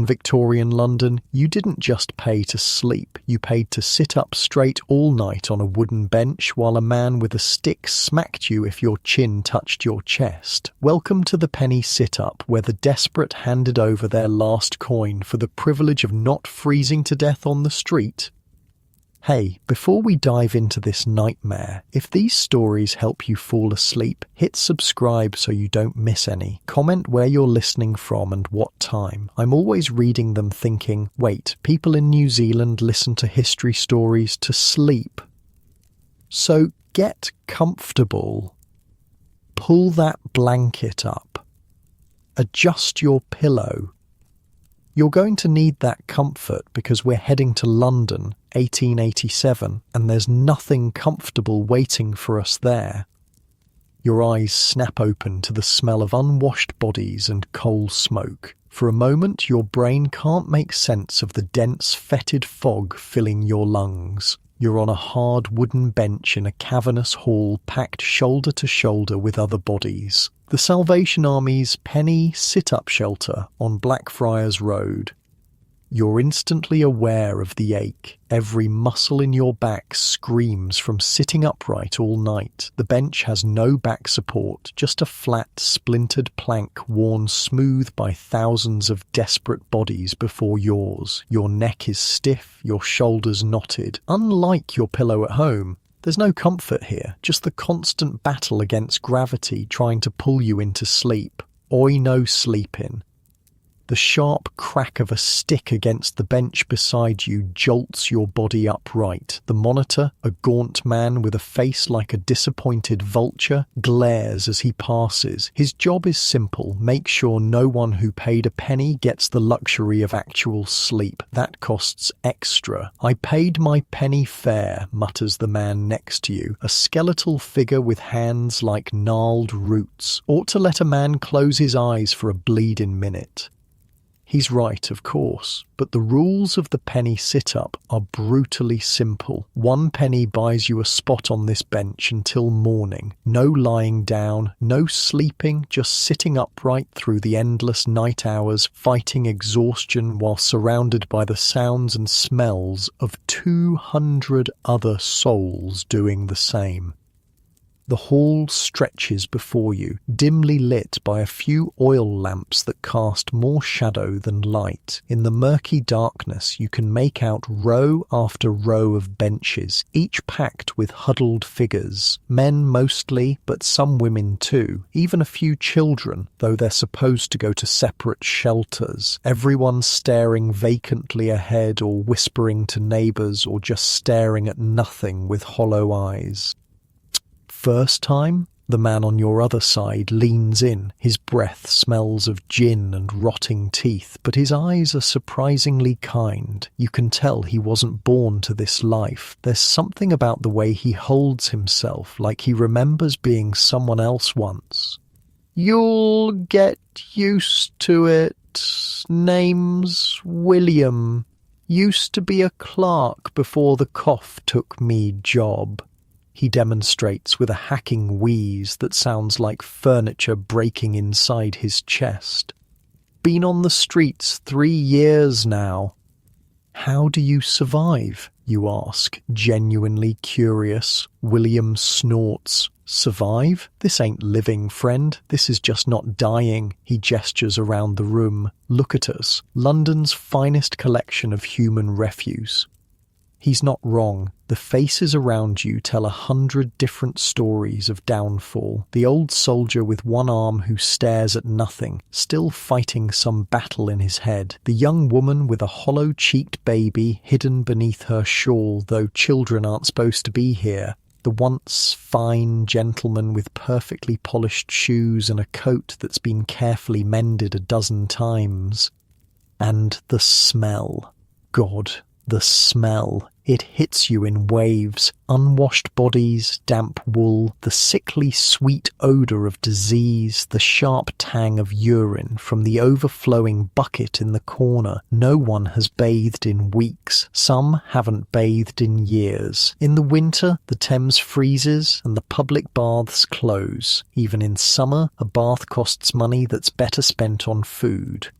In Victorian London, you didn't just pay to sleep, you paid to sit up straight all night on a wooden bench while a man with a stick smacked you if your chin touched your chest. Welcome to the penny sit-up, where the desperate handed over their last coin for the privilege of not freezing to death on the street. Hey, before we dive into this nightmare, if these stories help you fall asleep, hit subscribe so you don't miss any. Comment where you're listening from and what time. I'm always reading them thinking, wait, people in New Zealand listen to history stories to sleep. So get comfortable. Pull that blanket up. Adjust your pillow. You're going to need that comfort because we're heading to London, 1887, and there's nothing comfortable waiting for us there. Your eyes snap open to the smell of unwashed bodies and coal smoke. For a moment, your brain can't make sense of the dense, fetid fog filling your lungs. You're on a hard wooden bench in a cavernous hall packed shoulder to shoulder with other bodies. The Salvation Army's penny sit-up shelter on Blackfriars Road. You're instantly aware of the ache. Every muscle in your back screams from sitting upright all night. The bench has no back support, just a flat, splintered plank worn smooth by thousands of desperate bodies before yours. Your neck is stiff, your shoulders knotted. Unlike your pillow at home, there's no comfort here, just the constant battle against gravity trying to pull you into sleep. Oi no sleepin'. The sharp crack of a stick against the bench beside you jolts your body upright. The monitor, a gaunt man with a face like a disappointed vulture, glares as he passes. His job is simple: make sure no one who paid a penny gets the luxury of actual sleep. That costs extra. I paid my penny fare, mutters the man next to you, a skeletal figure with hands like gnarled roots. Ought to let a man close his eyes for a bleeding minute. He's right, of course, but the rules of the penny sit-up are brutally simple. 1 penny buys you a spot on this bench until morning. No lying down, no sleeping, just sitting upright through the endless night hours, fighting exhaustion while surrounded by the sounds and smells of 200 other souls doing the same. The hall stretches before you, dimly lit by a few oil lamps that cast more shadow than light. In the murky darkness, you can make out row after row of benches, each packed with huddled figures. Men mostly, but some women too. Even a few children, though they're supposed to go to separate shelters. Everyone staring vacantly ahead or whispering to neighbours or just staring at nothing with hollow eyes. First time? The man on your other side leans in. His breath smells of gin and rotting teeth, but his eyes are surprisingly kind. You can tell he wasn't born to this life. There's something about the way he holds himself, like he remembers being someone else once. You'll get used to it. Name's William. Used to be a clerk before the cough took me job. He demonstrates with a hacking wheeze that sounds like furniture breaking inside his chest. Been on the streets 3 years now. How do you survive, you ask, genuinely curious. William snorts. Survive? This ain't living, friend. This is just not dying. He gestures around the room. Look at us. London's finest collection of human refuse. He's not wrong. The faces around you tell 100 different stories of downfall. The old soldier with one arm who stares at nothing, still fighting some battle in his head. The young woman with a hollow-cheeked baby hidden beneath her shawl, though children aren't supposed to be here. The once fine gentleman with perfectly polished shoes and a coat that's been carefully mended a dozen times. And the smell. God, the smell. It hits you in waves. Unwashed bodies, damp wool, the sickly sweet odour of disease, the sharp tang of urine from the overflowing bucket in the corner. No one has bathed in weeks. Some haven't bathed in years. In the winter, the Thames freezes and the public baths close. Even in summer, a bath costs money that's better spent on food.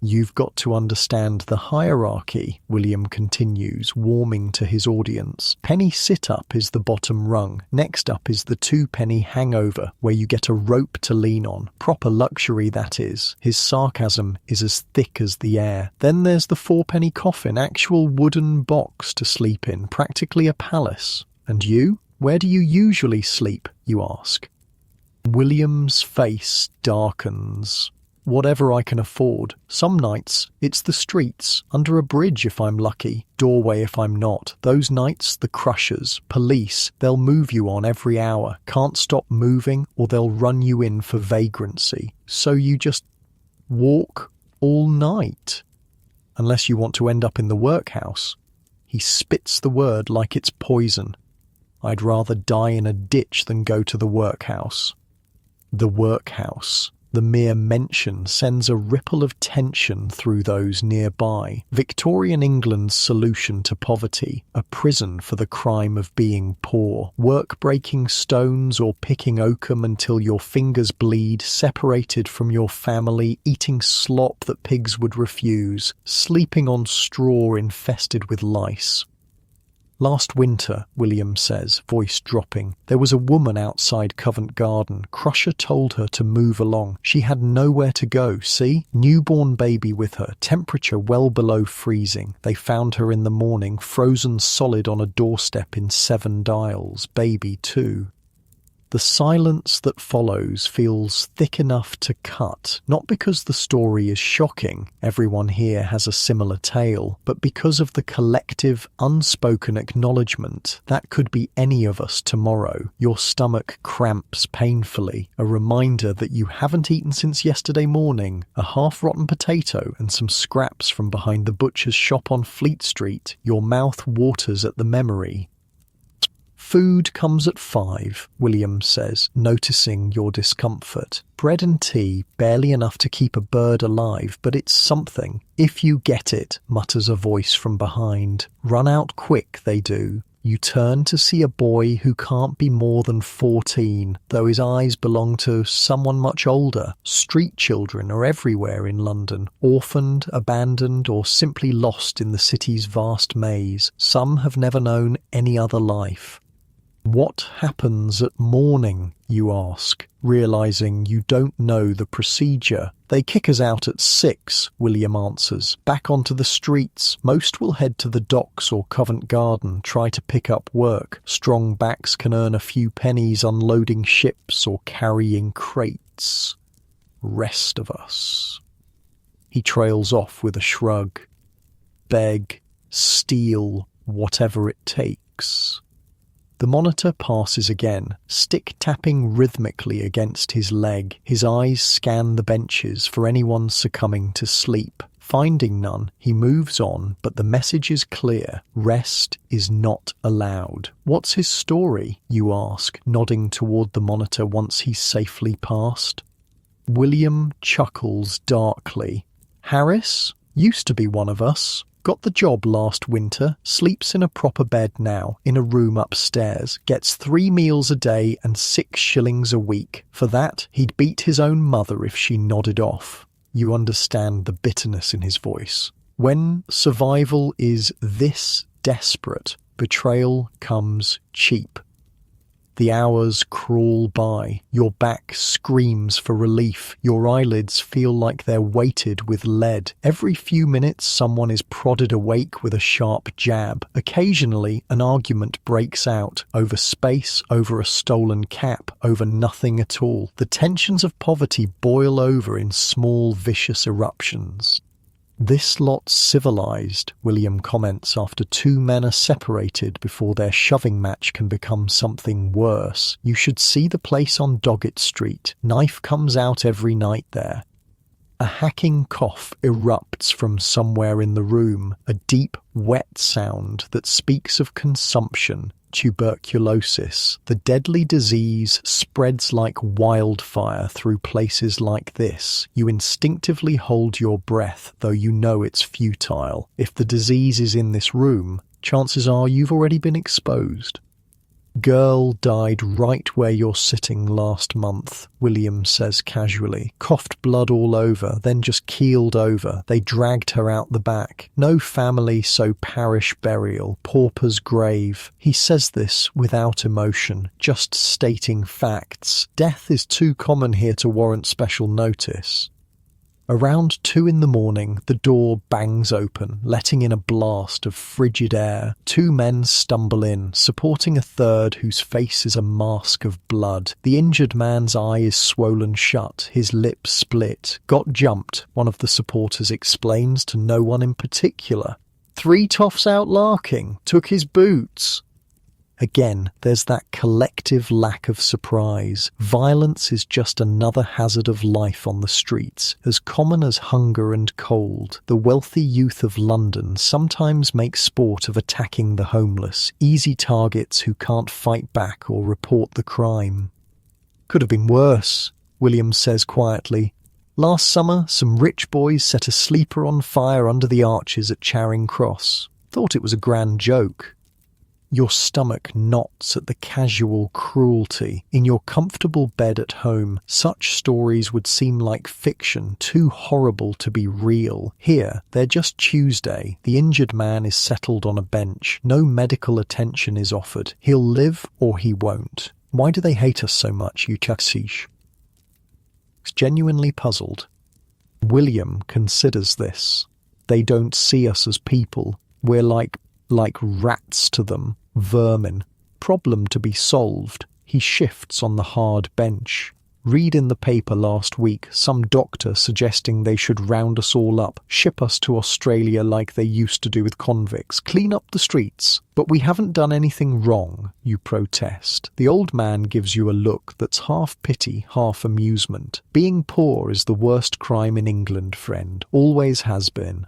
You've got to understand the hierarchy, William continues, warming to his audience. Penny sit-up is the bottom rung. Next up is the 2-penny hangover, where you get a rope to lean on. Proper luxury, that is. His sarcasm is as thick as the air. Then there's the 4-penny coffin, actual wooden box to sleep in, practically a palace. And you? Where do you usually sleep, you ask? William's face darkens. Whatever I can afford. Some nights, it's the streets, under a bridge if I'm lucky, doorway if I'm not. Those nights, the crushers, police, they'll move you on every hour, can't stop moving, or they'll run you in for vagrancy. So you just walk all night. Unless you want to end up in the workhouse. He spits the word like it's poison. I'd rather die in a ditch than go to the workhouse. The workhouse. The mere mention sends a ripple of tension through those nearby. Victorian England's solution to poverty, a prison for the crime of being poor. Work breaking stones or picking oakum until your fingers bleed, separated from your family, eating slop that pigs would refuse, sleeping on straw infested with lice. Last winter, William says, voice dropping, there was a woman outside Covent Garden. Crusher told her to move along. She had nowhere to go, see? Newborn baby with her, temperature well below freezing. They found her in the morning, frozen solid on a doorstep in 7 Dials, baby too. The silence that follows feels thick enough to cut, not because the story is shocking, everyone here has a similar tale, but because of the collective, unspoken acknowledgement that could be any of us tomorrow. Your stomach cramps painfully, a reminder that you haven't eaten since yesterday morning, a half-rotten potato and some scraps from behind the butcher's shop on Fleet Street. Your mouth waters at the memory. Food comes at 5, William says, noticing your discomfort. Bread and tea, barely enough to keep a bird alive, but it's something. If you get it, mutters a voice from behind. Run out quick, they do. You turn to see a boy who can't be more than 14, though his eyes belong to someone much older. Street children are everywhere in London, orphaned, abandoned, or simply lost in the city's vast maze. Some have never known any other life. What happens at morning, you ask, realizing you don't know the procedure. They kick us out at 6, William answers. Back onto the streets. Most will head to the docks or Covent Garden, try to pick up work. Strong backs can earn a few pennies unloading ships or carrying crates. Rest of us. He trails off with a shrug. Beg, steal, whatever it takes. The monitor passes again, stick tapping rhythmically against his leg. His eyes scan the benches for anyone succumbing to sleep. Finding none, he moves on, but the message is clear. Rest is not allowed. What's his story, you ask, nodding toward the monitor once he's safely past. William chuckles darkly. Harris? Used to be one of us. Got the job last winter, sleeps in a proper bed now, in a room upstairs, gets 3 meals a day and 6 shillings a week. For that, he'd beat his own mother if she nodded off. You understand the bitterness in his voice. When survival is this desperate, betrayal comes cheap. The hours crawl by. Your back screams for relief. Your eyelids feel like they're weighted with lead. Every few minutes, someone is prodded awake with a sharp jab. Occasionally, an argument breaks out over space, over a stolen cap, over nothing at all. The tensions of poverty boil over in small, vicious eruptions. This lot's civilized, William comments after 2 men are separated before their shoving match can become something worse. You should see the place on Doggett Street. Knife comes out every night there. A hacking cough erupts from somewhere in the room, a deep, wet sound that speaks of consumption. Tuberculosis. The deadly disease spreads like wildfire through places like this. You instinctively hold your breath, though you know it's futile. If the disease is in this room, chances are you've already been exposed. Girl died right where you're sitting last month, William says casually. Coughed blood all over, then just keeled over. They dragged her out the back. No family, so parish burial. Pauper's grave. He says this without emotion, just stating facts. Death is too common here to warrant special notice. Around 2 a.m, the door bangs open, letting in a blast of frigid air. 2 men stumble in, supporting a third whose face is a mask of blood. The injured man's eye is swollen shut, his lips split. Got jumped, one of the supporters explains to no one in particular. 3 toffs out larking, took his boots. Again, there's that collective lack of surprise. Violence is just another hazard of life on the streets, as common as hunger and cold. The wealthy youth of London sometimes make sport of attacking the homeless, easy targets who can't fight back or report the crime. Could have been worse, William says quietly. Last summer, some rich boys set a sleeper on fire under the arches at Charing Cross. Thought it was a grand joke. Your stomach knots at the casual cruelty. In your comfortable bed at home, such stories would seem like fiction, too horrible to be real. Here, they're just Tuesday. The injured man is settled on a bench. No medical attention is offered. He'll live or he won't. Why do they hate us so much, you chaksish? He's genuinely puzzled. William considers this. They don't see us as people. We're like rats to them, vermin. Problem to be solved. He shifts on the hard bench. Read in the paper last week, some doctor suggesting they should round us all up, ship us to Australia like they used to do with convicts, clean up the streets. But we haven't done anything wrong, you protest. The old man gives you a look that's half pity, half amusement. Being poor is the worst crime in England, friend. Always has been.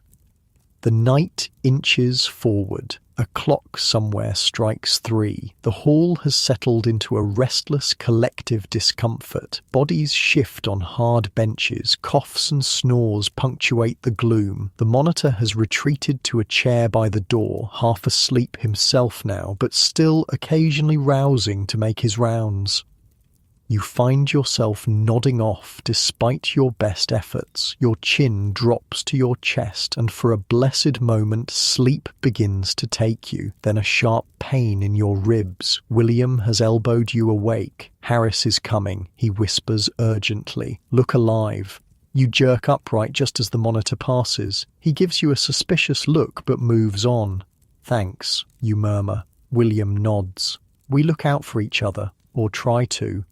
The night inches forward. A clock somewhere strikes 3. The hall has settled into a restless collective discomfort. Bodies shift on hard benches. Coughs and snores punctuate the gloom. The monitor has retreated to a chair by the door, half asleep himself now, but still occasionally rousing to make his rounds. You find yourself nodding off despite your best efforts. Your chin drops to your chest, and for a blessed moment sleep begins to take you. Then a sharp pain in your ribs. William has elbowed you awake. Harris is coming, he whispers urgently. Look alive. You jerk upright just as the monitor passes. He gives you a suspicious look but moves on. Thanks, you murmur. William nods. We look out for each other, or try to.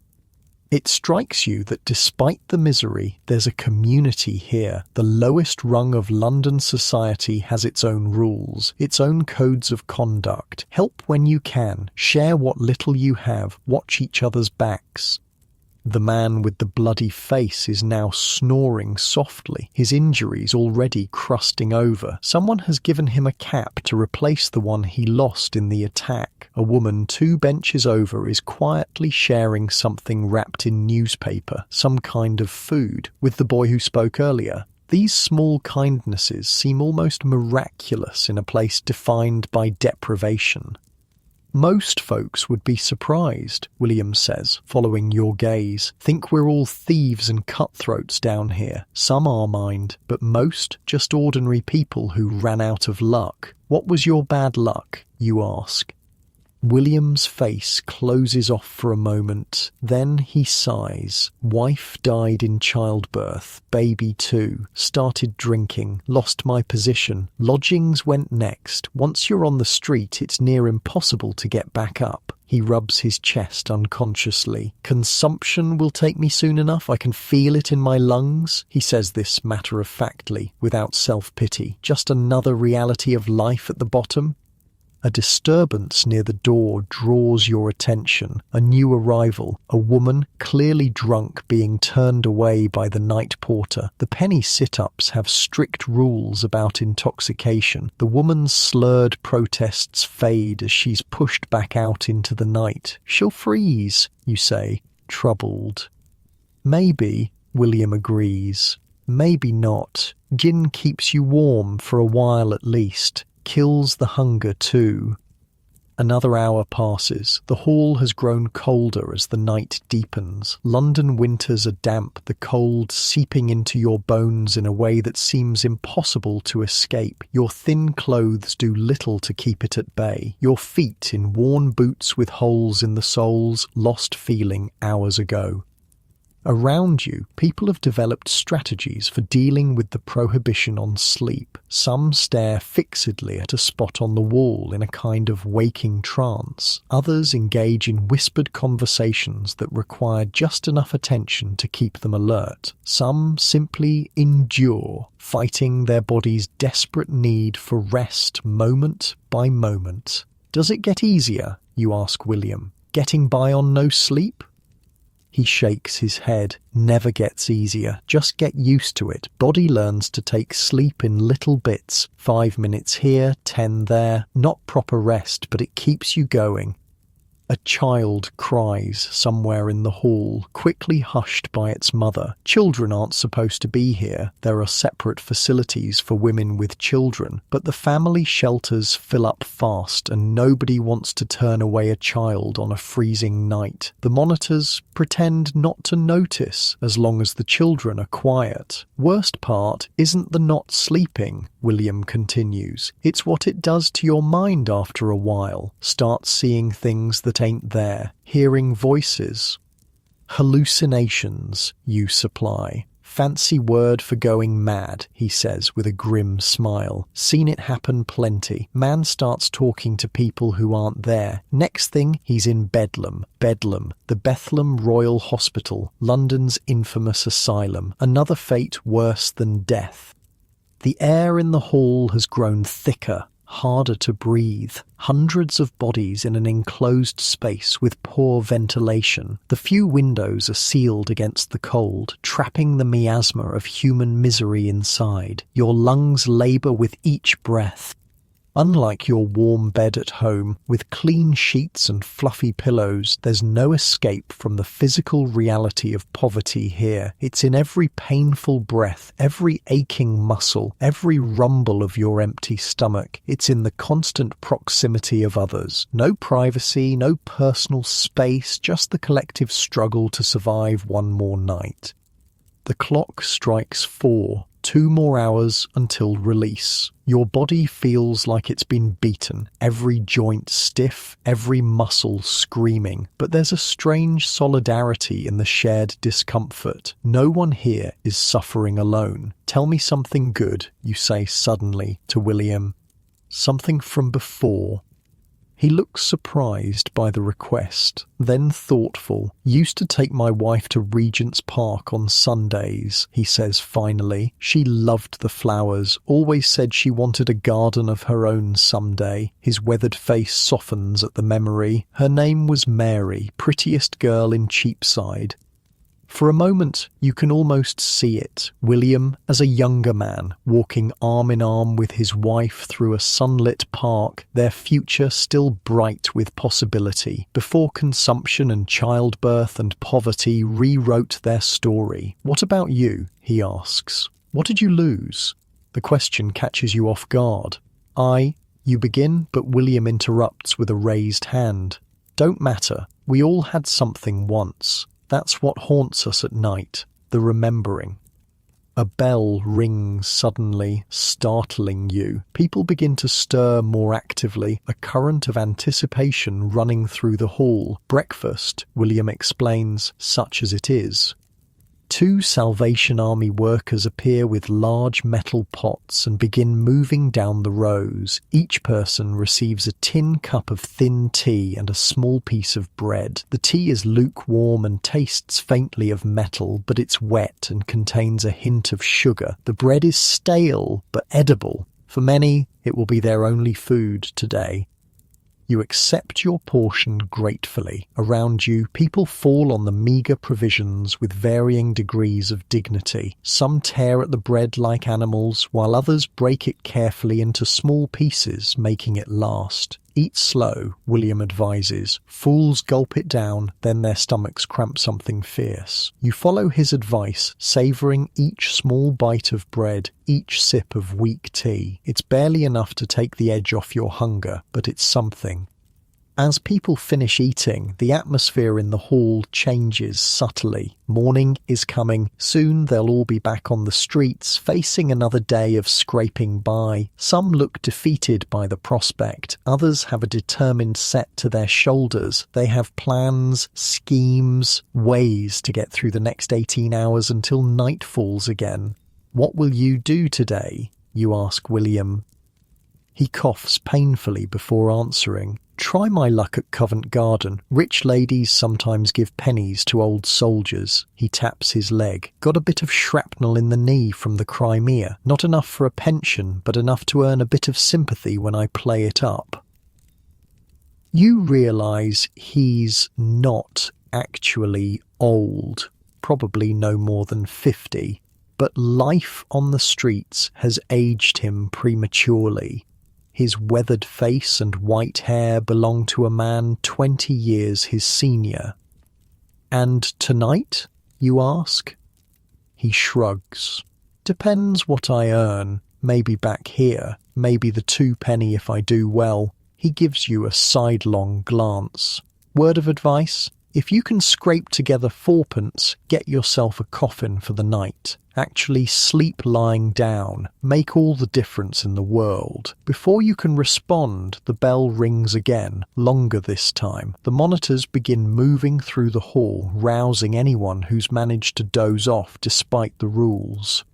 It strikes you that despite the misery, there's a community here. The lowest rung of London society has its own rules, its own codes of conduct. Help when you can, share what little you have, watch each other's backs. The man with the bloody face is now snoring softly, his injuries already crusting over. Someone has given him a cap to replace the one he lost in the attack. A woman 2 benches over is quietly sharing something wrapped in newspaper, some kind of food, with the boy who spoke earlier. These small kindnesses seem almost miraculous in a place defined by deprivation. Most folks would be surprised, William says, following your gaze. Think we're all thieves and cutthroats down here. Some are, mind, but most just ordinary people who ran out of luck. What was your bad luck, you ask? William's face closes off for a moment. Then he sighs. Wife died in childbirth. Baby too. Started drinking. Lost my position. Lodgings went next. Once you're on the street, it's near impossible to get back up. He rubs his chest unconsciously. Consumption will take me soon enough. I can feel it in my lungs. He says this matter-of-factly, without self-pity. Just another reality of life at the bottom. A disturbance near the door draws your attention. A new arrival, a woman, clearly drunk, being turned away by the night porter. The penny sit-ups have strict rules about intoxication. The woman's slurred protests fade as she's pushed back out into the night. She'll freeze, you say, troubled. Maybe, William agrees. Maybe not. Gin keeps you warm for a while at least. Kills the hunger too. Another hour passes. The hall has grown colder as the night deepens. London winters are damp, the cold seeping into your bones in a way that seems impossible to escape. Your thin clothes do little to keep it at bay. Your feet, in worn boots with holes in the soles, lost feeling hours ago. Around you, people have developed strategies for dealing with the prohibition on sleep. Some stare fixedly at a spot on the wall in a kind of waking trance. Others engage in whispered conversations that require just enough attention to keep them alert. Some simply endure, fighting their body's desperate need for rest moment by moment. Does it get easier, you ask William, getting by on no sleep? He shakes his head. Never gets easier. Just get used to it. Body learns to take sleep in little bits. 5 minutes here, 10 there. Not proper rest, but it keeps you going. A child cries somewhere in the hall, quickly hushed by its mother. Children aren't supposed to be here. There are separate facilities for women with children, but the family shelters fill up fast and nobody wants to turn away a child on a freezing night. The monitors pretend not to notice as long as the children are quiet. Worst part isn't the not sleeping, William continues. It's what it does to your mind after a while. Start seeing things that ain't there, hearing voices. Hallucinations, you supply. Fancy word for going mad, he says with a grim smile. Seen it happen plenty. Man starts talking to people who aren't there. Next thing, he's in Bedlam. Bedlam, the Bethlem Royal Hospital, London's infamous asylum. Another fate worse than death. The air in the hall has grown thicker, harder to breathe. Hundreds of bodies in an enclosed space with poor ventilation. The few windows are sealed against the cold, trapping the miasma of human misery inside. Your lungs labour with each breath. Unlike your warm bed at home, with clean sheets and fluffy pillows, there's no escape from the physical reality of poverty here. It's in every painful breath, every aching muscle, every rumble of your empty stomach. It's in the constant proximity of others. No privacy, no personal space, just the collective struggle to survive one more night. The clock strikes 4. 2 more hours until release. Your body feels like it's been beaten, every joint stiff, every muscle screaming. But there's a strange solidarity in the shared discomfort. No one here is suffering alone. Tell me something good, you say suddenly to William. Something from before. He looks surprised by the request, then thoughtful. Used to take my wife to Regent's Park on Sundays, he says finally. She loved the flowers, always said she wanted a garden of her own someday. His weathered face softens at the memory. Her name was Mary, prettiest girl in Cheapside. For a moment, you can almost see it. William, as a younger man, walking arm in arm with his wife through a sunlit park, their future still bright with possibility, before consumption and childbirth and poverty rewrote their story. What about you? He asks. What did you lose? The question catches you off guard. You begin, but William interrupts with a raised hand. Don't matter. We all had something once. That's what haunts us at night, the remembering. A bell rings suddenly, startling you. People begin to stir more actively, a current of anticipation running through the hall. Breakfast, William explains, such as it is. 2 Salvation Army workers appear with large metal pots and begin moving down the rows. Each person receives a tin cup of thin tea and a small piece of bread. The tea is lukewarm and tastes faintly of metal, but it's wet and contains a hint of sugar. The bread is stale, but edible. For many, it will be their only food today. You accept your portion gratefully. Around you, people fall on the meagre provisions with varying degrees of dignity. Some tear at the bread like animals, while others break it carefully into small pieces, making it last. Eat slow, William advises. Fools gulp it down, then their stomachs cramp something fierce. You follow his advice, savouring each small bite of bread, each sip of weak tea. It's barely enough to take the edge off your hunger, but it's something. As people finish eating, the atmosphere in the hall changes subtly. Morning is coming. Soon they'll all be back on the streets, facing another day of scraping by. Some look defeated by the prospect. Others have a determined set to their shoulders. They have plans, schemes, ways to get through the next 18 hours until night falls again. "What will you do today?" you ask William. He coughs painfully before answering. "Try my luck at Covent Garden. Rich ladies sometimes give pennies to old soldiers." He taps his leg. "Got a bit of shrapnel in the knee from the Crimea. Not enough for a pension, but enough to earn a bit of sympathy when I play it up." You realise he's not actually old, probably no more than 50, but life on the streets has aged him prematurely. His weathered face and white hair belong to a man 20 years his senior. "And tonight?" you ask. He shrugs. "Depends what I earn. Maybe back here, maybe the 2 penny if I do well." He gives you a sidelong glance. "Word of advice? If you can scrape together 4 pence, get yourself a coffin for the night. Actually sleep lying down. Make all the difference in the world." Before you can respond, the bell rings again, longer this time. The monitors begin moving through the hall, rousing anyone who's managed to doze off despite the rules.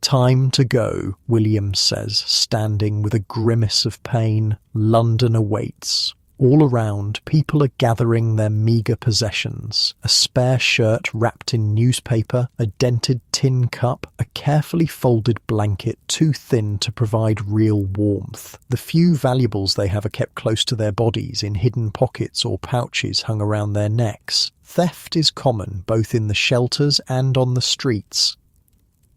"Time to go," William says, standing with a grimace of pain. "London awaits." All around, people are gathering their meagre possessions. A spare shirt wrapped in newspaper, a dented tin cup, a carefully folded blanket too thin to provide real warmth. The few valuables they have are kept close to their bodies in hidden pockets or pouches hung around their necks. Theft is common, both in the shelters and on the streets.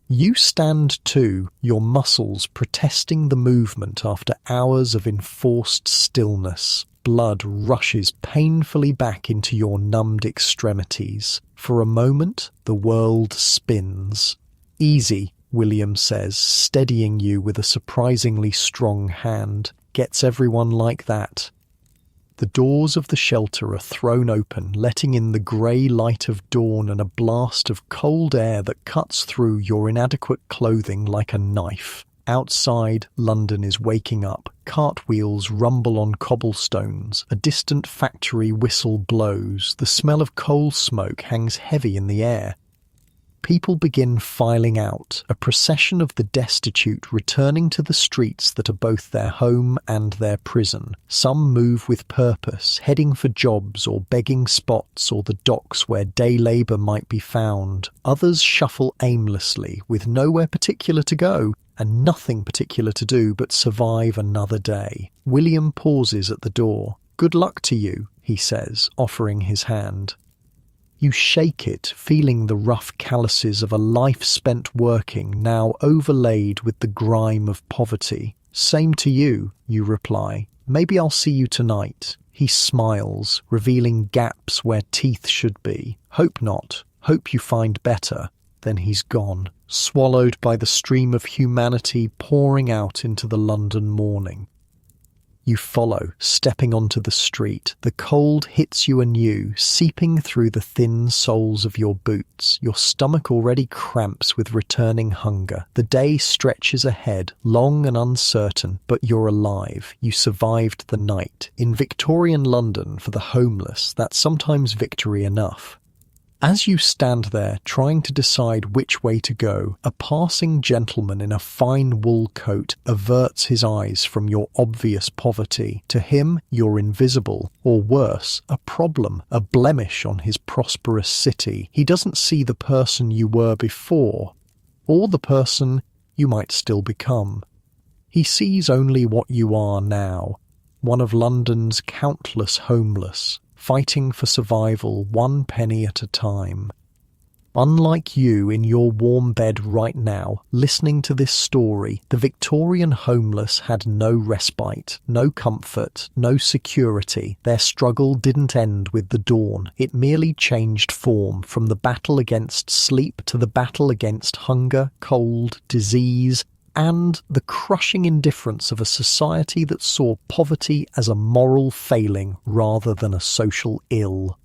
You stand too, your muscles protesting the movement after hours of enforced stillness. Blood rushes painfully back into your numbed extremities. For a moment, the world spins. "Easy," William says, steadying you with a surprisingly strong hand. "Gets everyone like that." The doors of the shelter are thrown open, letting in the grey light of dawn and a blast of cold air that cuts through your inadequate clothing like a knife. Outside, London is waking up. Cartwheels rumble on cobblestones. A distant factory whistle blows. The smell of coal smoke hangs heavy in the air. People begin filing out, a procession of the destitute returning to the streets that are both their home and their prison. Some move with purpose, heading for jobs or begging spots or the docks where day labour might be found. Others shuffle aimlessly, with nowhere particular to go, and nothing particular to do but survive another day. William pauses at the door. "Good luck to you," he says, offering his hand. You shake it, feeling the rough calluses of a life spent working, now overlaid with the grime of poverty. "Same to you," you reply. "Maybe I'll see you tonight." He smiles, revealing gaps where teeth should be. "Hope not. Hope you find better." Then he's gone, swallowed by the stream of humanity pouring out into the London morning. You follow, stepping onto the street. The cold hits you anew, seeping through the thin soles of your boots. Your stomach already cramps with returning hunger. The day stretches ahead, long and uncertain, but you're alive. You survived the night. In Victorian London, for the homeless, that's sometimes victory enough. As you stand there, trying to decide which way to go, a passing gentleman in a fine wool coat averts his eyes from your obvious poverty. To him, you're invisible, or worse, a problem, a blemish on his prosperous city. He doesn't see the person you were before, or the person you might still become. He sees only what you are now, one of London's countless homeless, fighting for survival 1 penny at a time. Unlike you in your warm bed right now, listening to this story, the Victorian homeless had no respite, no comfort, no security. Their struggle didn't end with the dawn. It merely changed form, from the battle against sleep to the battle against hunger, cold, disease, and the crushing indifference of a society that saw poverty as a moral failing rather than a social ill.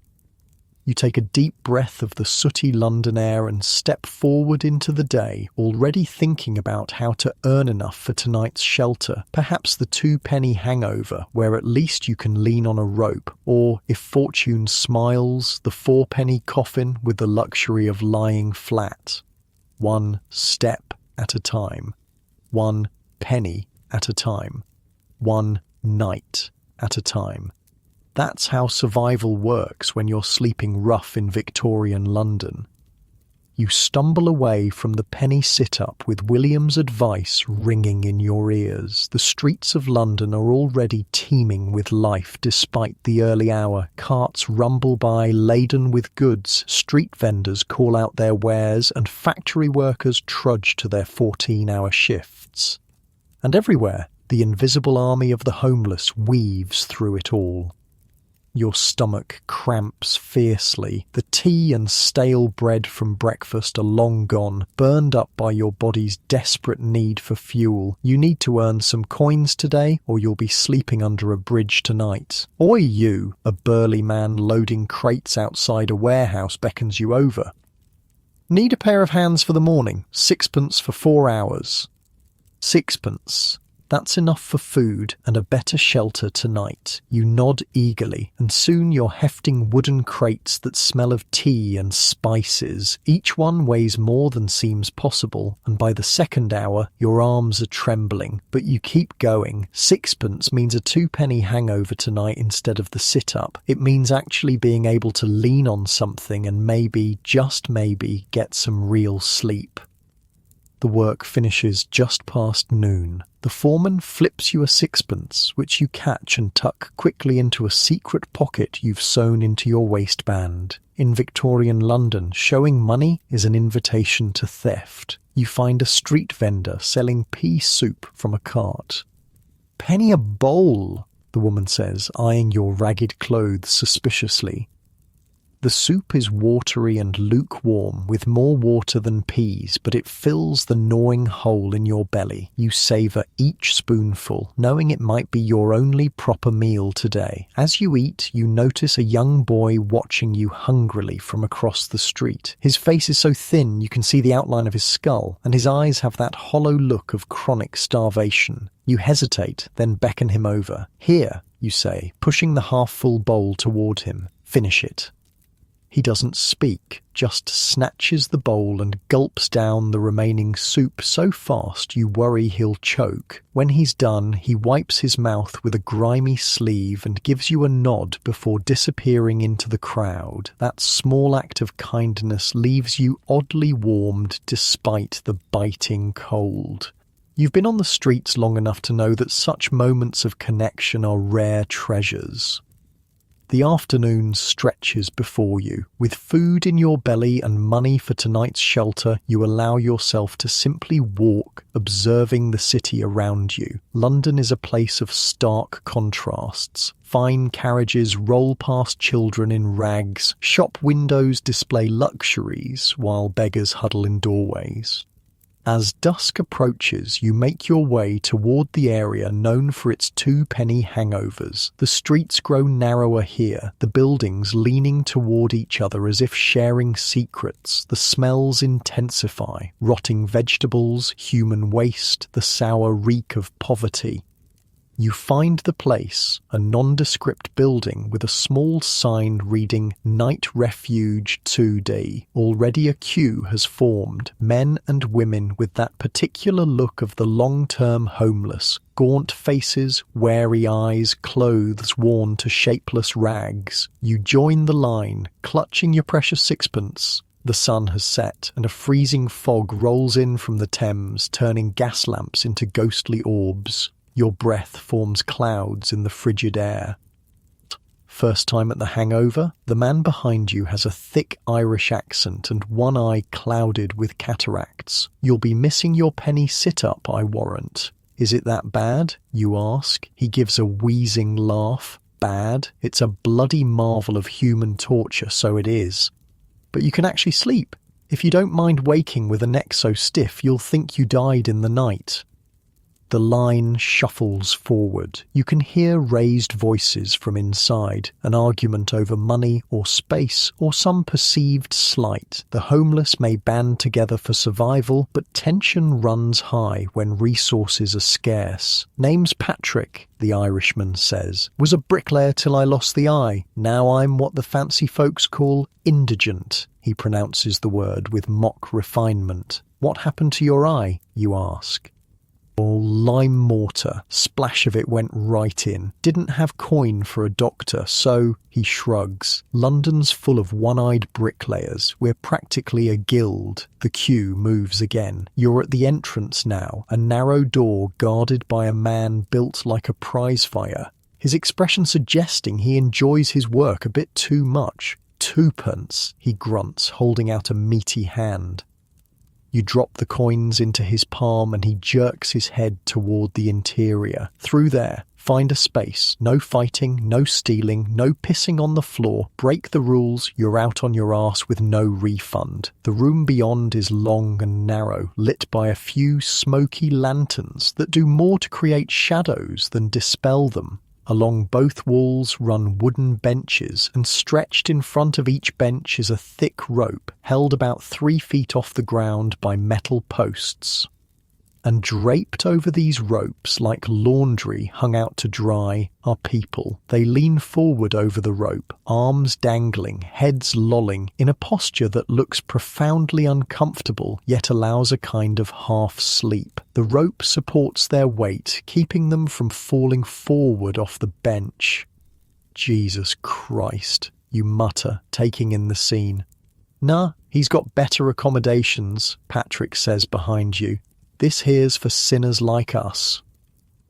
You take a deep breath of the sooty London air and step forward into the day, already thinking about how to earn enough for tonight's shelter, perhaps the 2-penny hangover, where at least you can lean on a rope, or, if fortune smiles, the 4-penny coffin with the luxury of lying flat. 1 step at a time. 1 penny at a time. 1 night at a time. That's how survival works when you're sleeping rough in Victorian London. You stumble away from the penny sit-up with William's advice ringing in your ears. The streets of London are already teeming with life despite the early hour. Carts rumble by laden with goods, street vendors call out their wares, and factory workers trudge to their 14-hour shifts. And everywhere, the invisible army of the homeless weaves through it all. Your stomach cramps fiercely. The tea and stale bread from breakfast are long gone, burned up by your body's desperate need for fuel. You need to earn some coins today, or you'll be sleeping under a bridge tonight. Oi, you, a burly man loading crates outside a warehouse beckons you over. Need a pair of hands for the morning, 6pence for 4 hours. 6pence. That's enough for food and a better shelter tonight. You nod eagerly, and soon you're hefting wooden crates that smell of tea and spices. Each one weighs more than seems possible, and by the second hour, your arms are trembling. But you keep going. 6pence means a 2-penny hangover tonight instead of the sit-up. It means actually being able to lean on something and maybe, just maybe, get some real sleep. The work finishes just past noon. The foreman flips you a 6pence, which you catch and tuck quickly into a secret pocket you've sewn into your waistband. In Victorian London, showing money is an invitation to theft. You find a street vendor selling pea soup from a cart. "Penny a bowl," the woman says, eyeing your ragged clothes suspiciously. The soup is watery and lukewarm, with more water than peas, but it fills the gnawing hole in your belly. You savour each spoonful, knowing it might be your only proper meal today. As you eat, you notice a young boy watching you hungrily from across the street. His face is so thin you can see the outline of his skull, and his eyes have that hollow look of chronic starvation. You hesitate, then beckon him over. "Here," you say, pushing the half-full bowl toward him. "Finish it." He doesn't speak, just snatches the bowl and gulps down the remaining soup so fast you worry he'll choke. When he's done, he wipes his mouth with a grimy sleeve and gives you a nod before disappearing into the crowd. That small act of kindness leaves you oddly warmed despite the biting cold. You've been on the streets long enough to know that such moments of connection are rare treasures. The afternoon stretches before you. With food in your belly and money for tonight's shelter, you allow yourself to simply walk, observing the city around you. London is a place of stark contrasts. Fine carriages roll past children in rags. Shop windows display luxuries, while beggars huddle in doorways. As dusk approaches, you make your way toward the area known for its 2-penny hangovers. The streets grow narrower here, the buildings leaning toward each other as if sharing secrets. The smells intensify: rotting vegetables, human waste, the sour reek of poverty. You find the place, a nondescript building with a small sign reading Night Refuge 2D. Already a queue has formed, men and women with that particular look of the long-term homeless, gaunt faces, wary eyes, clothes worn to shapeless rags. You join the line, clutching your precious 6pence. The sun has set, and a freezing fog rolls in from the Thames, turning gas lamps into ghostly orbs. Your breath forms clouds in the frigid air. First time at the hangover, the man behind you has a thick Irish accent and one eye clouded with cataracts. You'll be missing your penny sit-up, I warrant. Is it that bad? You ask. He gives a wheezing laugh. Bad? It's a bloody marvel of human torture, so it is. But you can actually sleep. If you don't mind waking with a neck so stiff, you'll think you died in the night. The line shuffles forward. You can hear raised voices from inside, an argument over money or space or some perceived slight. The homeless may band together for survival, but tension runs high when resources are scarce. "Name's Patrick," the Irishman says. "Was a bricklayer till I lost the eye. Now I'm what the fancy folks call indigent." He pronounces the word with mock refinement. "What happened to your eye?" you ask. "Oh, lime mortar. Splash of it went right in. Didn't have coin for a doctor, so," he shrugs. "London's full of one-eyed bricklayers. We're practically a guild." The queue moves again. You're at the entrance now, a narrow door guarded by a man built like a prize fighter. His expression suggesting he enjoys his work a bit too much. "Twopence," he grunts, holding out a meaty hand. You drop the coins into his palm and he jerks his head toward the interior. "Through there. Find a space. No fighting, no stealing, no pissing on the floor. Break the rules, you're out on your arse with no refund." The room beyond is long and narrow, lit by a few smoky lanterns that do more to create shadows than dispel them. Along both walls run wooden benches, and stretched in front of each bench is a thick rope, held about 3 feet off the ground by metal posts. And draped over these ropes, like laundry hung out to dry, are people. They lean forward over the rope, arms dangling, heads lolling, in a posture that looks profoundly uncomfortable, yet allows a kind of half-sleep. The rope supports their weight, keeping them from falling forward off the bench. "Jesus Christ," you mutter, taking in the scene. "Nah, he's got better accommodations," Patrick says behind you. "This here's for sinners like us."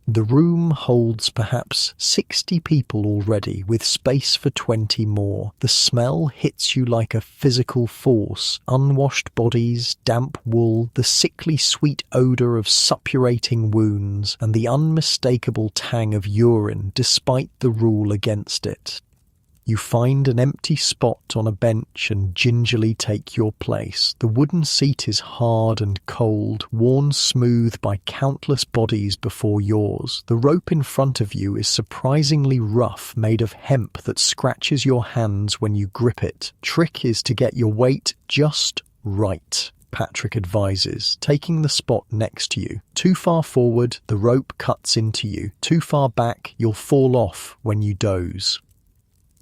The room holds perhaps 60 people already, with space for 20 more. The smell hits you like a physical force. Unwashed bodies, damp wool, the sickly sweet odour of suppurating wounds, and the unmistakable tang of urine, despite the rule against it. You find an empty spot on a bench and gingerly take your place. The wooden seat is hard and cold, worn smooth by countless bodies before yours. The rope in front of you is surprisingly rough, made of hemp that scratches your hands when you grip it. Trick is to get your weight just right, Patrick advises, taking the spot next to you. Too far forward, the rope cuts into you. Too far back, you'll fall off when you doze.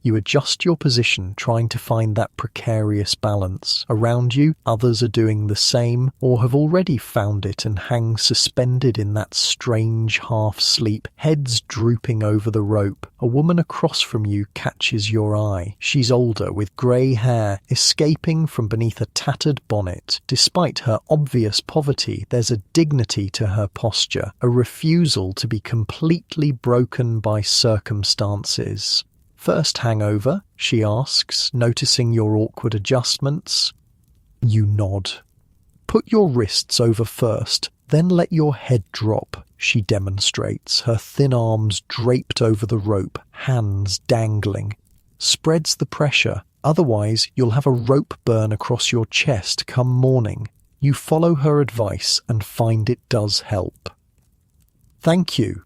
You adjust your position, trying to find that precarious balance. Around you, others are doing the same, or have already found it and hang suspended in that strange half-sleep, heads drooping over the rope. A woman across from you catches your eye. She's older, with grey hair, escaping from beneath a tattered bonnet. Despite her obvious poverty, there's a dignity to her posture, a refusal to be completely broken by circumstances. "First hangover?" she asks, noticing your awkward adjustments. You nod. "Put your wrists over first, then let your head drop," she demonstrates, her thin arms draped over the rope, hands dangling. "Spreads the pressure, otherwise you'll have a rope burn across your chest come morning." You follow her advice and find it does help. "Thank you."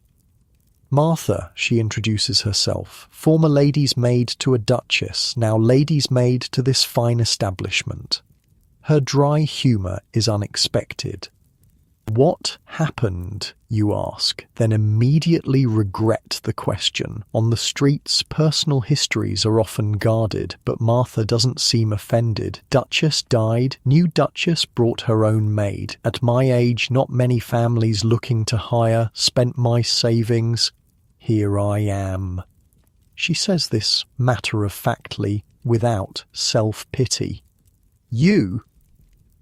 "Martha," she introduces herself, "former lady's maid to a duchess, now lady's maid to this fine establishment." Her dry humour is unexpected. "What happened?" you ask, then immediately regret the question. On the streets, personal histories are often guarded, but Martha doesn't seem offended. "Duchess died, new duchess brought her own maid. At my age, not many families looking to hire, spent my savings. Here I am." She says this matter-of-factly, without self-pity. "You?"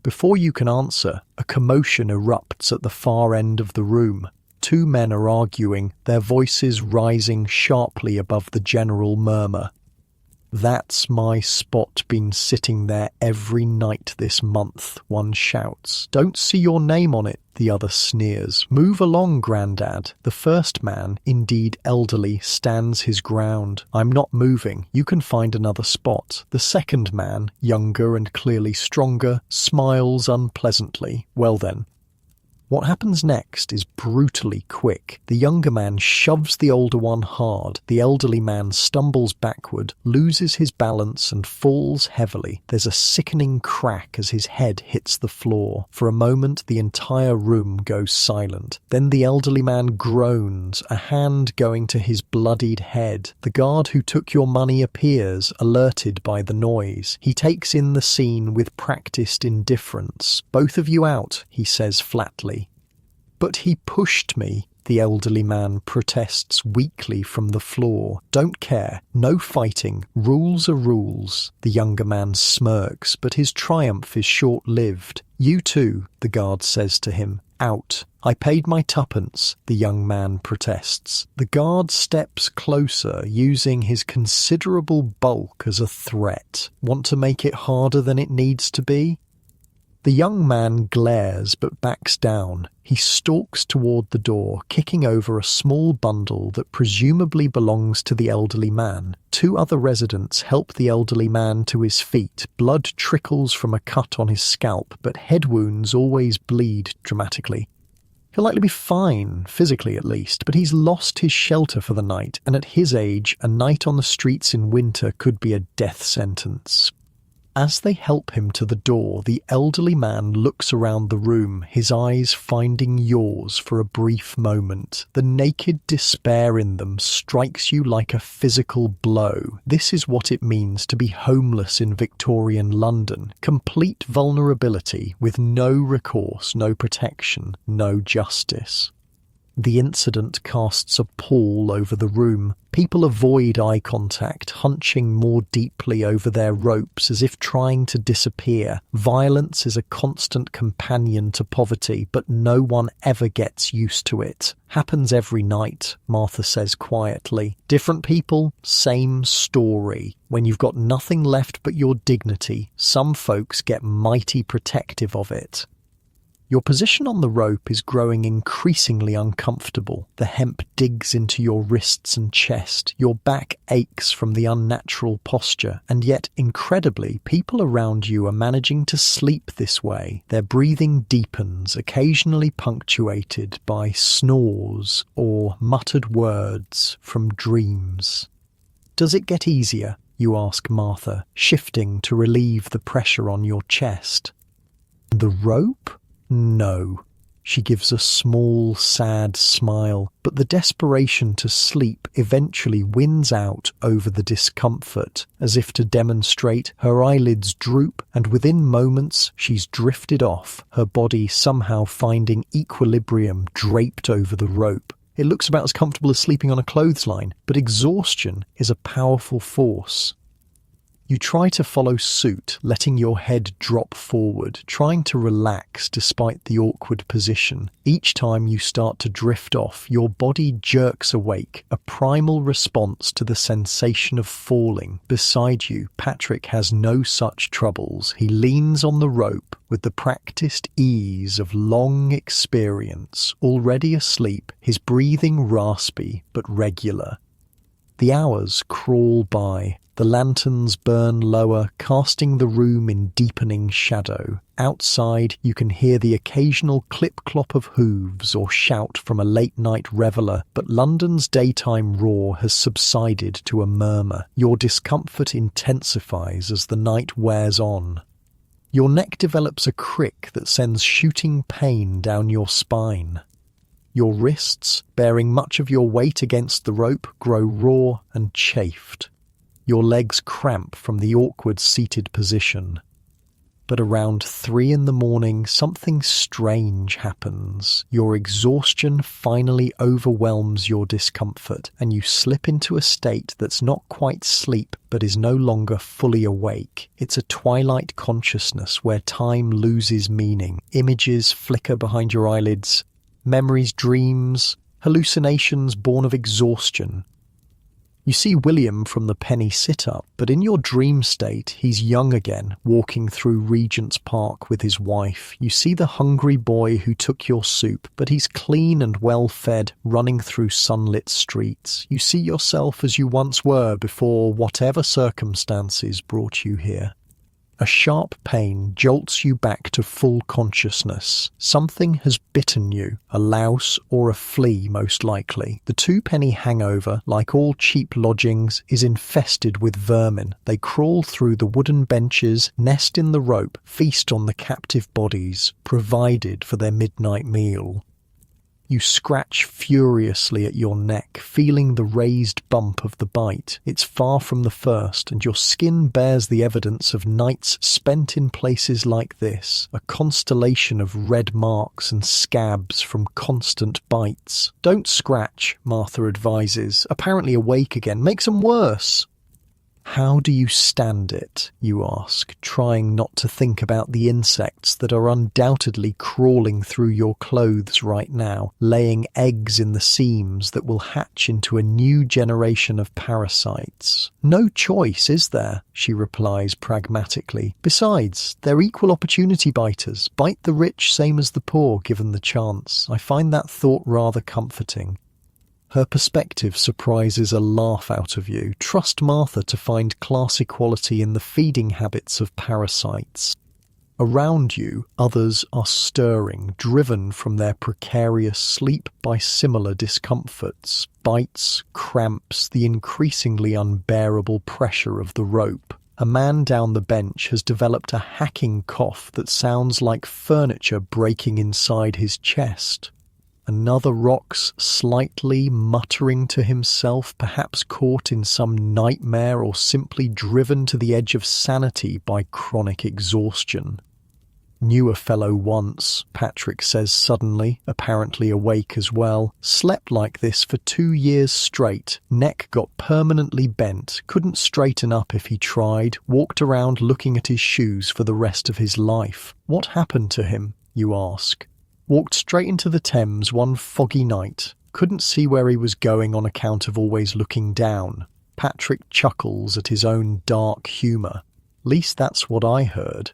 Before you can answer, a commotion erupts at the far end of the room. 2 men are arguing, their voices rising sharply above the general murmur. "That's my spot, been sitting there every night this month," one shouts. "Don't see your name on it," the other sneers. "Move along, Grandad." The first man, indeed elderly, stands his ground. "I'm not moving. You can find another spot." The second man, younger and clearly stronger, smiles unpleasantly. "Well then." What happens next is brutally quick. The younger man shoves the older one hard. The elderly man stumbles backward, loses his balance and falls heavily. There's a sickening crack as his head hits the floor. For a moment, the entire room goes silent. Then the elderly man groans, a hand going to his bloodied head. The guard who took your money appears, alerted by the noise. He takes in the scene with practiced indifference. "Both of you out," he says flatly. "But he pushed me," the elderly man protests weakly from the floor. "Don't care. No fighting. Rules are rules." The younger man smirks, but his triumph is short-lived. "You too," the guard says to him. "Out." "I paid my tuppence," the young man protests. The guard steps closer, using his considerable bulk as a threat. "Want to make it harder than it needs to be?" The young man glares but backs down. He stalks toward the door, kicking over a small bundle that presumably belongs to the elderly man. Two other residents help the elderly man to his feet. Blood trickles from a cut on his scalp, but head wounds always bleed dramatically. He'll likely be fine, physically at least, but he's lost his shelter for the night, and at his age, a night on the streets in winter could be a death sentence. As they help him to the door, the elderly man looks around the room, his eyes finding yours for a brief moment. The naked despair in them strikes you like a physical blow. This is what it means to be homeless in Victorian London. Complete vulnerability with no recourse, no protection, no justice. The incident casts a pall over the room. People avoid eye contact, hunching more deeply over their ropes as if trying to disappear. Violence is a constant companion to poverty, but no one ever gets used to it. "Happens every night," Martha says quietly. "Different people, same story. When you've got nothing left but your dignity, some folks get mighty protective of it." Your position on the rope is growing increasingly uncomfortable. The hemp digs into your wrists and chest. Your back aches from the unnatural posture, and yet, incredibly, people around you are managing to sleep this way. Their breathing deepens, occasionally punctuated by snores or muttered words from dreams. "Does it get easier?" you ask Martha, shifting to relieve the pressure on your chest. "The rope? No." She gives a small, sad smile, but the desperation to sleep eventually wins out over the discomfort. As if to demonstrate, her eyelids droop, and within moments she's drifted off, her body somehow finding equilibrium draped over the rope. It looks about as comfortable as sleeping on a clothesline, but exhaustion is a powerful force. You try to follow suit, letting your head drop forward, trying to relax despite the awkward position. Each time you start to drift off, your body jerks awake, a primal response to the sensation of falling. Beside you, Patrick has no such troubles. He leans on the rope with the practiced ease of long experience. Already asleep, his breathing raspy but regular. The hours crawl by. The lanterns burn lower, casting the room in deepening shadow. Outside, you can hear the occasional clip-clop of hooves or shout from a late-night reveller, but London's daytime roar has subsided to a murmur. Your discomfort intensifies as the night wears on. Your neck develops a crick that sends shooting pain down your spine. Your wrists, bearing much of your weight against the rope, grow raw and chafed. Your legs cramp from the awkward seated position. But around 3 a.m, something strange happens. Your exhaustion finally overwhelms your discomfort, and you slip into a state that's not quite sleep, but is no longer fully awake. It's a twilight consciousness where time loses meaning. Images flicker behind your eyelids. Memories, dreams, hallucinations born of exhaustion. You see William from the penny sit-up, but in your dream state, he's young again, walking through Regent's Park with his wife. You see the hungry boy who took your soup, but he's clean and well-fed, running through sunlit streets. You see yourself as you once were before whatever circumstances brought you here. A sharp pain jolts you back to full consciousness. Something has bitten you, a louse or a flea most likely. The two-penny hangover, like all cheap lodgings, is infested with vermin. They crawl through the wooden benches, nest in the rope, feast on the captive bodies, provided for their midnight meal. You scratch furiously at your neck, feeling the raised bump of the bite. It's far from the first, and your skin bears the evidence of nights spent in places like this, a constellation of red marks and scabs from constant bites. Don't scratch, Martha advises, apparently awake again. Makes them worse. How do you stand it, you ask, trying not to think about the insects that are undoubtedly crawling through your clothes right now, laying eggs in the seams that will hatch into a new generation of parasites. No choice, is there? She replies pragmatically. Besides, they're equal opportunity biters. Bite the rich same as the poor, given the chance. I find that thought rather comforting. Her perspective surprises a laugh out of you. Trust Martha to find class equality in the feeding habits of parasites. Around you, others are stirring, driven from their precarious sleep by similar discomforts, bites, cramps, the increasingly unbearable pressure of the rope. A man down the bench has developed a hacking cough that sounds like furniture breaking inside his chest. Another rocks slightly, muttering to himself, perhaps caught in some nightmare or simply driven to the edge of sanity by chronic exhaustion. Knew a fellow once, Patrick says suddenly, apparently awake as well. Slept like this for 2 years straight. Neck got permanently bent, couldn't straighten up if he tried, walked around looking at his shoes for the rest of his life. What happened to him, you ask? Walked straight into the Thames one foggy night. Couldn't see where he was going on account of always looking down. Patrick chuckles at his own dark humour. Least that's what I heard.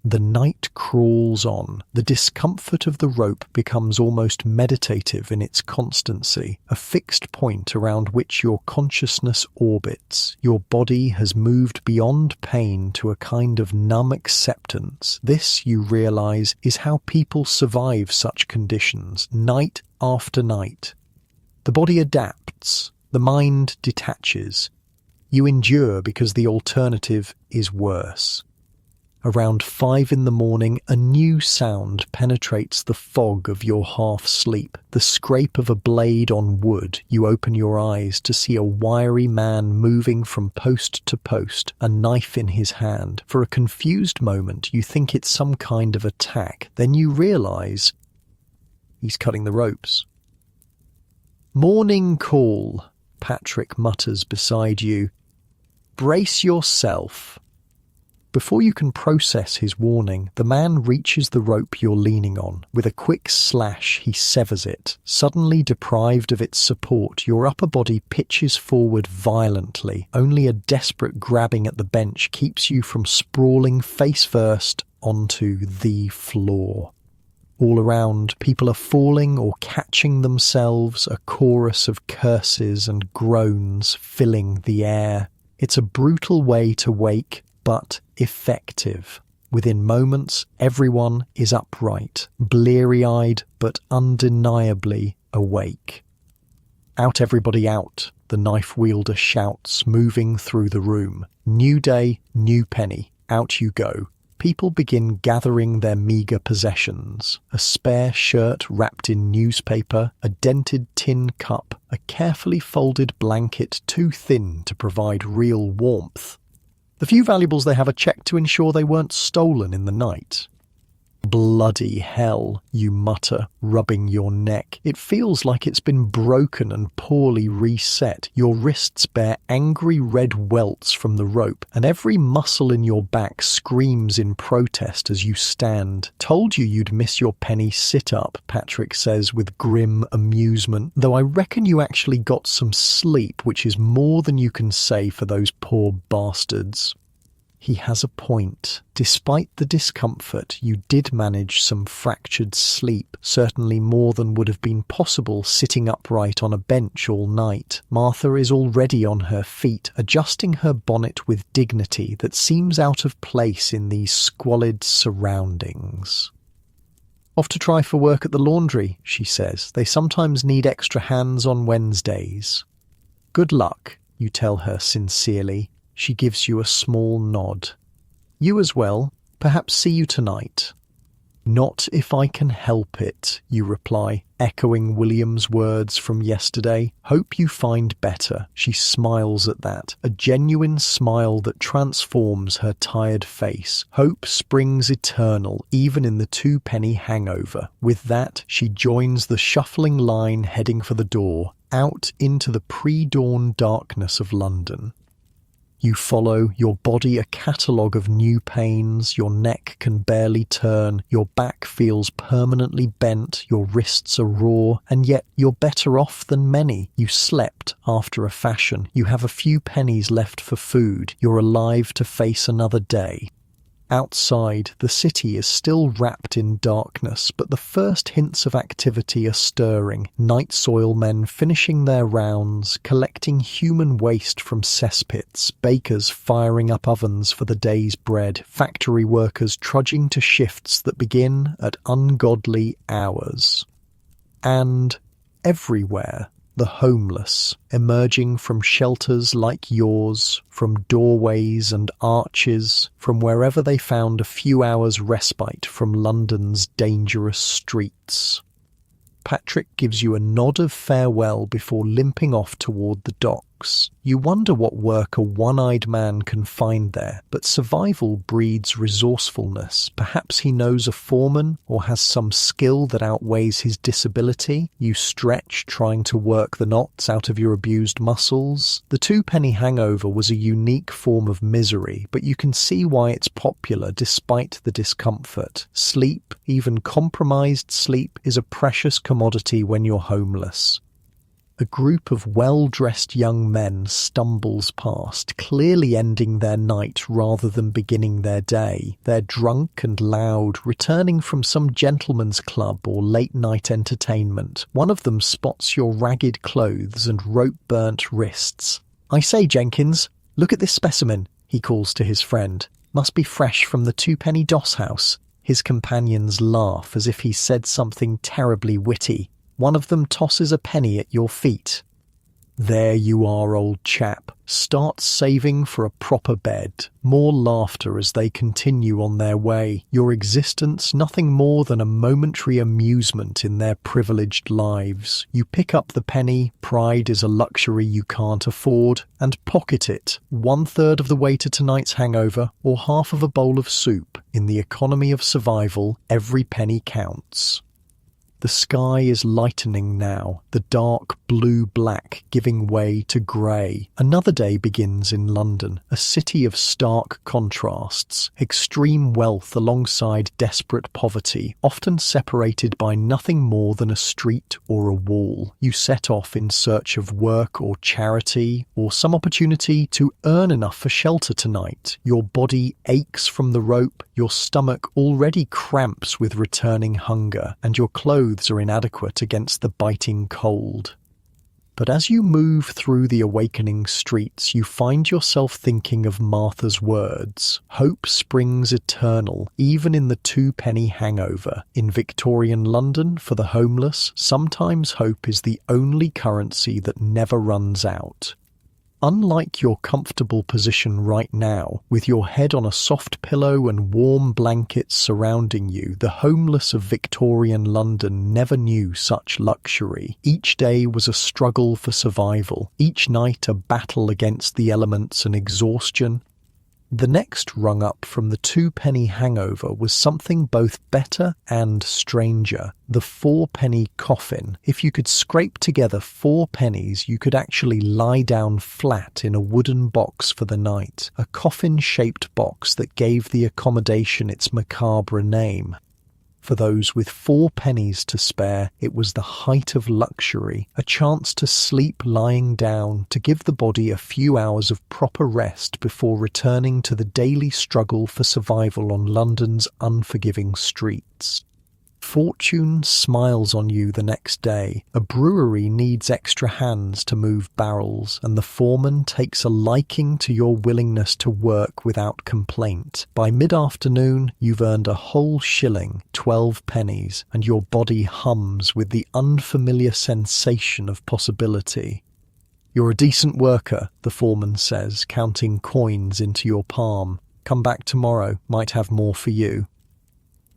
The night crawls on. The discomfort of the rope becomes almost meditative in its constancy, a fixed point around which your consciousness orbits. Your body has moved beyond pain to a kind of numb acceptance. This, you realize, is how people survive such conditions, night after night. The body adapts. The mind detaches. You endure because the alternative is worse. Around 5 a.m, a new sound penetrates the fog of your half-sleep. The scrape of a blade on wood. You open your eyes to see a wiry man moving from post to post, a knife in his hand. For a confused moment, you think it's some kind of attack. Then you realize he's cutting the ropes. Morning call, Patrick mutters beside you. Brace yourself. Before you can process his warning, the man reaches the rope you're leaning on. With a quick slash, he severs it. Suddenly deprived of its support, your upper body pitches forward violently. Only a desperate grabbing at the bench keeps you from sprawling face first onto the floor. All around, people are falling or catching themselves, a chorus of curses and groans filling the air. It's a brutal way to wake, but effective. Within moments, everyone is upright, bleary-eyed, but undeniably awake. Out everybody out, the knife wielder shouts, moving through the room. New day, new penny. Out you go. People begin gathering their meagre possessions. A spare shirt wrapped in newspaper, a dented tin cup, a carefully folded blanket too thin to provide real warmth. The few valuables they have are checked to ensure they weren't stolen in the night. Bloody hell, you mutter, rubbing your neck. It feels like it's been broken and poorly reset. Your wrists bear angry red welts from the rope, and every muscle in your back screams in protest as you stand. Told you you'd miss your penny sit-up, Patrick says with grim amusement, though I reckon you actually got some sleep, which is more than you can say for those poor bastards. He has a point. Despite the discomfort, you did manage some fractured sleep, certainly more than would have been possible sitting upright on a bench all night. Martha is already on her feet, adjusting her bonnet with dignity that seems out of place in these squalid surroundings. "Off to try for work at the laundry," she says. "They sometimes need extra hands on Wednesdays." "Good luck," you tell her sincerely. She gives you a small nod. "You as well. Perhaps see you tonight." "Not if I can help it," you reply, echoing William's words from yesterday. "Hope you find better." She smiles at that, a genuine smile that transforms her tired face. Hope springs eternal, even in the two-penny hangover. With that, she joins the shuffling line heading for the door, out into the pre-dawn darkness of London. You follow, your body a catalogue of new pains, your neck can barely turn, your back feels permanently bent, your wrists are raw, and yet you're better off than many. You slept after a fashion, you have a few pennies left for food, you're alive to face another day. Outside, the city is still wrapped in darkness, but the first hints of activity are stirring. Night soil men finishing their rounds, collecting human waste from cesspits, bakers firing up ovens for the day's bread, factory workers trudging to shifts that begin at ungodly hours. And everywhere, the homeless, emerging from shelters like yours, from doorways and arches, from wherever they found a few hours' respite from London's dangerous streets. Patrick gives you a nod of farewell before limping off toward the docks. You wonder what work a one-eyed man can find there, but survival breeds resourcefulness. Perhaps he knows a foreman or has some skill that outweighs his disability. You stretch, trying to work the knots out of your abused muscles. The two-penny hangover was a unique form of misery, but you can see why it's popular despite the discomfort. Sleep, even compromised sleep, is a precious commodity when you're homeless. A group of well-dressed young men stumbles past, clearly ending their night rather than beginning their day. They're drunk and loud, returning from some gentleman's club or late-night entertainment. One of them spots your ragged clothes and rope-burnt wrists. "I say, Jenkins, look at this specimen," he calls to his friend. "Must be fresh from the two-penny doss house." His companions laugh as if he said something terribly witty. One of them tosses a penny at your feet. "There you are, old chap. Start saving for a proper bed." More laughter as they continue on their way. Your existence nothing more than a momentary amusement in their privileged lives. You pick up the penny, pride is a luxury you can't afford, and pocket it, 1/3 of the way to tonight's hangover or half of a bowl of soup. In the economy of survival, every penny counts. The sky is lightening now, the dark blue-black giving way to grey. Another day begins in London, a city of stark contrasts, extreme wealth alongside desperate poverty, often separated by nothing more than a street or a wall. You set off in search of work or charity, or some opportunity to earn enough for shelter tonight. Your body aches from the rope, your stomach already cramps with returning hunger, and your clothes are inadequate against the biting cold. But as you move through the awakening streets, you find yourself thinking of Martha's words. Hope springs eternal, even in the two-penny hangover. In Victorian London, for the homeless, sometimes hope is the only currency that never runs out. Unlike your comfortable position right now, with your head on a soft pillow and warm blankets surrounding you, the homeless of Victorian London never knew such luxury. Each day was a struggle for survival, each night a battle against the elements and exhaustion. The next rung up from the two-penny hangover was something both better and stranger, the four-penny coffin. If you could scrape together 4 pennies, you could actually lie down flat in a wooden box for the night, a coffin-shaped box that gave the accommodation its macabre name. For those with 4 pennies to spare, it was the height of luxury, a chance to sleep lying down, to give the body a few hours of proper rest before returning to the daily struggle for survival on London's unforgiving streets. Fortune smiles on you the next day. A brewery needs extra hands to move barrels, and the foreman takes a liking to your willingness to work without complaint. By mid-afternoon, you've earned a whole shilling, 12 pennies, and your body hums with the unfamiliar sensation of possibility. You're a decent worker, the foreman says, counting coins into your palm. Come back tomorrow, might have more for you.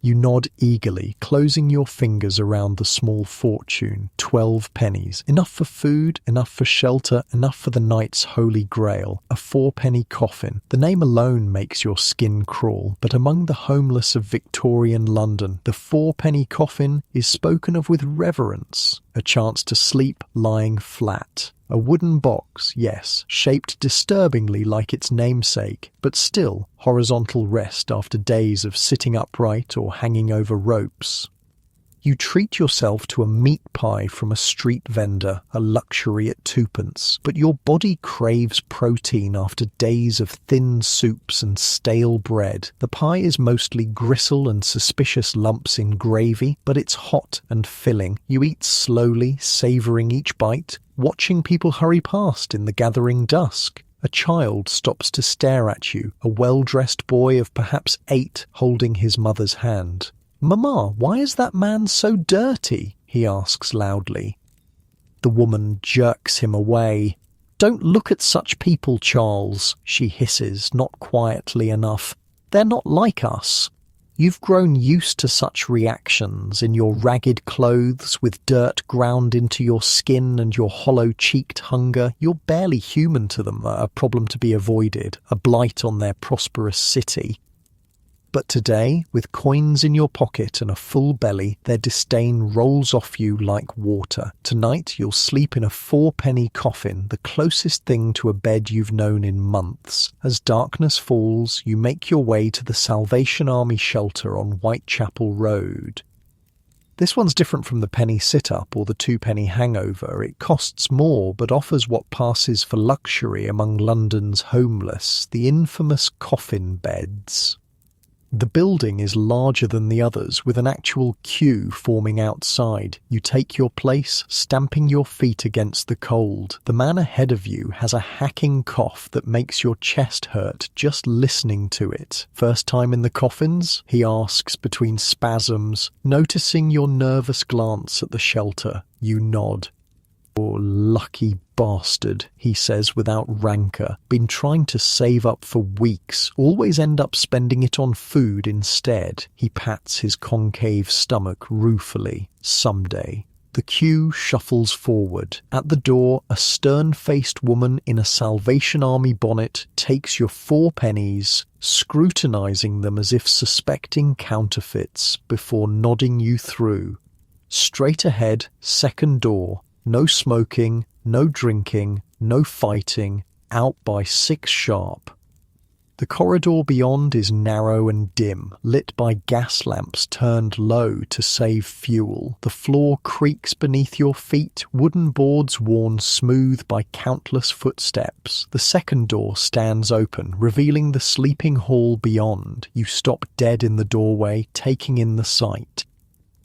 You nod eagerly, closing your fingers around the small fortune, 12 pennies. Enough for food, enough for shelter, enough for the night's holy grail, a 4-penny coffin. The name alone makes your skin crawl, but among the homeless of Victorian London, the 4-penny coffin is spoken of with reverence, a chance to sleep lying flat. A wooden box, yes, shaped disturbingly like its namesake, but still horizontal rest after days of sitting upright or hanging over ropes. You treat yourself to a meat pie from a street vendor, a luxury at 2p, but your body craves protein after days of thin soups and stale bread. The pie is mostly gristle and suspicious lumps in gravy, but it's hot and filling. You eat slowly, savouring each bite, watching people hurry past in the gathering dusk. A child stops to stare at you, a well-dressed boy of perhaps 8 holding his mother's hand. "Mama, why is that man so dirty?" he asks loudly. The woman jerks him away. "Don't look at such people, Charles," she hisses, not quietly enough. "They're not like us." You've grown used to such reactions in your ragged clothes, with dirt ground into your skin and your hollow-cheeked hunger. You're barely human to them, a problem to be avoided, a blight on their prosperous city. But today, with coins in your pocket and a full belly, their disdain rolls off you like water. Tonight, you'll sleep in a 4-penny coffin, the closest thing to a bed you've known in months. As darkness falls, you make your way to the Salvation Army shelter on Whitechapel Road. This one's different from the penny sit-up or the 2-penny hangover. It costs more, but offers what passes for luxury among London's homeless, the infamous coffin beds. The building is larger than the others, with an actual queue forming outside. You take your place, stamping your feet against the cold. The man ahead of you has a hacking cough that makes your chest hurt just listening to it. "First time in the coffins?" he asks between spasms. Noticing your nervous glance at the shelter, you nod. "Oh, lucky bastard," he says without rancour. "Been trying to save up for weeks, always end up spending it on food instead." He pats his concave stomach ruefully. "Someday." The queue shuffles forward. At the door, a stern-faced woman in a Salvation Army bonnet takes your 4 pennies, scrutinising them as if suspecting counterfeits, before nodding you through. Straight ahead, second door. No smoking, no drinking, no fighting, out by 6 sharp. The corridor beyond is narrow and dim, lit by gas lamps turned low to save fuel. The floor creaks beneath your feet, wooden boards worn smooth by countless footsteps. The second door stands open, revealing the sleeping hall beyond. You stop dead in the doorway, taking in the sight.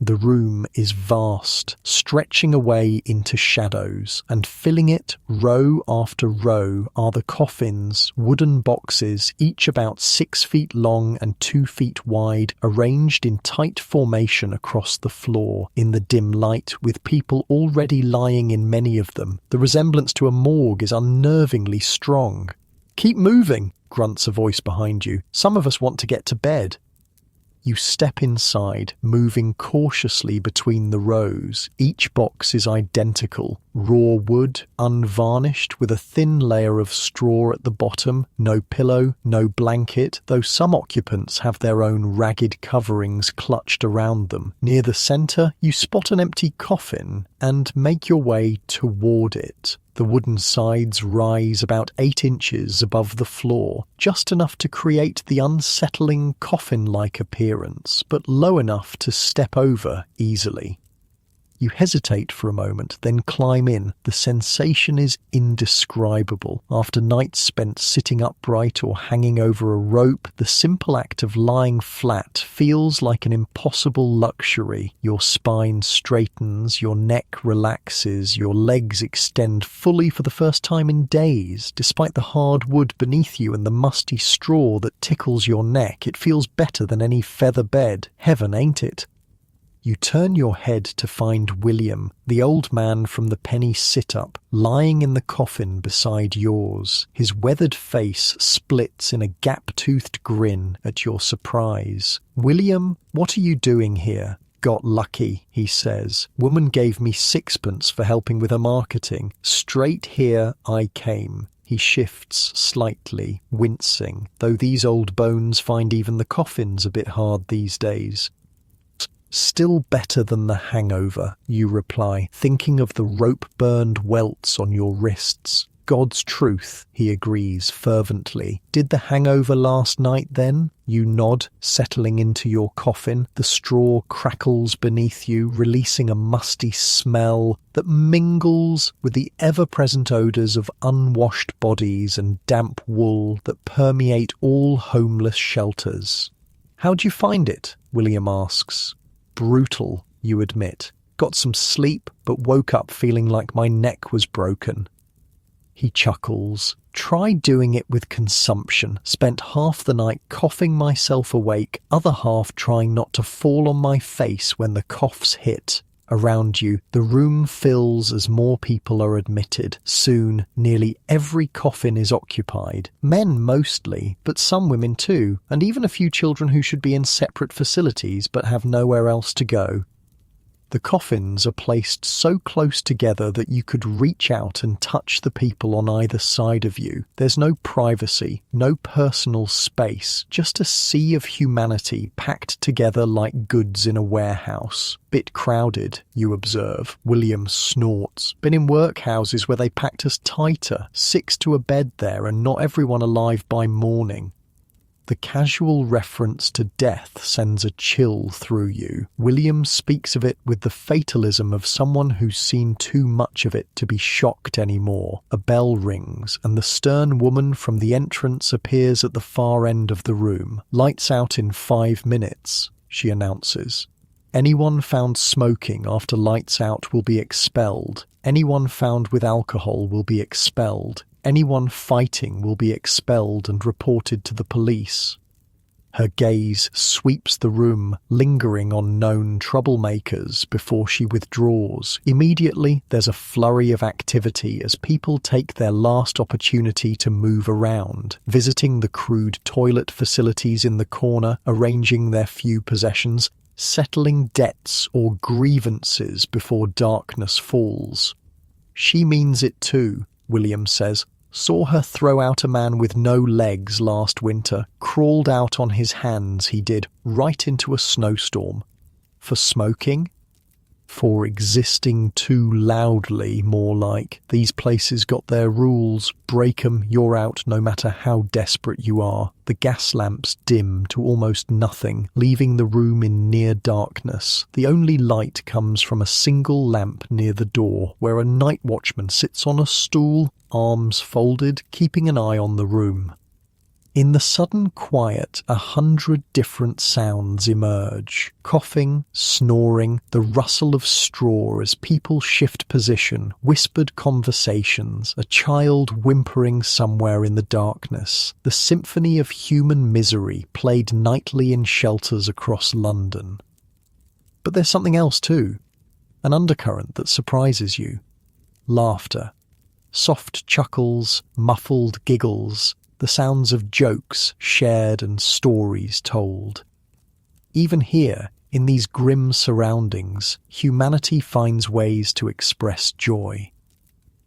The room is vast, stretching away into shadows, and filling it, row after row, are the coffins, wooden boxes, each about 6 feet long and 2 feet wide, arranged in tight formation across the floor, in the dim light, with people already lying in many of them. The resemblance to a morgue is unnervingly strong. "Keep moving," grunts a voice behind you. "Some of us want to get to bed." You step inside, moving cautiously between the rows. Each box is identical. Raw wood, unvarnished, with a thin layer of straw at the bottom. No pillow, no blanket, though some occupants have their own ragged coverings clutched around them. Near the centre, you spot an empty coffin and make your way toward it. The wooden sides rise about 8 inches above the floor, just enough to create the unsettling coffin-like appearance, but low enough to step over easily. You hesitate for a moment, then climb in. The sensation is indescribable. After nights spent sitting upright or hanging over a rope, the simple act of lying flat feels like an impossible luxury. Your spine straightens, your neck relaxes, your legs extend fully for the first time in days. Despite the hard wood beneath you and the musty straw that tickles your neck, it feels better than any feather bed. Heaven, ain't it? You turn your head to find William, the old man from the penny sit-up, lying in the coffin beside yours. His weathered face splits in a gap-toothed grin at your surprise. "William, what are you doing here?" "Got lucky," he says. "Woman gave me 6pence for helping with her marketing. Straight here I came." He shifts slightly, wincing, though these old bones find even the coffins a bit hard these days. "Still better than the hangover," you reply, thinking of the rope-burned welts on your wrists. "God's truth," he agrees fervently. "Did the hangover last night then?" You nod, settling into your coffin. The straw crackles beneath you, releasing a musty smell that mingles with the ever-present odours of unwashed bodies and damp wool that permeate all homeless shelters. "How'd you find it?" William asks. "Brutal," you admit. "Got some sleep, but woke up feeling like my neck was broken." He chuckles. "Try doing it with consumption. Spent half the night coughing myself awake, other half trying not to fall on my face when the coughs hit." Around you, the room fills as more people are admitted. Soon, nearly every coffin is occupied. Men mostly, but some women too, and even a few children who should be in separate facilities but have nowhere else to go. The coffins are placed so close together that you could reach out and touch the people on either side of you. There's no privacy, no personal space, just a sea of humanity packed together like goods in a warehouse. "Bit crowded," you observe. William snorts. "Been in workhouses where they packed us tighter, 6 to a bed there, and not everyone alive by morning." The casual reference to death sends a chill through you. William speaks of it with the fatalism of someone who's seen too much of it to be shocked anymore. A bell rings, and the stern woman from the entrance appears at the far end of the room. "Lights out in 5 minutes, she announces. "Anyone found smoking after lights out will be expelled. Anyone found with alcohol will be expelled. Anyone fighting will be expelled and reported to the police." Her gaze sweeps the room, lingering on known troublemakers before she withdraws. Immediately, there's a flurry of activity as people take their last opportunity to move around, visiting the crude toilet facilities in the corner, arranging their few possessions, settling debts or grievances before darkness falls. "She means it too," William says. "Saw her throw out a man with no legs last winter. Crawled out on his hands, he did, right into a snowstorm." "For smoking?" "For existing too loudly, more like. These places got their rules. Break 'em, you're out no matter how desperate you are." The gas lamps dim to almost nothing, leaving the room in near darkness. The only light comes from a single lamp near the door, where a night watchman sits on a stool, arms folded, keeping an eye on the room. In the sudden quiet, 100 different sounds emerge. Coughing, snoring, the rustle of straw as people shift position, whispered conversations, a child whimpering somewhere in the darkness. The symphony of human misery played nightly in shelters across London. But there's something else too. An undercurrent that surprises you. Laughter. Soft chuckles, muffled giggles, the sounds of jokes shared and stories told. Even here, in these grim surroundings, humanity finds ways to express joy.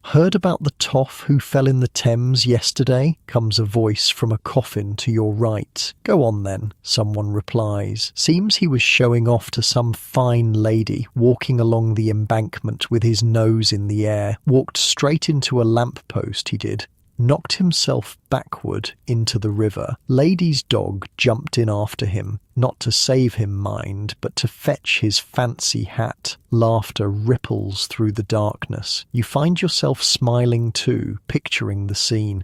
"Heard about the toff who fell in the Thames yesterday?" comes a voice from a coffin to your right. "Go on then," someone replies. "Seems he was showing off to some fine lady, walking along the embankment with his nose in the air. Walked straight into a lamppost, he did. Knocked himself backward into the river. Lady's dog jumped in after him, not to save him, mind, but to fetch his fancy hat." Laughter ripples through the darkness. You find yourself smiling too, picturing the scene.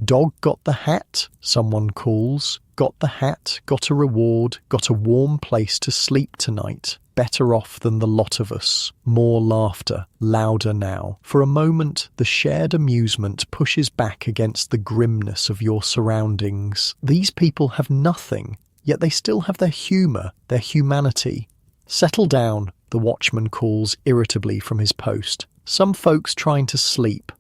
"Dog got the hat?" someone calls. "Got the hat, got a reward, got a warm place to sleep tonight. Better off than the lot of us." More laughter, louder now. For a moment, the shared amusement pushes back against the grimness of your surroundings. These people have nothing, yet they still have their humour, their humanity. "Settle down," the watchman calls irritably from his post. "Some folks trying to sleep."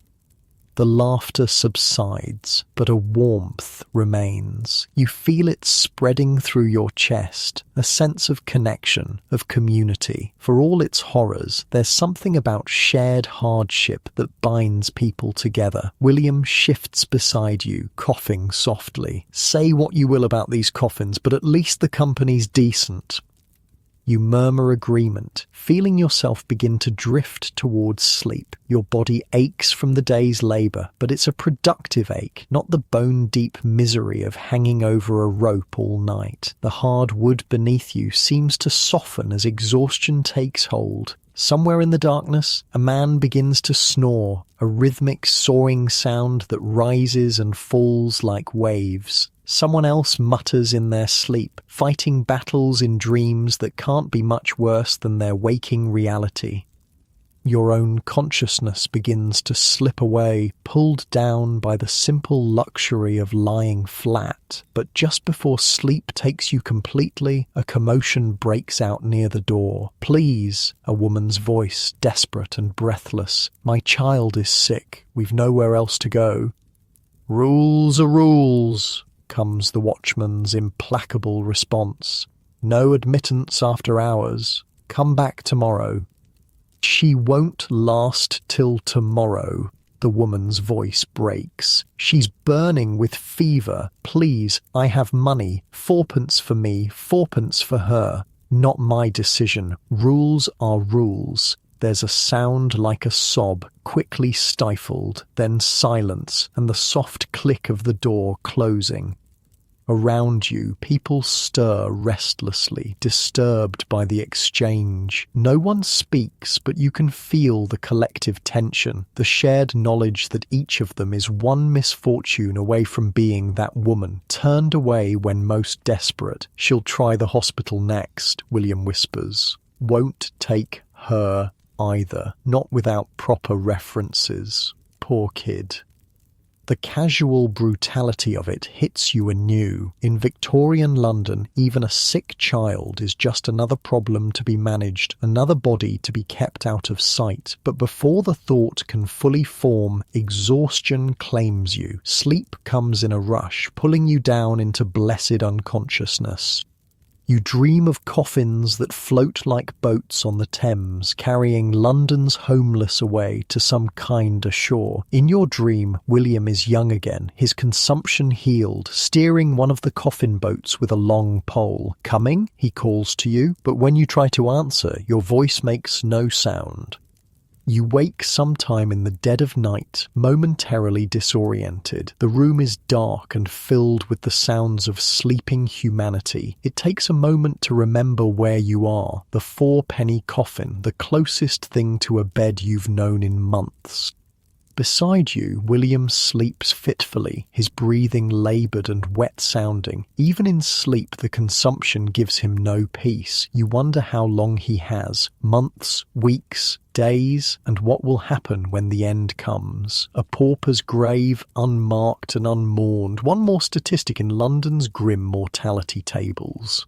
The laughter subsides, but a warmth remains. You feel it spreading through your chest, a sense of connection, of community. For all its horrors, there's something about shared hardship that binds people together. William shifts beside you, coughing softly. "Say what you will about these coffins, but at least the company's decent." You murmur agreement, feeling yourself begin to drift towards sleep. Your body aches from the day's labour, but it's a productive ache, not the bone-deep misery of hanging over a rope all night. The hard wood beneath you seems to soften as exhaustion takes hold. Somewhere in the darkness, a man begins to snore, a rhythmic soaring sound that rises and falls like waves. Someone else mutters in their sleep, fighting battles in dreams that can't be much worse than their waking reality. Your own consciousness begins to slip away, pulled down by the simple luxury of lying flat. But just before sleep takes you completely, a commotion breaks out near the door. "Please," a woman's voice, desperate and breathless. "My child is sick. We've nowhere else to go." "Rules are rules," comes the watchman's implacable response. "No admittance after hours. Come back tomorrow." "She won't last till tomorrow," the woman's voice breaks. "She's burning with fever. Please, I have money. 4p for me, 4p for her. Not my decision. Rules are rules." There's a sound like a sob, quickly stifled, then silence, and the soft click of the door closing. Around you, people stir restlessly, disturbed by the exchange. No one speaks, but you can feel the collective tension, the shared knowledge that each of them is one misfortune away from being that woman, turned away when most desperate. "She'll try the hospital next," William whispers. "Won't take her either, not without proper references. Poor kid." The casual brutality of it hits you anew. In Victorian London, even a sick child is just another problem to be managed, another body to be kept out of sight. But before the thought can fully form, exhaustion claims you. Sleep comes in a rush, pulling you down into blessed unconsciousness. You dream of coffins that float like boats on the Thames, carrying London's homeless away to some kinder shore. In your dream, William is young again, his consumption healed, steering one of the coffin boats with a long pole. "Coming?" he calls to you, but when you try to answer, your voice makes no sound. You wake sometime in the dead of night, momentarily disoriented. The room is dark and filled with the sounds of sleeping humanity. It takes a moment to remember where you are. The 4p coffin, the closest thing to a bed you've known in months. Beside you, William sleeps fitfully, his breathing laboured and wet-sounding. Even in sleep, the consumption gives him no peace. You wonder how long he has. Months, weeks, days, and what will happen when the end comes. A pauper's grave, unmarked and unmourned. One more statistic in London's grim mortality tables.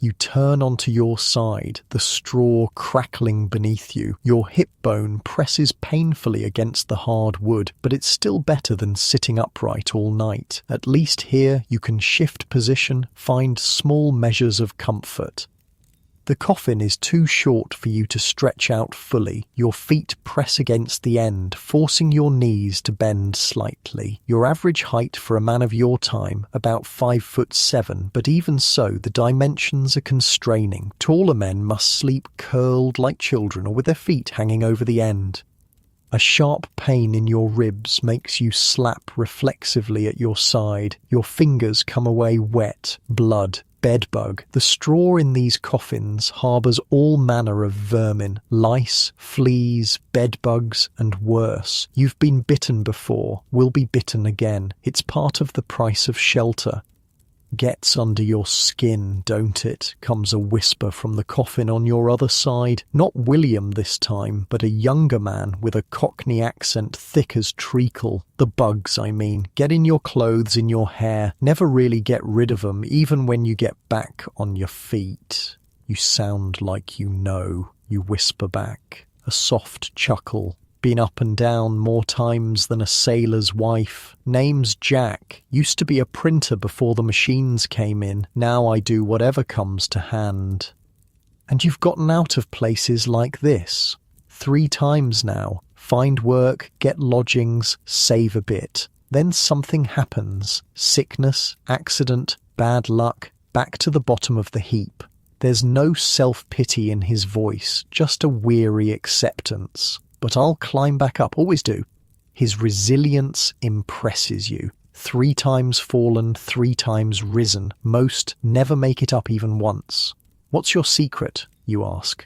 You turn onto your side, the straw crackling beneath you. Your hip bone presses painfully against the hard wood, but it's still better than sitting upright all night. At least here you can shift position, find small measures of comfort. The coffin is too short for you to stretch out fully. Your feet press against the end, forcing your knees to bend slightly. Your average height for a man of your time, about 5'7", but even so, the dimensions are constraining. Taller men must sleep curled like children or with their feet hanging over the end. A sharp pain in your ribs makes you slap reflexively at your side. Your fingers come away wet, blood. Bedbug. The straw in these coffins harbours all manner of vermin, lice, fleas, bedbugs, and worse. You've been bitten before, will be bitten again. It's part of the price of shelter. Gets under your skin, don't it? Comes a whisper from the coffin on your other side. Not William this time, but a younger man with a Cockney accent thick as treacle. The bugs, I mean. Get in your clothes, in your hair. Never really get rid of them, even when you get back on your feet. You sound like you know, you whisper back. A soft chuckle. Been up and down more times than a sailor's wife. Name's Jack. Used to be a printer before the machines came in. Now I do whatever comes to hand. And you've gotten out of places like this 3 times now. Find work, get lodgings, save a bit. Then something happens. Sickness, accident, bad luck, back to the bottom of the heap. There's no self-pity in his voice, just a weary acceptance. But I'll climb back up, always do. His resilience impresses you. 3 times fallen, 3 times risen. Most never make it up even once. What's your secret, you ask?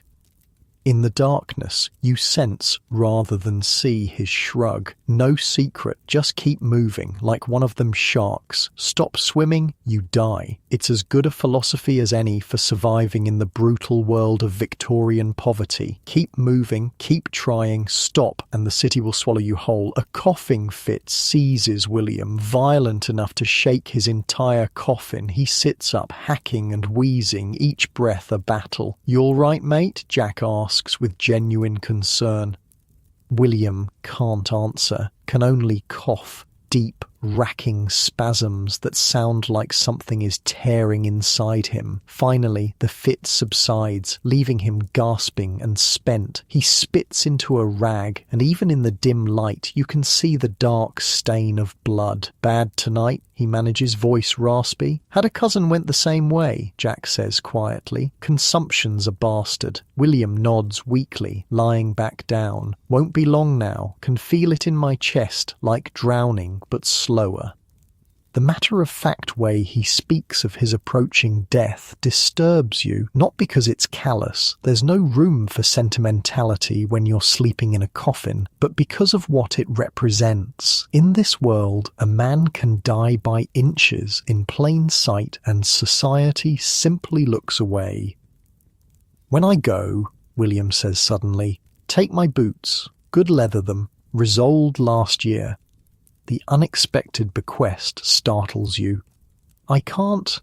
In the darkness, you sense rather than see his shrug. No secret, just keep moving, like one of them sharks. Stop swimming, you die. It's as good a philosophy as any for surviving in the brutal world of Victorian poverty. Keep moving, keep trying, stop, and the city will swallow you whole. A coughing fit seizes William, violent enough to shake his entire coffin. He sits up, hacking and wheezing, each breath a battle. "You all right, mate?" Jack asks with genuine concern. William can't answer, can only cough, deep, racking spasms that sound like something is tearing inside him. Finally, the fit subsides, leaving him gasping and spent. He spits into a rag, and even in the dim light, you can see the dark stain of blood. "Bad tonight?" he manages, voice raspy. "Had a cousin went the same way," Jack says quietly. "Consumption's a bastard." William nods weakly, lying back down. "Won't be long now. Can feel it in my chest, like drowning, but slower." The matter-of-fact way he speaks of his approaching death disturbs you, not because it's callous, there's no room for sentimentality when you're sleeping in a coffin, but because of what it represents. In this world, a man can die by inches in plain sight and society simply looks away. "When I go," William says suddenly, "take my boots, good leather them, resoled last year." The unexpected bequest startles you. "I can't."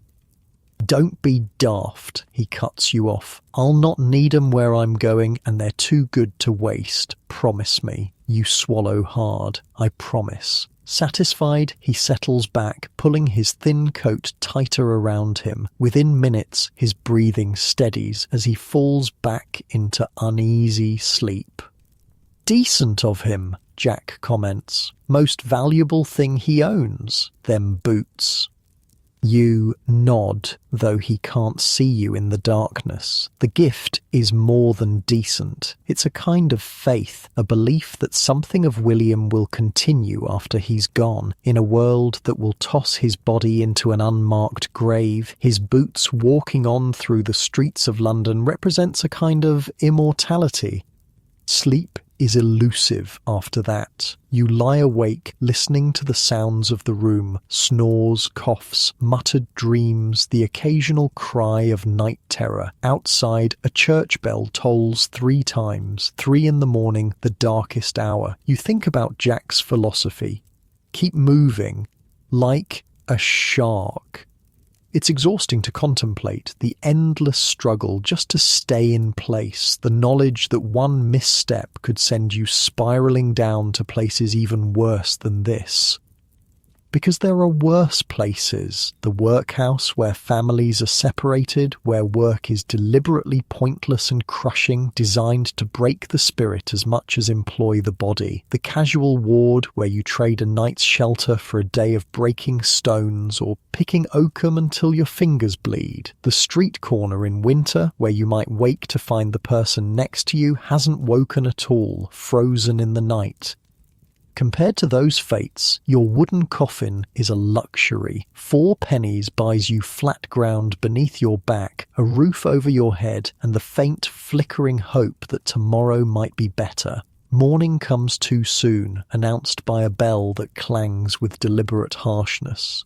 "Don't be daft," he cuts you off. "I'll not need 'em where I'm going, and they're too good to waste. Promise me." You swallow hard. "I promise." Satisfied, he settles back, pulling his thin coat tighter around him. Within minutes, his breathing steadies as he falls back into uneasy sleep. "Decent of him," Jack comments. "Most valuable thing he owns, them boots." You nod, though he can't see you in the darkness. The gift is more than decent. It's a kind of faith, a belief that something of William will continue after he's gone, in a world that will toss his body into an unmarked grave. His boots walking on through the streets of London represents a kind of immortality. Sleep is elusive after that. You lie awake, listening to the sounds of the room, snores, coughs, muttered dreams, the occasional cry of night terror. Outside, a church bell tolls 3 times, 3 in the morning, the darkest hour. You think about Jack's philosophy. Keep moving, like a shark. It's exhausting to contemplate the endless struggle just to stay in place, the knowledge that one misstep could send you spiraling down to places even worse than this. Because there are worse places, the workhouse where families are separated, where work is deliberately pointless and crushing, designed to break the spirit as much as employ the body, the casual ward where you trade a night's shelter for a day of breaking stones or picking oakum until your fingers bleed, the street corner in winter where you might wake to find the person next to you hasn't woken at all, frozen in the night. Compared to those fates, your wooden coffin is a luxury. 4 pennies buys you flat ground beneath your back, a roof over your head, and the faint, flickering hope that tomorrow might be better. Morning comes too soon, announced by a bell that clangs with deliberate harshness.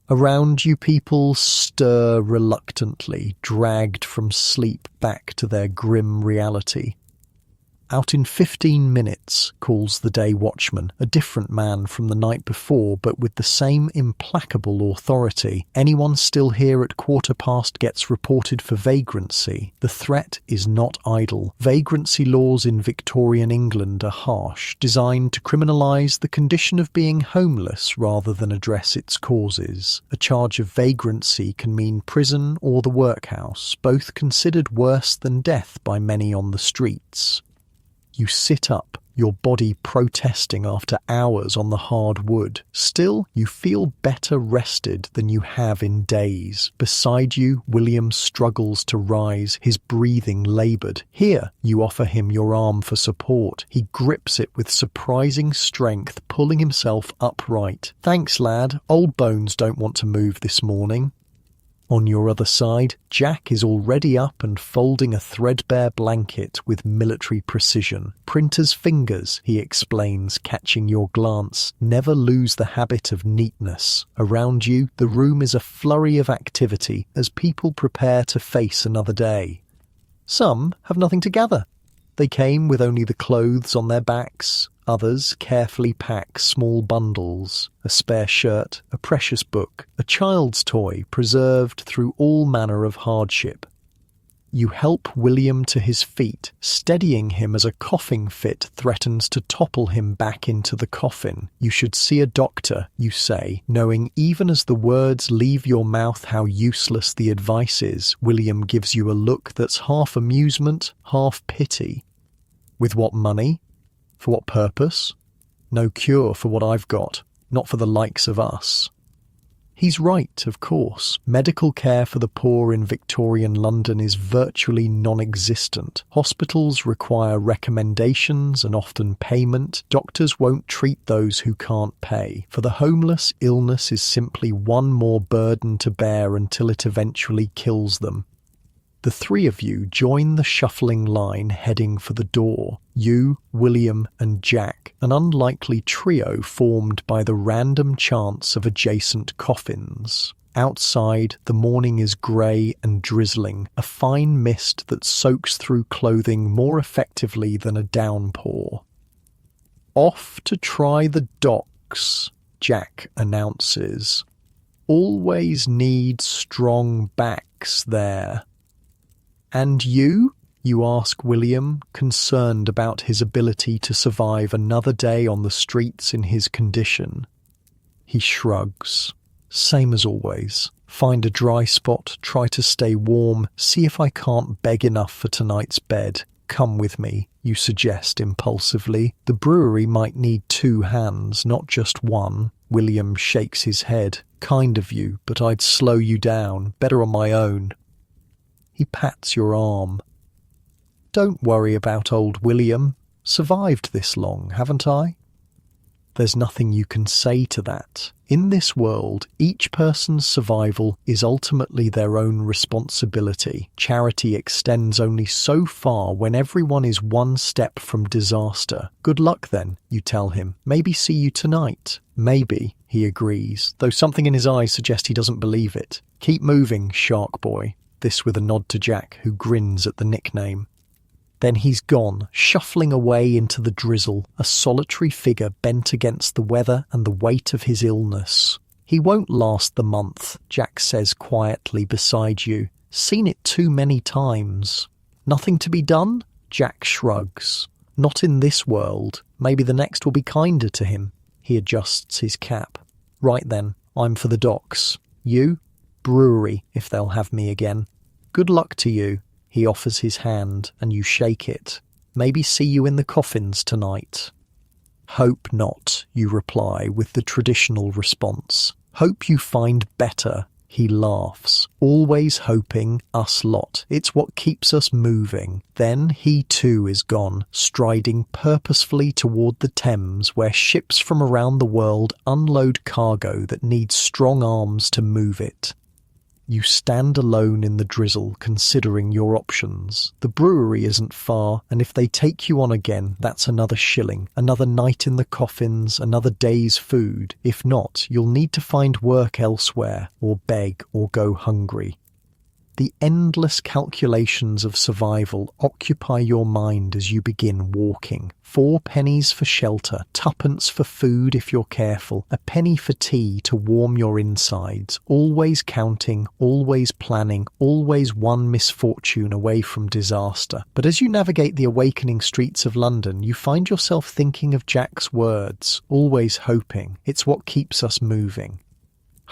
Around you people stir reluctantly, dragged from sleep back to their grim reality. Out in 15 minutes, calls the day watchman, a different man from the night before, but with the same implacable authority. Anyone still here at 1:15 gets reported for vagrancy. The threat is not idle. Vagrancy laws in Victorian England are harsh, designed to criminalise the condition of being homeless rather than address its causes. A charge of vagrancy can mean prison or the workhouse, both considered worse than death by many on the streets. You sit up, your body protesting after hours on the hard wood. Still, you feel better rested than you have in days. Beside you, William struggles to rise, his breathing laboured. Here, you offer him your arm for support. He grips it with surprising strength, pulling himself upright. Thanks, lad. Old bones don't want to move this morning. On your other side, Jack is already up and folding a threadbare blanket with military precision. Printer's fingers, he explains, catching your glance. Never lose the habit of neatness. Around you, the room is a flurry of activity as people prepare to face another day. Some have nothing to gather. They came with only the clothes on their backs. Others carefully pack small bundles, a spare shirt, a precious book, a child's toy preserved through all manner of hardship. You help William to his feet, steadying him as a coughing fit threatens to topple him back into the coffin. You should see a doctor, you say, knowing even as the words leave your mouth how useless the advice is. William gives you a look that's half amusement, half pity. With what money? For what purpose? No cure for what I've got, not for the likes of us. He's right, of course. Medical care for the poor in Victorian London is virtually non-existent. Hospitals require recommendations and often payment. Doctors won't treat those who can't pay. For the homeless, illness is simply one more burden to bear until it eventually kills them. The 3 of you join the shuffling line heading for the door. You, William, and Jack, an unlikely trio formed by the random chance of adjacent coffins. Outside, the morning is grey and drizzling, a fine mist that soaks through clothing more effectively than a downpour. Off to try the docks, Jack announces. Always need strong backs there. And you? You ask William, concerned about his ability to survive another day on the streets in his condition. He shrugs. Same as always. Find a dry spot, try to stay warm, see if I can't beg enough for tonight's bed. Come with me, you suggest impulsively. The brewery might need 2 hands, not just one. William shakes his head. Kind of you, but I'd slow you down. Better on my own. He pats your arm. Don't worry about old William. Survived this long, haven't I? There's nothing you can say to that. In this world, each person's survival is ultimately their own responsibility. Charity extends only so far when everyone is one step from disaster. Good luck then, you tell him. Maybe see you tonight. Maybe, he agrees, though something in his eyes suggests he doesn't believe it. Keep moving, Shark Boy. This with a nod to Jack, who grins at the nickname. Then he's gone, shuffling away into the drizzle, a solitary figure bent against the weather and the weight of his illness. He won't last the month, Jack says quietly beside you. Seen it too many times. Nothing to be done? Jack shrugs. Not in this world. Maybe the next will be kinder to him. He adjusts his cap. Right then, I'm for the docks. You? Brewery, if they'll have me again. Good luck to you. He offers his hand, and you shake it. Maybe see you in the coffins tonight. Hope not, you reply with the traditional response. Hope you find better. He laughs. Always hoping, us lot. It's what keeps us moving. Then he too is gone, striding purposefully toward the Thames where ships from around the world unload cargo that needs strong arms to move it. You stand alone in the drizzle, considering your options. The brewery isn't far, and if they take you on again, that's another shilling, another night in the coffins, another day's food. If not, you'll need to find work elsewhere, or beg, or go hungry. The endless calculations of survival occupy your mind as you begin walking. 4 pennies for shelter, 2pence for food if you're careful, a penny for tea to warm your insides, always counting, always planning, always one misfortune away from disaster. But as you navigate the awakening streets of London, you find yourself thinking of Jack's words, always hoping. It's what keeps us moving.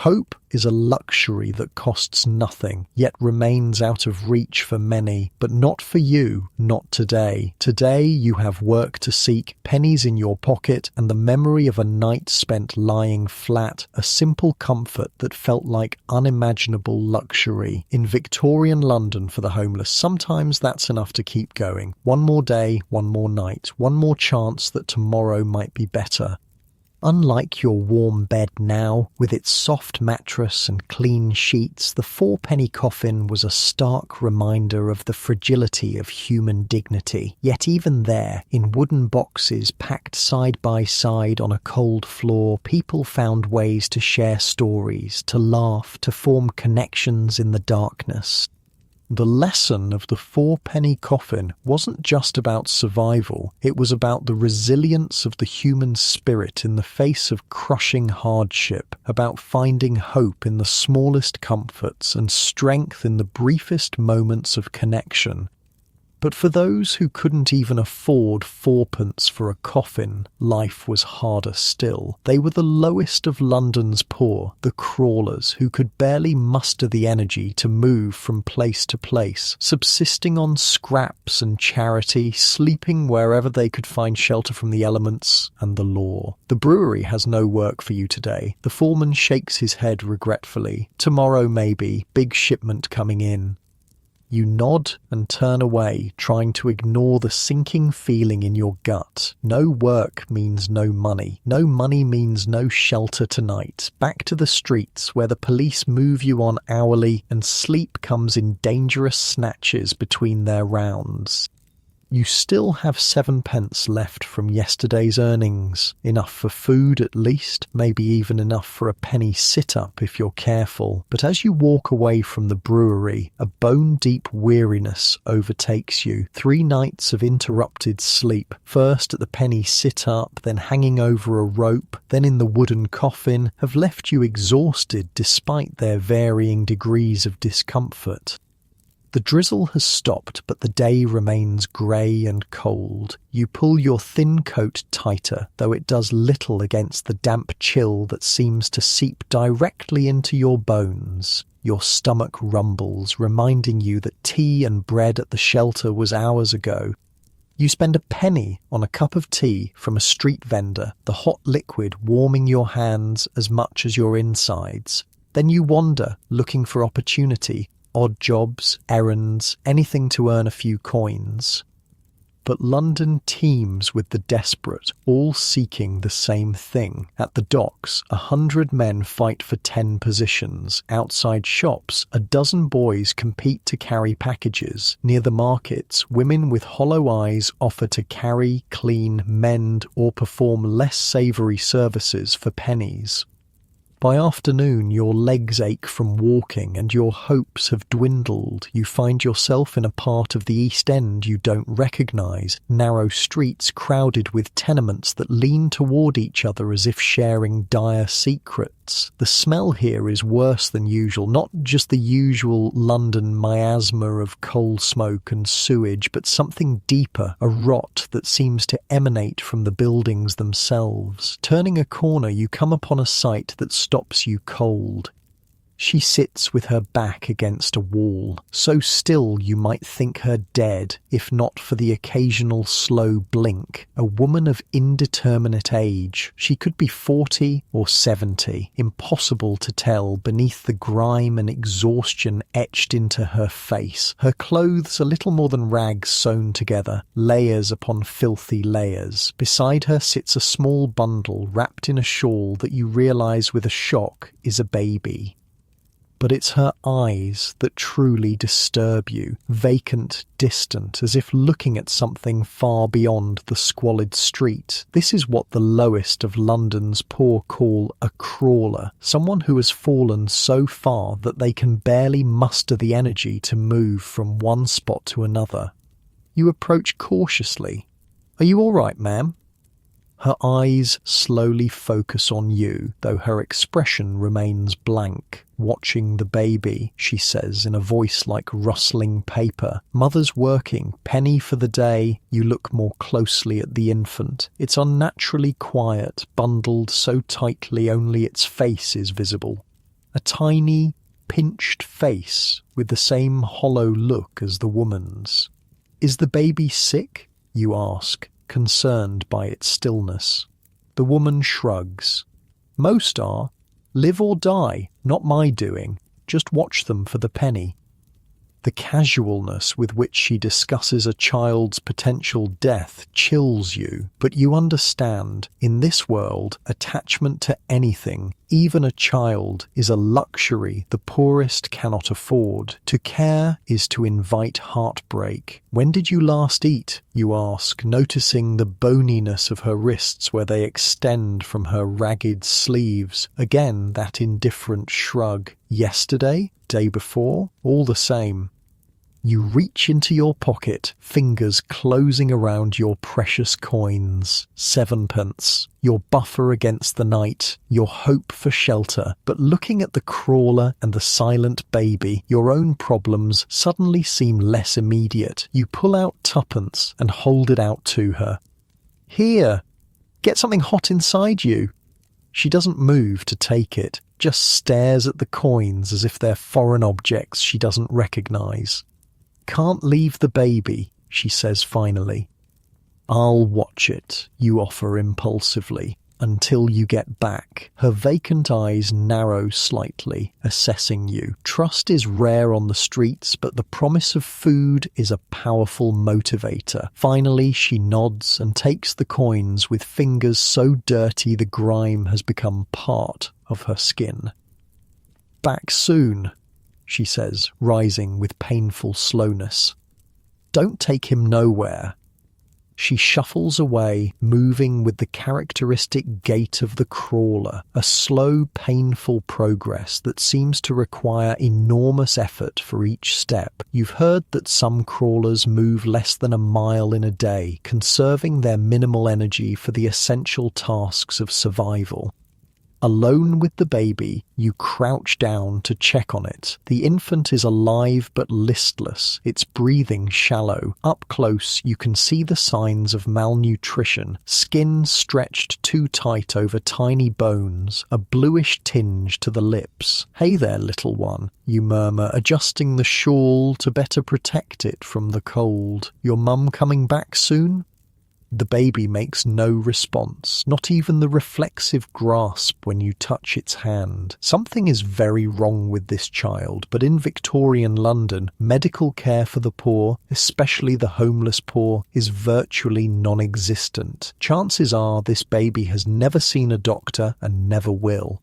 Hope is a luxury that costs nothing, yet remains out of reach for many, but not for you, not today. Today you have work to seek, pennies in your pocket, and the memory of a night spent lying flat, a simple comfort that felt like unimaginable luxury. In Victorian London for the homeless, sometimes that's enough to keep going. One more day, one more night, one more chance that tomorrow might be better. Unlike your warm bed now, with its soft mattress and clean sheets, the 4-penny coffin was a stark reminder of the fragility of human dignity. Yet even there, in wooden boxes packed side by side on a cold floor, people found ways to share stories, to laugh, to form connections in the darkness. The lesson of the 4-penny coffin wasn't just about survival, it was about the resilience of the human spirit in the face of crushing hardship, about finding hope in the smallest comforts and strength in the briefest moments of connection. But for those who couldn't even afford 4pence for a coffin, life was harder still. They were the lowest of London's poor, the crawlers who could barely muster the energy to move from place to place, subsisting on scraps and charity, sleeping wherever they could find shelter from the elements and the law. The brewery has no work for you today. The foreman shakes his head regretfully. Tomorrow maybe, big shipment coming in. You nod and turn away, trying to ignore the sinking feeling in your gut. No work means no money. No money means no shelter tonight. Back to the streets where the police move you on hourly and sleep comes in dangerous snatches between their rounds. You still have 7pence left from yesterday's earnings. Enough for food at least, maybe even enough for a penny sit-up if you're careful. But as you walk away from the brewery, a bone-deep weariness overtakes you. 3 nights of interrupted sleep, first at the penny sit-up, then hanging over a rope, then in the wooden coffin, have left you exhausted despite their varying degrees of discomfort. The drizzle has stopped, but the day remains grey and cold. You pull your thin coat tighter, though it does little against the damp chill that seems to seep directly into your bones. Your stomach rumbles, reminding you that tea and bread at the shelter was hours ago. You spend a penny on a cup of tea from a street vendor, the hot liquid warming your hands as much as your insides. Then you wander, looking for opportunity. Odd jobs, errands, anything to earn a few coins. But London teems with the desperate, all seeking the same thing. At the docks, 100 men fight for 10 positions. Outside shops, a dozen boys compete to carry packages. Near the markets, women with hollow eyes offer to carry, clean, mend, or perform less savoury services for pennies. By afternoon, your legs ache from walking and your hopes have dwindled. You find yourself in a part of the East End you don't recognise, narrow streets crowded with tenements that lean toward each other as if sharing dire secrets. The smell here is worse than usual, not just the usual London miasma of coal smoke and sewage, but something deeper, a rot that seems to emanate from the buildings themselves. Turning a corner, you come upon a sight that stops you cold. She sits with her back against a wall, so still you might think her dead, if not for the occasional slow blink. A woman of indeterminate age. She could be 40 or 70, impossible to tell beneath the grime and exhaustion etched into her face. Her clothes are little more than rags sewn together, layers upon filthy layers. Beside her sits a small bundle wrapped in a shawl that you realise with a shock is a baby. But it's her eyes that truly disturb you, vacant, distant, as if looking at something far beyond the squalid street. This is what the lowest of London's poor call a crawler, someone who has fallen so far that they can barely muster the energy to move from one spot to another. You approach cautiously. "Are you all right, ma'am?" Her eyes slowly focus on you, though her expression remains blank. "Watching the baby," she says in a voice like rustling paper. "Mother's working, penny for the day." You look more closely at the infant. It's unnaturally quiet, bundled so tightly only its face is visible. A tiny, pinched face with the same hollow look as the woman's. "Is the baby sick?" you ask, concerned by its stillness. The woman shrugs. "Most are. Live or die, not my doing. Just watch them for the penny." The casualness with which she discusses a child's potential death chills you, but you understand, in this world, attachment to anything, even a child, is a luxury the poorest cannot afford. To care is to invite heartbreak. "When did you last eat?" you ask, noticing the boniness of her wrists where they extend from her ragged sleeves. Again that indifferent shrug. "Yesterday? Day before? All the same." You reach into your pocket, fingers closing around your precious coins. 7pence. Your buffer against the night, your hope for shelter. But looking at the crawler and the silent baby, your own problems suddenly seem less immediate. You pull out 2pence and hold it out to her. "Here, get something hot inside you." She doesn't move to take it, just stares at the coins as if they're foreign objects she doesn't recognise. "Can't leave the baby," she says finally. "I'll watch it," you offer impulsively, "until you get back." Her vacant eyes narrow slightly, assessing you. Trust is rare on the streets, but the promise of food is a powerful motivator. Finally, she nods and takes the coins with fingers so dirty the grime has become part of her skin. "Back soon," she says, rising with painful slowness. "Don't take him nowhere." She shuffles away, moving with the characteristic gait of the crawler, a slow, painful progress that seems to require enormous effort for each step. You've heard that some crawlers move less than a mile in a day, conserving their minimal energy for the essential tasks of survival. Alone with the baby, you crouch down to check on it. The infant is alive but listless, its breathing shallow. Up close, you can see the signs of malnutrition, skin stretched too tight over tiny bones, a bluish tinge to the lips. "Hey there, little one," you murmur, adjusting the shawl to better protect it from the cold. "Your mum coming back soon?" The baby makes no response, not even the reflexive grasp when you touch its hand. Something is very wrong with this child, but in Victorian London, medical care for the poor, especially the homeless poor, is virtually non-existent. Chances are this baby has never seen a doctor and never will.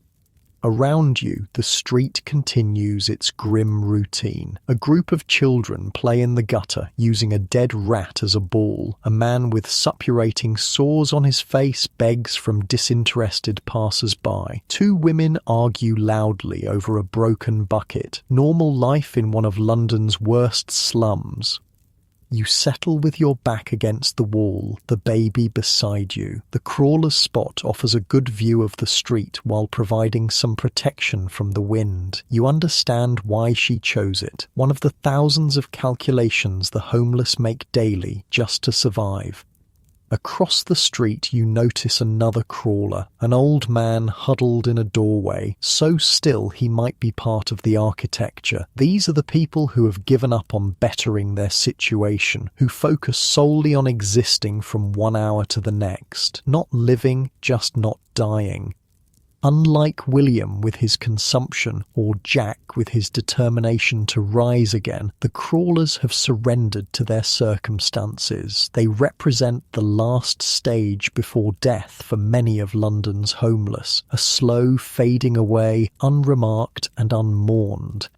Around you, the street continues its grim routine. A group of children play in the gutter, using a dead rat as a ball. A man with suppurating sores on his face begs from disinterested passers-by. Two women argue loudly over a broken bucket. Normal life in one of London's worst slums. You settle with your back against the wall, the baby beside you. The crawler's spot offers a good view of the street while providing some protection from the wind. You understand why she chose it. One of the thousands of calculations the homeless make daily just to survive. Across the street you notice another crawler, an old man huddled in a doorway, so still he might be part of the architecture. These are the people who have given up on bettering their situation, who focus solely on existing from 1 hour to the next, not living, just not dying. Unlike William with his consumption, or Jack with his determination to rise again, the crawlers have surrendered to their circumstances. They represent the last stage before death for many of London's homeless, a slow fading away, unremarked and unmourned.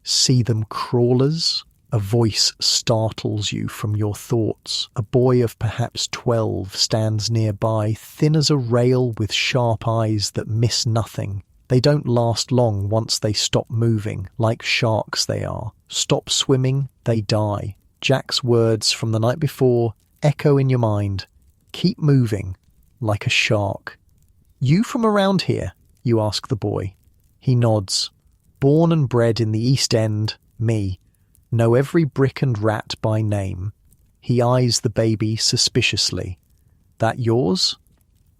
See them crawlers? A voice startles you from your thoughts. A boy of perhaps 12 stands nearby, thin as a rail with sharp eyes that miss nothing. They don't last long once they stop moving, like sharks they are. Stop swimming, they die. Jack's words from the night before echo in your mind. Keep moving, like a shark. You from around here? You ask the boy. He nods. Born and bred in the East End, me. Know every brick and rat by name. He eyes the baby suspiciously. That yours?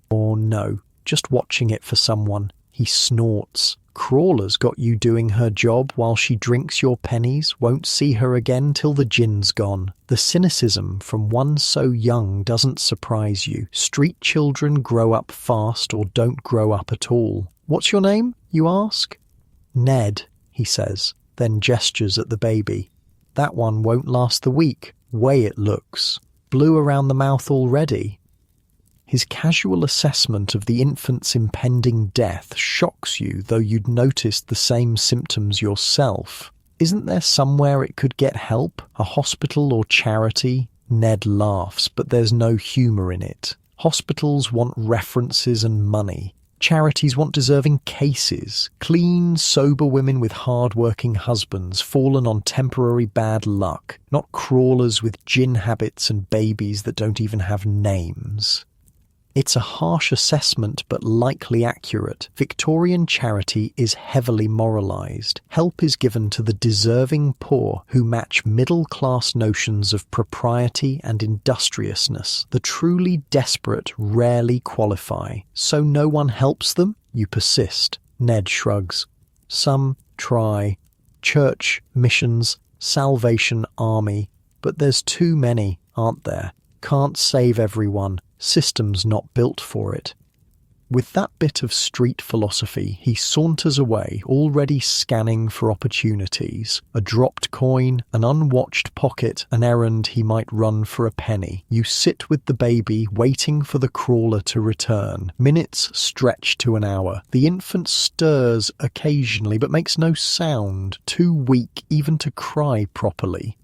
Or no, just watching it for someone. He snorts. Crawler's got you doing her job while she drinks your pennies, won't see her again till the gin's gone. The cynicism from one so young doesn't surprise you. Street children grow up fast or don't grow up at all. What's your name, you ask? Ned, he says, then gestures at the baby. That one won't last the week. Way it looks. Blue around the mouth already. His casual assessment of the infant's impending death shocks you, though you'd noticed the same symptoms yourself. Isn't there somewhere it could get help? A hospital or charity? Ned laughs, but there's no humour in it. Hospitals want references and money. Charities want deserving cases, clean, sober women with hard-working husbands fallen on temporary bad luck, not crawlers with gin habits and babies that don't even have names. It's a harsh assessment but likely accurate. Victorian charity is heavily moralised. Help is given to the deserving poor who match middle-class notions of propriety and industriousness. The truly desperate rarely qualify. So no one helps them? You persist. Ned shrugs. Some try. Church, missions, Salvation Army. But there's too many, aren't there? Can't save everyone. System's not built for it. With that bit of street philosophy, he saunters away, already scanning for opportunities. A dropped coin, an unwatched pocket, an errand he might run for a penny. You sit with the baby, waiting for the crawler to return. Minutes stretch to an hour. The infant stirs occasionally, but makes no sound, too weak even to cry properly.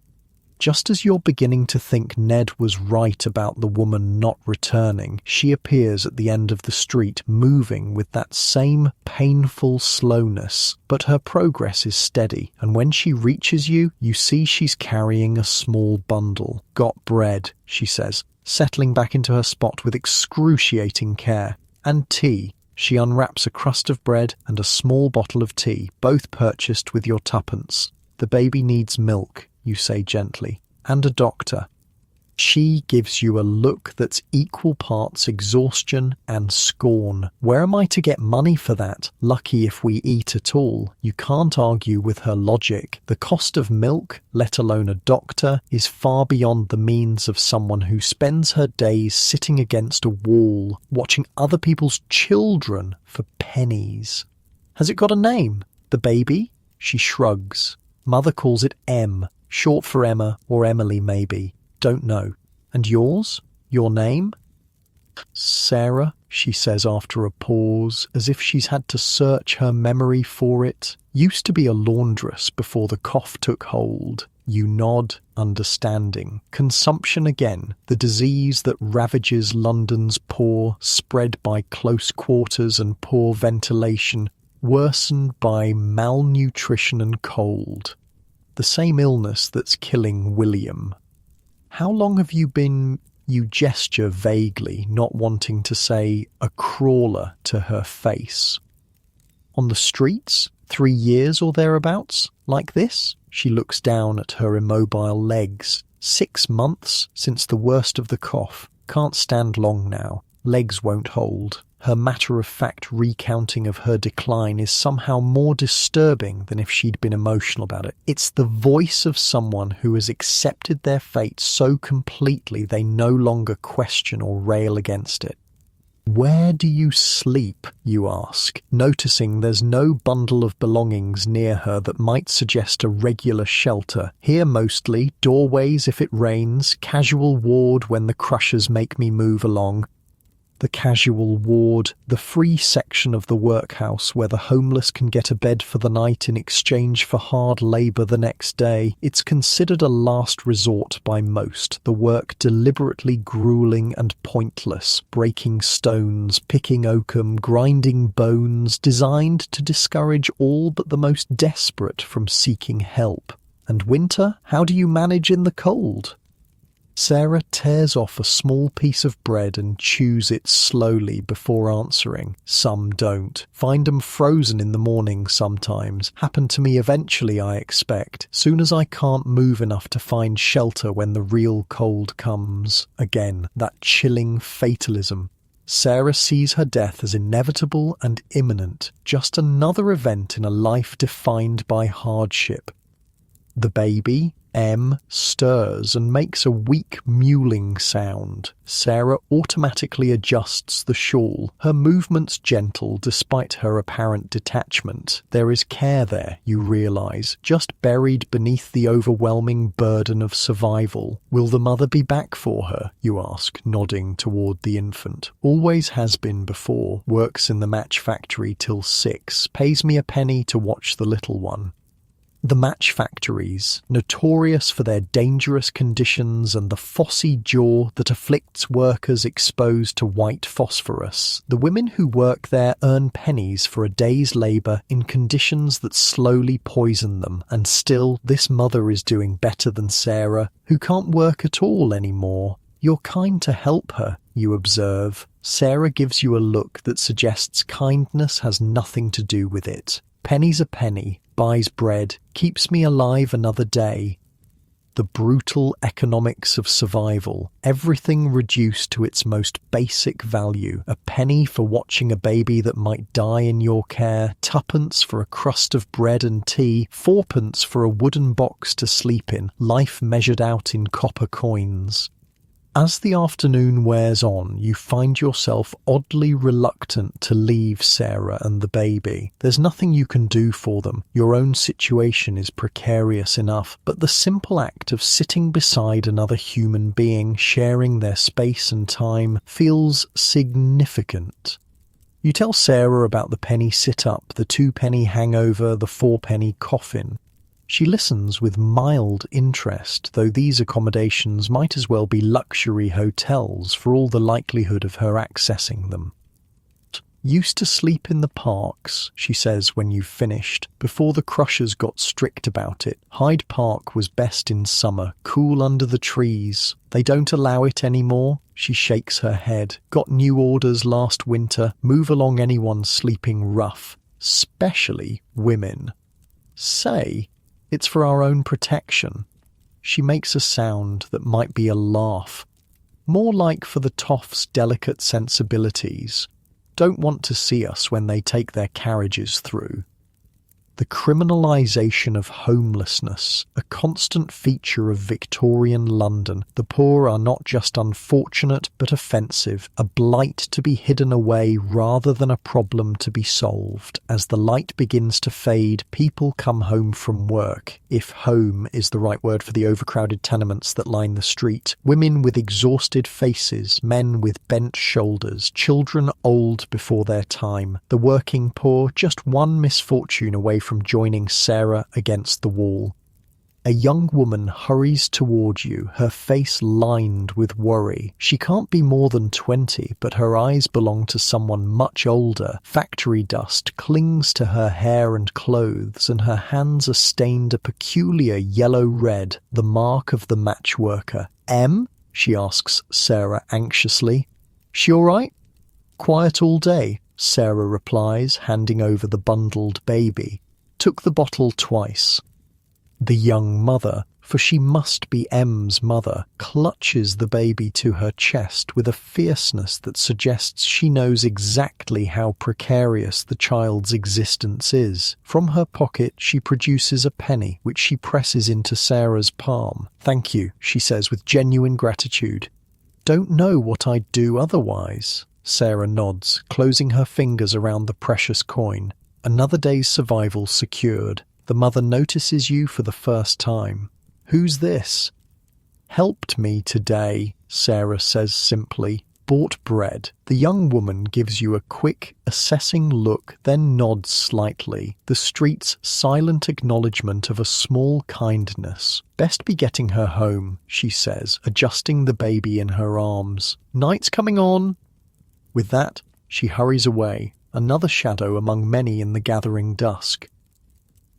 Just as you're beginning to think Ned was right about the woman not returning, she appears at the end of the street, moving with that same painful slowness. But her progress is steady, and when she reaches you, you see she's carrying a small bundle. Got bread, she says, settling back into her spot with excruciating care. And tea. She unwraps a crust of bread and a small bottle of tea, both purchased with your tuppence. The baby needs milk, you say gently, and a doctor. She gives you a look that's equal parts exhaustion and scorn. Where am I to get money for that? Lucky if we eat at all. You can't argue with her logic. The cost of milk, let alone a doctor, is far beyond the means of someone who spends her days sitting against a wall, watching other people's children for pennies. Has it got a name? The baby? She shrugs. Mother calls it M. Short for Emma, or Emily maybe. Don't know. And yours? Your name? Sarah, she says after a pause, as if she's had to search her memory for it, used to be a laundress before the cough took hold. You nod, understanding. Consumption again, the disease that ravages London's poor, spread by close quarters and poor ventilation, worsened by malnutrition and cold. The same illness that's killing William. How long have you been, you gesture vaguely, not wanting to say, a crawler to her face? On the streets? 3 years or thereabouts? Like this? She looks down at her immobile legs. 6 months since the worst of the cough. Can't stand long now. Legs won't hold. Her matter-of-fact recounting of her decline is somehow more disturbing than if she'd been emotional about it. It's the voice of someone who has accepted their fate so completely they no longer question or rail against it. Where do you sleep, you ask, noticing there's no bundle of belongings near her that might suggest a regular shelter. Here mostly, doorways if it rains, casual ward when the crushers make me move along. The casual ward, the free section of the workhouse where the homeless can get a bed for the night in exchange for hard labour the next day. It's considered a last resort by most, the work deliberately gruelling and pointless, breaking stones, picking oakum, grinding bones, designed to discourage all but the most desperate from seeking help. And winter, how do you manage in the cold? Sarah tears off a small piece of bread and chews it slowly before answering. Some don't. Find 'em frozen in the morning sometimes. Happen to me eventually, I expect. Soon as I can't move enough to find shelter when the real cold comes. Again, that chilling fatalism. Sarah sees her death as inevitable and imminent. Just another event in a life defined by hardship. The baby, M, stirs and makes a weak mewling sound. Sarah automatically adjusts the shawl, her movements gentle despite her apparent detachment. There is care there, you realise, just buried beneath the overwhelming burden of survival. Will the mother be back for her, you ask, nodding toward the infant. Always has been before, works in the match factory till 6, pays me a penny to watch the little one. The match factories, notorious for their dangerous conditions and the phossy jaw that afflicts workers exposed to white phosphorus. The women who work there earn pennies for a day's labour in conditions that slowly poison them, and still this mother is doing better than Sarah, who can't work at all anymore. You're kind to help her, you observe. Sarah gives you a look that suggests kindness has nothing to do with it. Penny's a penny, buys bread, keeps me alive another day. The brutal economics of survival, everything reduced to its most basic value. A penny for watching a baby that might die in your care, tuppence for a crust of bread and tea, 4p for a wooden box to sleep in, life measured out in copper coins. As the afternoon wears on, you find yourself oddly reluctant to leave Sarah and the baby. There's nothing you can do for them. Your own situation is precarious enough, but the simple act of sitting beside another human being, sharing their space and time, feels significant. You tell Sarah about the penny sit-up, the 2p hangover, the 4p coffin. She listens with mild interest, though these accommodations might as well be luxury hotels for all the likelihood of her accessing them. Used to sleep in the parks, she says when you've finished, before the crushers got strict about it. Hyde Park was best in summer, cool under the trees. They don't allow it anymore. She shakes her head. Got new orders last winter. Move along anyone sleeping rough, especially women. Say, it's for our own protection. She makes a sound that might be a laugh. More like for the toff's delicate sensibilities. Don't want to see us when they take their carriages through. The criminalisation of homelessness, a constant feature of Victorian London. The poor are not just unfortunate but offensive, a blight to be hidden away rather than a problem to be solved. As the light begins to fade, people come home from work, if home is the right word for the overcrowded tenements that line the street. Women with exhausted faces, men with bent shoulders, children old before their time. The working poor, just one misfortune away from joining Sarah against the wall. A young woman hurries toward you, her face lined with worry. She can't be more than 20, but her eyes belong to someone much older. Factory dust clings to her hair and clothes, and her hands are stained a peculiar yellow-red, the mark of the match worker. "Em?" she asks Sarah anxiously. "She all right?" "Quiet all day," Sarah replies, handing over the bundled baby. "Took the bottle twice." The young mother, for she must be M's mother, clutches the baby to her chest with a fierceness that suggests she knows exactly how precarious the child's existence is. From her pocket she produces a penny, which she presses into Sarah's palm. "Thank you," she says with genuine gratitude. "Don't know what I'd do otherwise." Sarah nods, closing her fingers around the precious coin. Another day's survival secured. The mother notices you for the first time. "Who's this?" "Helped me today," Sarah says simply. "Bought bread." The young woman gives you a quick, assessing look, then nods slightly, the street's silent acknowledgement of a small kindness. "Best be getting her home," she says, adjusting the baby in her arms. "Night's coming on." With that, she hurries away, another shadow among many in the gathering dusk.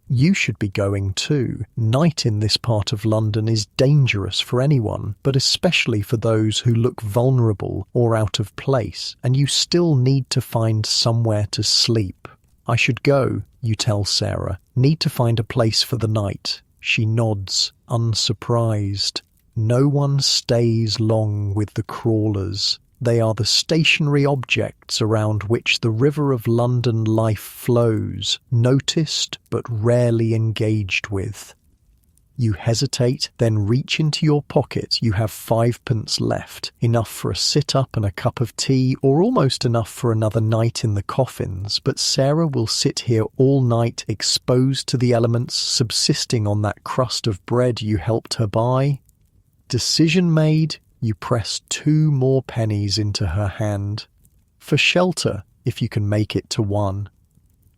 You should be going too. Night in this part of London is dangerous for anyone, but especially for those who look vulnerable or out of place, and you still need to find somewhere to sleep. "I should go," you tell Sarah. "Need to find a place for the night." She nods, unsurprised. No one stays long with the crawlers. They are the stationary objects around which the river of London life flows, noticed but rarely engaged with. You hesitate, then reach into your pocket. You have 5p left, enough for a sit-up and a cup of tea, or almost enough for another night in the coffins, but Sarah will sit here all night, exposed to the elements, subsisting on that crust of bread you helped her buy. Decision made, you press 2 more pennies into her hand. For shelter, if you can make it to 1.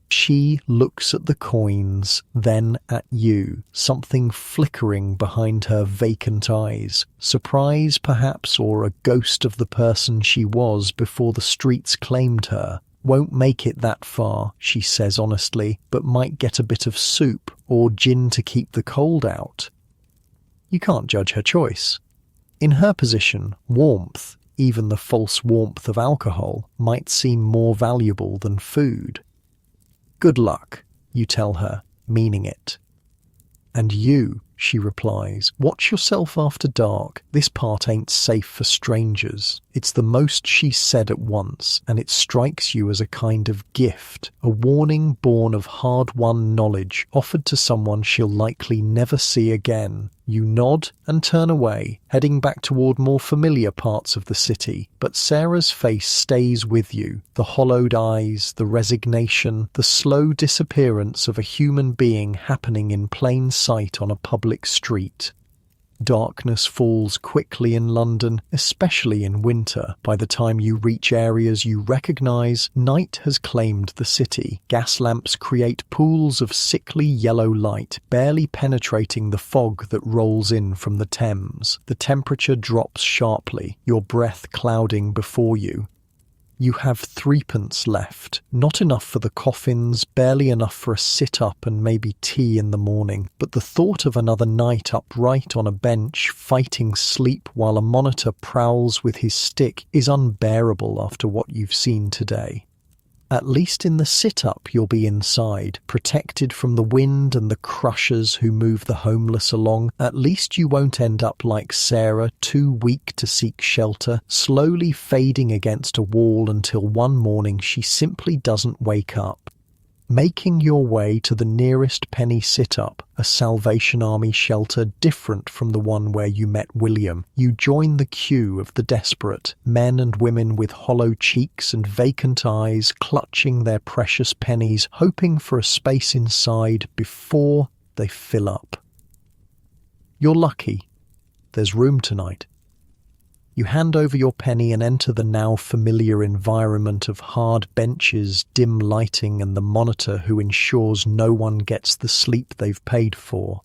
She looks at the coins, then at you, something flickering behind her vacant eyes. Surprise, perhaps, or a ghost of the person she was before the streets claimed her. "Won't make it that far," she says honestly, "but might get a bit of soup or gin to keep the cold out." You can't judge her choice. In her position, warmth, even the false warmth of alcohol, might seem more valuable than food. "Good luck," you tell her, meaning it. "And you," she replies, "watch yourself after dark. This part ain't safe for strangers." It's the most she said at once, and it strikes you as a kind of gift, a warning born of hard-won knowledge offered to someone she'll likely never see again. You nod and turn away, heading back toward more familiar parts of the city, but Sarah's face stays with you, the hollowed eyes, the resignation, the slow disappearance of a human being happening in plain sight on a public street. Darkness falls quickly in London, especially in winter. By the time you reach areas you recognise, night has claimed the city. Gas lamps create pools of sickly yellow light, barely penetrating the fog that rolls in from the Thames. The temperature drops sharply, your breath clouding before you. You have 3p left, not enough for the coffins, barely enough for a sit-up and maybe tea in the morning, but the thought of another night upright on a bench, fighting sleep while a monitor prowls with his stick is unbearable after what you've seen today. At least in the sit-up you'll be inside, protected from the wind and the crushers who move the homeless along. At least you won't end up like Sarah, too weak to seek shelter, slowly fading against a wall until one morning she simply doesn't wake up. Making your way to the nearest penny sit-up, a Salvation Army shelter different from the one where you met William, you join the queue of the desperate, men and women with hollow cheeks and vacant eyes clutching their precious pennies, hoping for a space inside before they fill up. You're lucky. There's room tonight. You hand over your penny and enter the now familiar environment of hard benches, dim lighting, and the monitor who ensures no one gets the sleep they've paid for.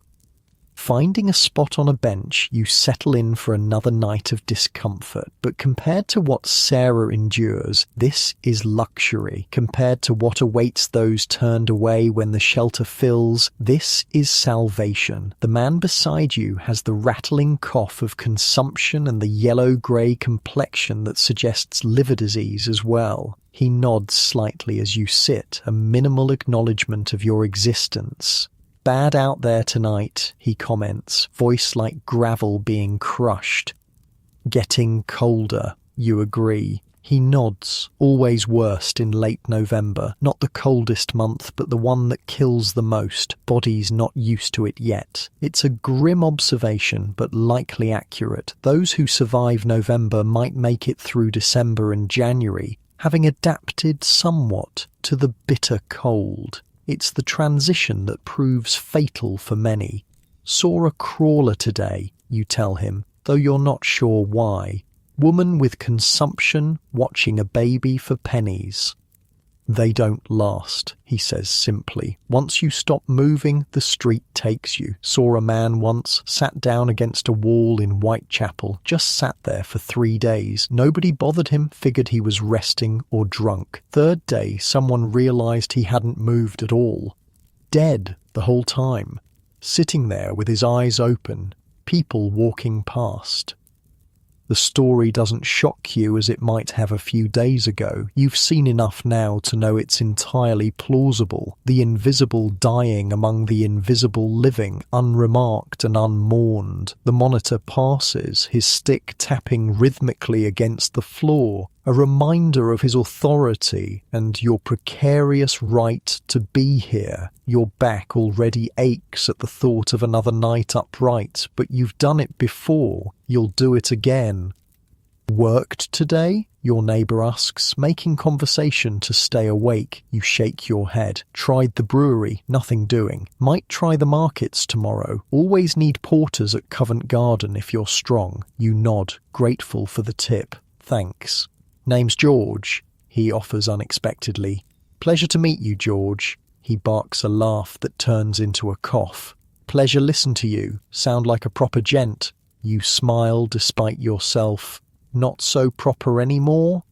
Finding a spot on a bench, you settle in for another night of discomfort, but compared to what Sarah endures, this is luxury. Compared to what awaits those turned away when the shelter fills, this is salvation. The man beside you has the rattling cough of consumption and the yellow-grey complexion that suggests liver disease as well. He nods slightly as you sit, a minimal acknowledgement of your existence. "Bad out there tonight," he comments, voice like gravel being crushed. "Getting colder," you agree. He nods. "Always worst in late November. Not the coldest month, but the one that kills the most. Body's not used to it yet." It's a grim observation, but likely accurate. Those who survive November might make it through December and January, having adapted somewhat to the bitter cold. It's the transition that proves fatal for many. "Saw a crawler today," you tell him, though you're not sure why. "Woman with consumption watching a baby for pennies." "They don't last," he says simply. "Once you stop moving, the street takes you. Saw a man once, sat down against a wall in Whitechapel, just sat there for 3 days. Nobody bothered him, figured he was resting or drunk. Third day, someone realized he hadn't moved at all. Dead the whole time. Sitting there with his eyes open, people walking past." The story doesn't shock you as it might have a few days ago. You've seen enough now to know it's entirely plausible. The invisible dying among the invisible living, unremarked and unmourned. The monitor passes, his stick tapping rhythmically against the floor, a reminder of his authority and your precarious right to be here. Your back already aches at the thought of another night upright, but you've done it before. You'll do it again. "Worked today?" your neighbour asks, making conversation to stay awake. You shake your head. "Tried the brewery, nothing doing. Might try the markets tomorrow. Always need porters at Covent Garden if you're strong." You nod, grateful for the tip. "Thanks." "Name's George," he offers unexpectedly. "Pleasure to meet you, George." He barks a laugh that turns into a cough. "Pleasure listen to you. Sound like a proper gent." You smile despite yourself. "Not so proper anymore?"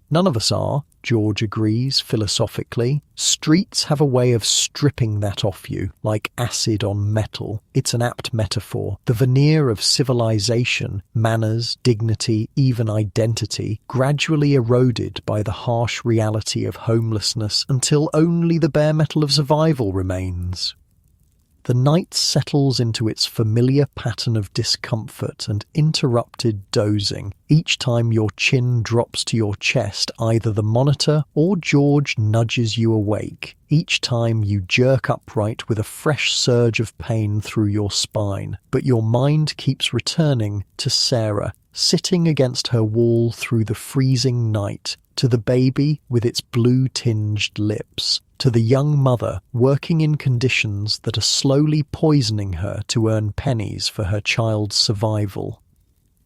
"None of us are," George agrees philosophically. "Streets have a way of stripping that off you, like acid on metal. It's an apt metaphor. The veneer of civilization, manners, dignity, even identity, gradually eroded by the harsh reality of homelessness until only the bare metal of survival remains." The night settles into its familiar pattern of discomfort and interrupted dozing. Each time your chin drops to your chest, either the monitor or George nudges you awake. Each time you jerk upright with a fresh surge of pain through your spine. But your mind keeps returning to Sarah, sitting against her wall through the freezing night, to the baby with its blue-tinged lips, to the young mother working in conditions that are slowly poisoning her to earn pennies for her child's survival.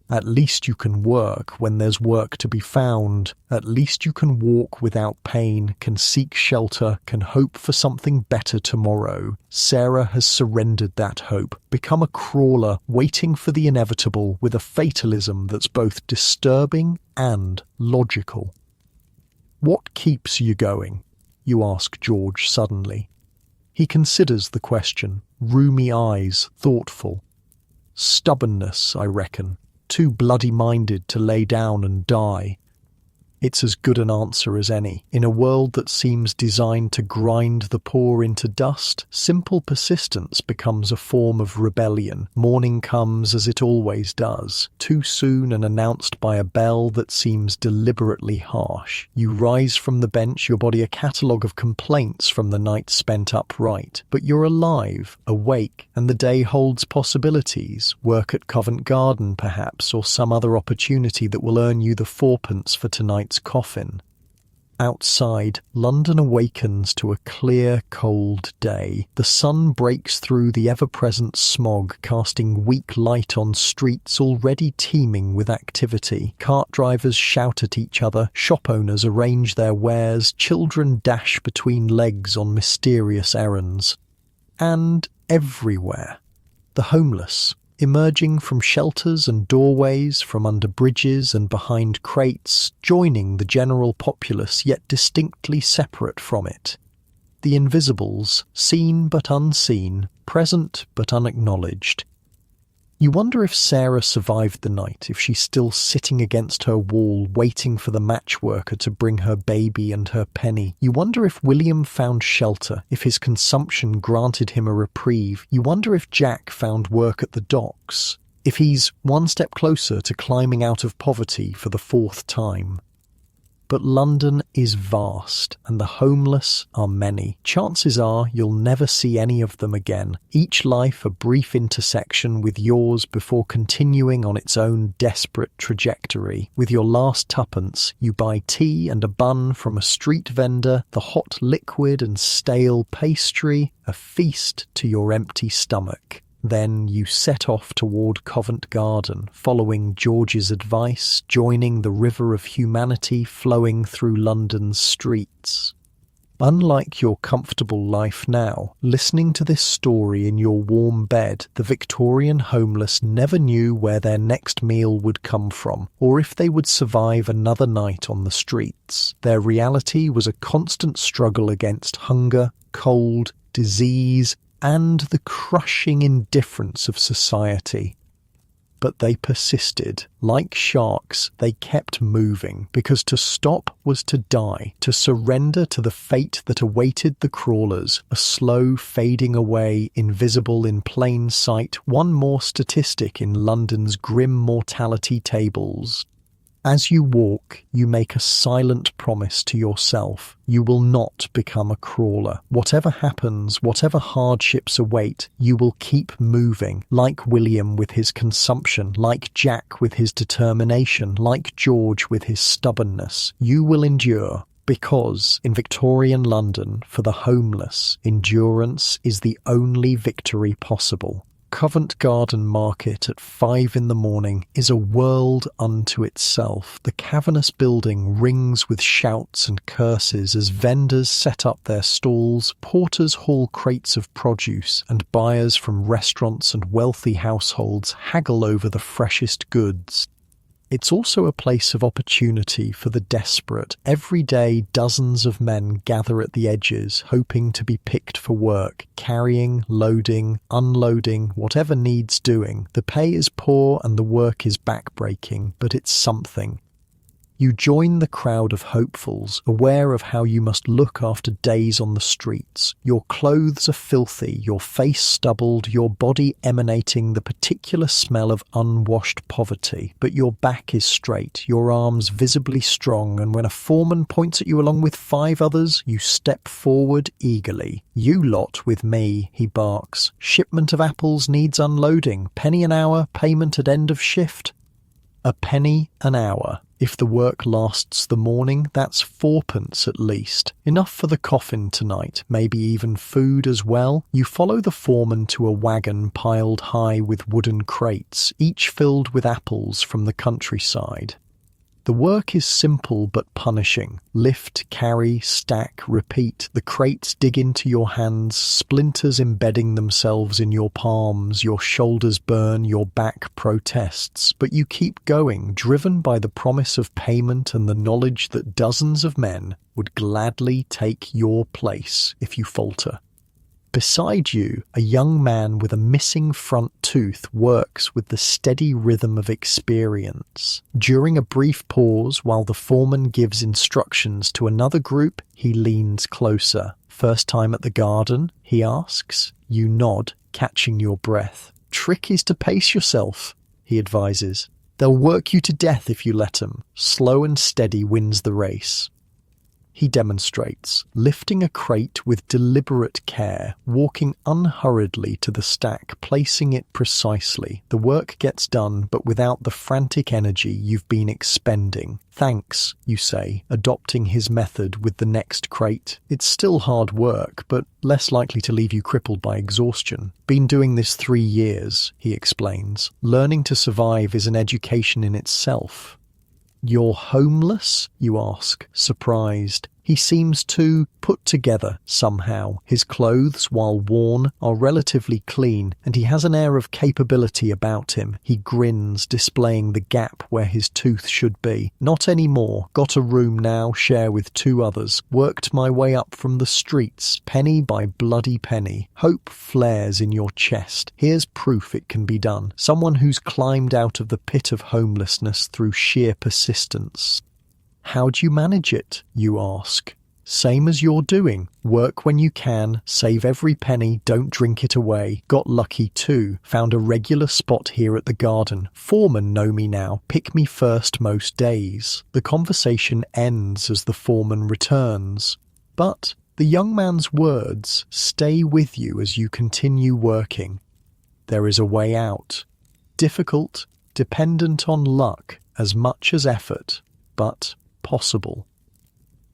At least you can work when there's work to be found. At least you can walk without pain, can seek shelter, can hope for something better tomorrow. Sarah has surrendered that hope, become a crawler, waiting for the inevitable with a fatalism that's both disturbing and logical. "What keeps you going?" you ask George suddenly. He considers the question, rheumy eyes, thoughtful. "Stubbornness, I reckon. Too bloody-minded to lay down and die." It's as good an answer as any. In a world that seems designed to grind the poor into dust, simple persistence becomes a form of rebellion. Morning comes as it always does, too soon and announced by a bell that seems deliberately harsh. You rise from the bench, your body a catalogue of complaints from the night spent upright. But you're alive, awake, and the day holds possibilities. Work at Covent Garden, perhaps, or some other opportunity that will earn you the fourpence for tonight's coffin. Outside, London awakens to a clear, cold day. The sun breaks through the ever-present smog, casting weak light on streets already teeming with activity. Cart drivers shout at each other, shop owners arrange their wares, children dash between legs on mysterious errands. And everywhere, the homeless, emerging from shelters and doorways, from under bridges and behind crates, joining the general populace yet distinctly separate from it. The invisibles, seen but unseen, present but unacknowledged. You wonder if Sarah survived the night, if she's still sitting against her wall waiting for the match worker to bring her baby and her penny. You wonder if William found shelter, if his consumption granted him a reprieve. You wonder if Jack found work at the docks, if he's one step closer to climbing out of poverty for the fourth time. But London is vast, and the homeless are many. Chances are you'll never see any of them again, each life a brief intersection with yours before continuing on its own desperate trajectory. With your last tuppence, you buy tea and a bun from a street vendor, the hot liquid and stale pastry, a feast to your empty stomach. Then you set off toward Covent Garden, following George's advice, joining the river of humanity flowing through London's streets. Unlike your comfortable life now, listening to this story in your warm bed, the Victorian homeless never knew where their next meal would come from, or if they would survive another night on the streets. Their reality was a constant struggle against hunger, cold, disease, and the crushing indifference of society. But they persisted. Like sharks, they kept moving, because to stop was to die, to surrender to the fate that awaited the crawlers, a slow fading away, invisible in plain sight, one more statistic in London's grim mortality tables. As you walk, you make a silent promise to yourself. You will not become a crawler. Whatever happens, whatever hardships await, you will keep moving, like William with his consumption, like Jack with his determination, like George with his stubbornness. You will endure. Because, in Victorian London, for the homeless, endurance is the only victory possible. Covent Garden Market at 5 a.m. is a world unto itself. The cavernous building rings with shouts and curses as vendors set up their stalls, porters haul crates of produce, and buyers from restaurants and wealthy households haggle over the freshest goods. It's also a place of opportunity for the desperate. Every day dozens of men gather at the edges, hoping to be picked for work, carrying, loading, unloading, whatever needs doing. The pay is poor and the work is backbreaking, but it's something. You join the crowd of hopefuls, aware of how you must look after days on the streets. Your clothes are filthy, your face stubbled, your body emanating the particular smell of unwashed poverty. But your back is straight, your arms visibly strong, and when a foreman points at you along with 5 others, you step forward eagerly. "You lot with me," he barks. "Shipment of apples needs unloading. Penny an hour, payment at end of shift." A penny an hour. If the work lasts the morning, that's 4pence at least. Enough for the coffin tonight, maybe even food as well. You follow the foreman to a wagon piled high with wooden crates, each filled with apples from the countryside. The work is simple but punishing. Lift, carry, stack, repeat. The crates dig into your hands, splinters embedding themselves in your palms, your shoulders burn, your back protests. But you keep going, driven by the promise of payment and the knowledge that dozens of men would gladly take your place if you falter. Beside you, a young man with a missing front tooth works with the steady rhythm of experience. During a brief pause while the foreman gives instructions to another group, he leans closer. "First time at the garden?" he asks. You nod, catching your breath. "Trick is to pace yourself," he advises. "They'll work you to death if you let 'em. Slow and steady wins the race." He demonstrates, lifting a crate with deliberate care, walking unhurriedly to the stack, placing it precisely. The work gets done, but without the frantic energy you've been expending. "Thanks," you say, adopting his method with the next crate. "It's still hard work, but less likely to leave you crippled by exhaustion. Been doing this 3 years," he explains. "Learning to survive is an education in itself." "You're homeless?" you ask, surprised. He seems too put together somehow. His clothes, while worn, are relatively clean, and he has an air of capability about him. He grins, displaying the gap where his tooth should be. "Not anymore. Got a room now, share with 2 others. Worked my way up from the streets, penny by bloody penny." Hope flares in your chest. Here's proof it can be done. Someone who's climbed out of the pit of homelessness through sheer persistence. "How do you manage it?" you ask. "Same as you're doing. Work when you can, save every penny, don't drink it away. Got lucky too. Found a regular spot here at the garden. Foremen know me now, pick me first most days." The conversation ends as the foreman returns. But the young man's words stay with you as you continue working. There is a way out. Difficult, dependent on luck as much as effort, but possible.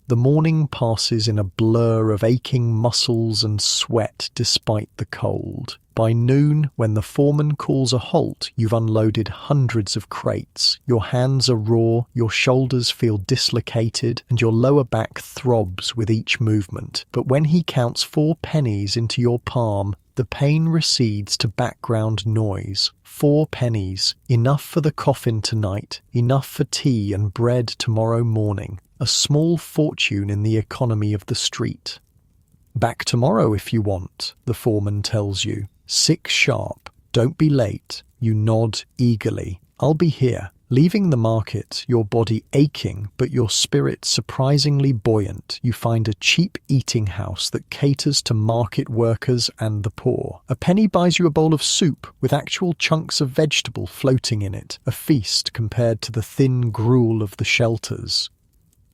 The morning passes in a blur of aching muscles and sweat despite the cold. By noon, when the foreman calls a halt, you've unloaded hundreds of crates. Your hands are raw, your shoulders feel dislocated, and your lower back throbs with each movement. But when he counts 4 pennies into your palm, the pain recedes to background noise. 4 pennies, enough for the coffin tonight, enough for tea and bread tomorrow morning. A small fortune in the economy of the street. "Back tomorrow if you want," the foreman tells you. "6 sharp. Don't be late." You nod eagerly. "I'll be here." Leaving the market, your body aching but your spirit surprisingly buoyant, you find a cheap eating house that caters to market workers and the poor. A penny buys you a bowl of soup with actual chunks of vegetable floating in it, a feast compared to the thin gruel of the shelters.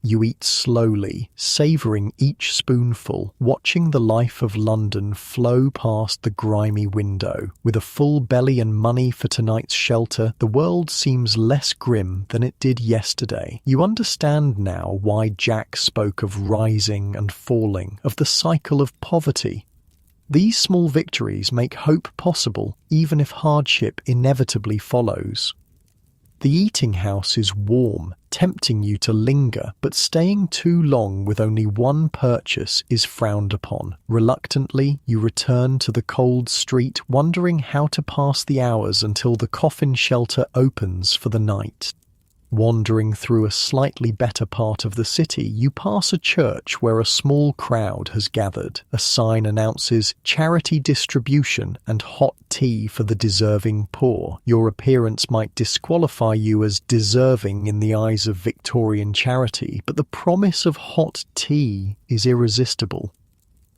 You eat slowly, savouring each spoonful, watching the life of London flow past the grimy window. With a full belly and money for tonight's shelter, the world seems less grim than it did yesterday. You understand now why Jack spoke of rising and falling, of the cycle of poverty. These small victories make hope possible, even if hardship inevitably follows. The eating house is warm, tempting you to linger, but staying too long with only one purchase is frowned upon. Reluctantly, you return to the cold street, wondering how to pass the hours until the coffin shelter opens for the night. Wandering through a slightly better part of the city, you pass a church where a small crowd has gathered. A sign announces charity distribution and hot tea for the deserving poor. Your appearance might disqualify you as deserving in the eyes of Victorian charity, but the promise of hot tea is irresistible.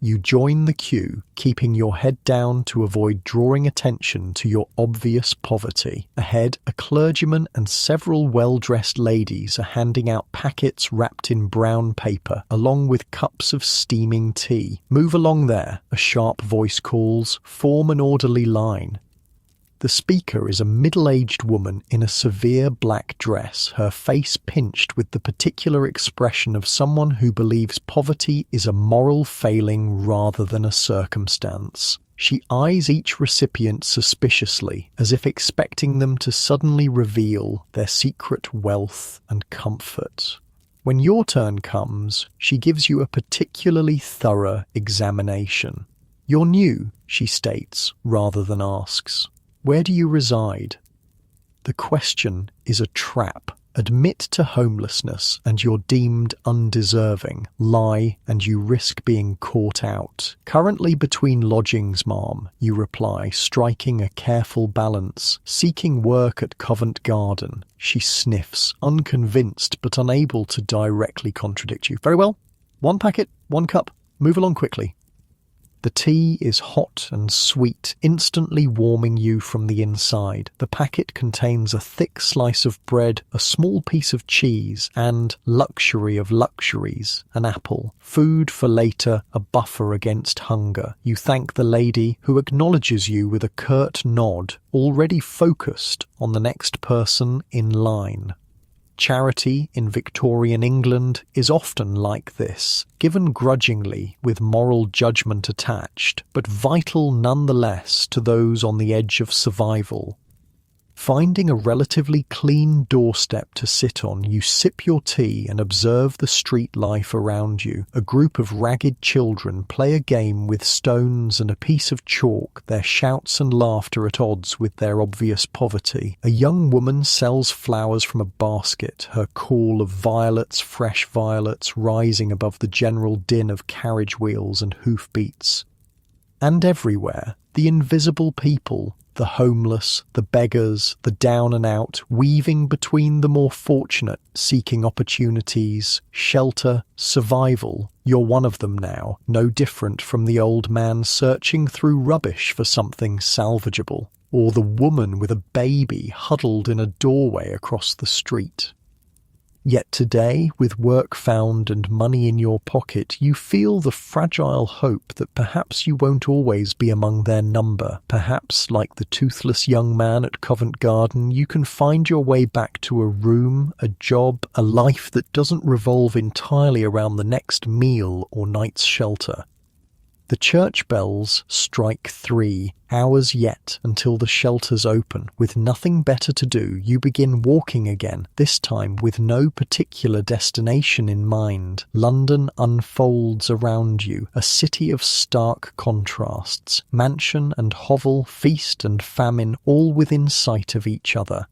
You join the queue, keeping your head down to avoid drawing attention to your obvious poverty. Ahead, a clergyman and several well-dressed ladies are handing out packets wrapped in brown paper, along with cups of steaming tea. "Move along there," a sharp voice calls. "Form an orderly line." The speaker is a middle-aged woman in a severe black dress, her face pinched with the particular expression of someone who believes poverty is a moral failing rather than a circumstance. She eyes each recipient suspiciously, as if expecting them to suddenly reveal their secret wealth and comfort. When your turn comes, she gives you a particularly thorough examination. "You're new," she states, rather than asks. "Where do you reside?" The question is a trap. Admit to homelessness and you're deemed undeserving. Lie and you risk being caught out. Currently between lodgings, ma'am, you reply, striking a careful balance. Seeking work at Covent Garden. She sniffs, unconvinced but unable to directly contradict you. Very well. 1 packet, 1 cup. Move along quickly. The tea is hot and sweet, instantly warming you from the inside. The packet contains a thick slice of bread, a small piece of cheese, and, luxury of luxuries, an apple. Food for later, a buffer against hunger. You thank the lady, who acknowledges you with a curt nod, already focused on the next person in line. Charity in Victorian England is often like this, given grudgingly with moral judgment attached, but vital nonetheless to those on the edge of survival. Finding a relatively clean doorstep to sit on, you sip your tea and observe the street life around you. A group of ragged children play a game with stones and a piece of chalk, their shouts and laughter at odds with their obvious poverty. A young woman sells flowers from a basket, her call of violets, fresh violets, rising above the general din of carriage wheels and hoofbeats. And everywhere, the invisible people, the homeless, the beggars, the down and out, weaving between the more fortunate, seeking opportunities, shelter, survival. You're one of them now, no different from the old man searching through rubbish for something salvageable, or the woman with a baby huddled in a doorway across the street. Yet today, with work found and money in your pocket, you feel the fragile hope that perhaps you won't always be among their number. Perhaps, like the toothless young man at Covent Garden, you can find your way back to a room, a job, a life that doesn't revolve entirely around the next meal or night's shelter. The church bells strike 3 hours yet until the shelters open. With nothing better to do, you begin walking again, this time with no particular destination in mind. London unfolds around you, a city of stark contrasts. Mansion and hovel, feast and famine, all within sight of each other.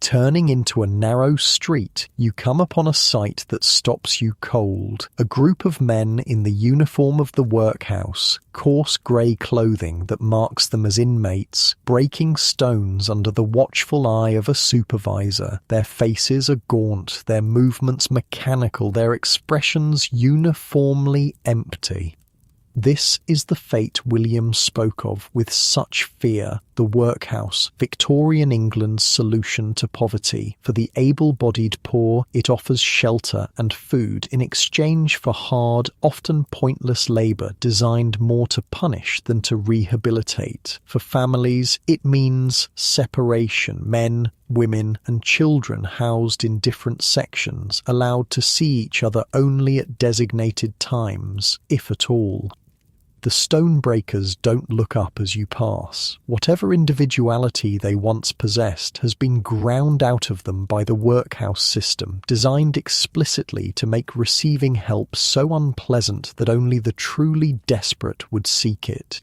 Turning into a narrow street, you come upon a sight that stops you cold. A group of men in the uniform of the workhouse, coarse grey clothing that marks them as inmates, breaking stones under the watchful eye of a supervisor. Their faces are gaunt, their movements mechanical, their expressions uniformly empty. This is the fate William spoke of with such fear, the workhouse, Victorian England's solution to poverty. For the able-bodied poor, it offers shelter and food in exchange for hard, often pointless labour designed more to punish than to rehabilitate. For families, it means separation, men, women and children housed in different sections, allowed to see each other only at designated times, if at all. The stonebreakers don't look up as you pass. Whatever individuality they once possessed has been ground out of them by the workhouse system, designed explicitly to make receiving help so unpleasant that only the truly desperate would seek it.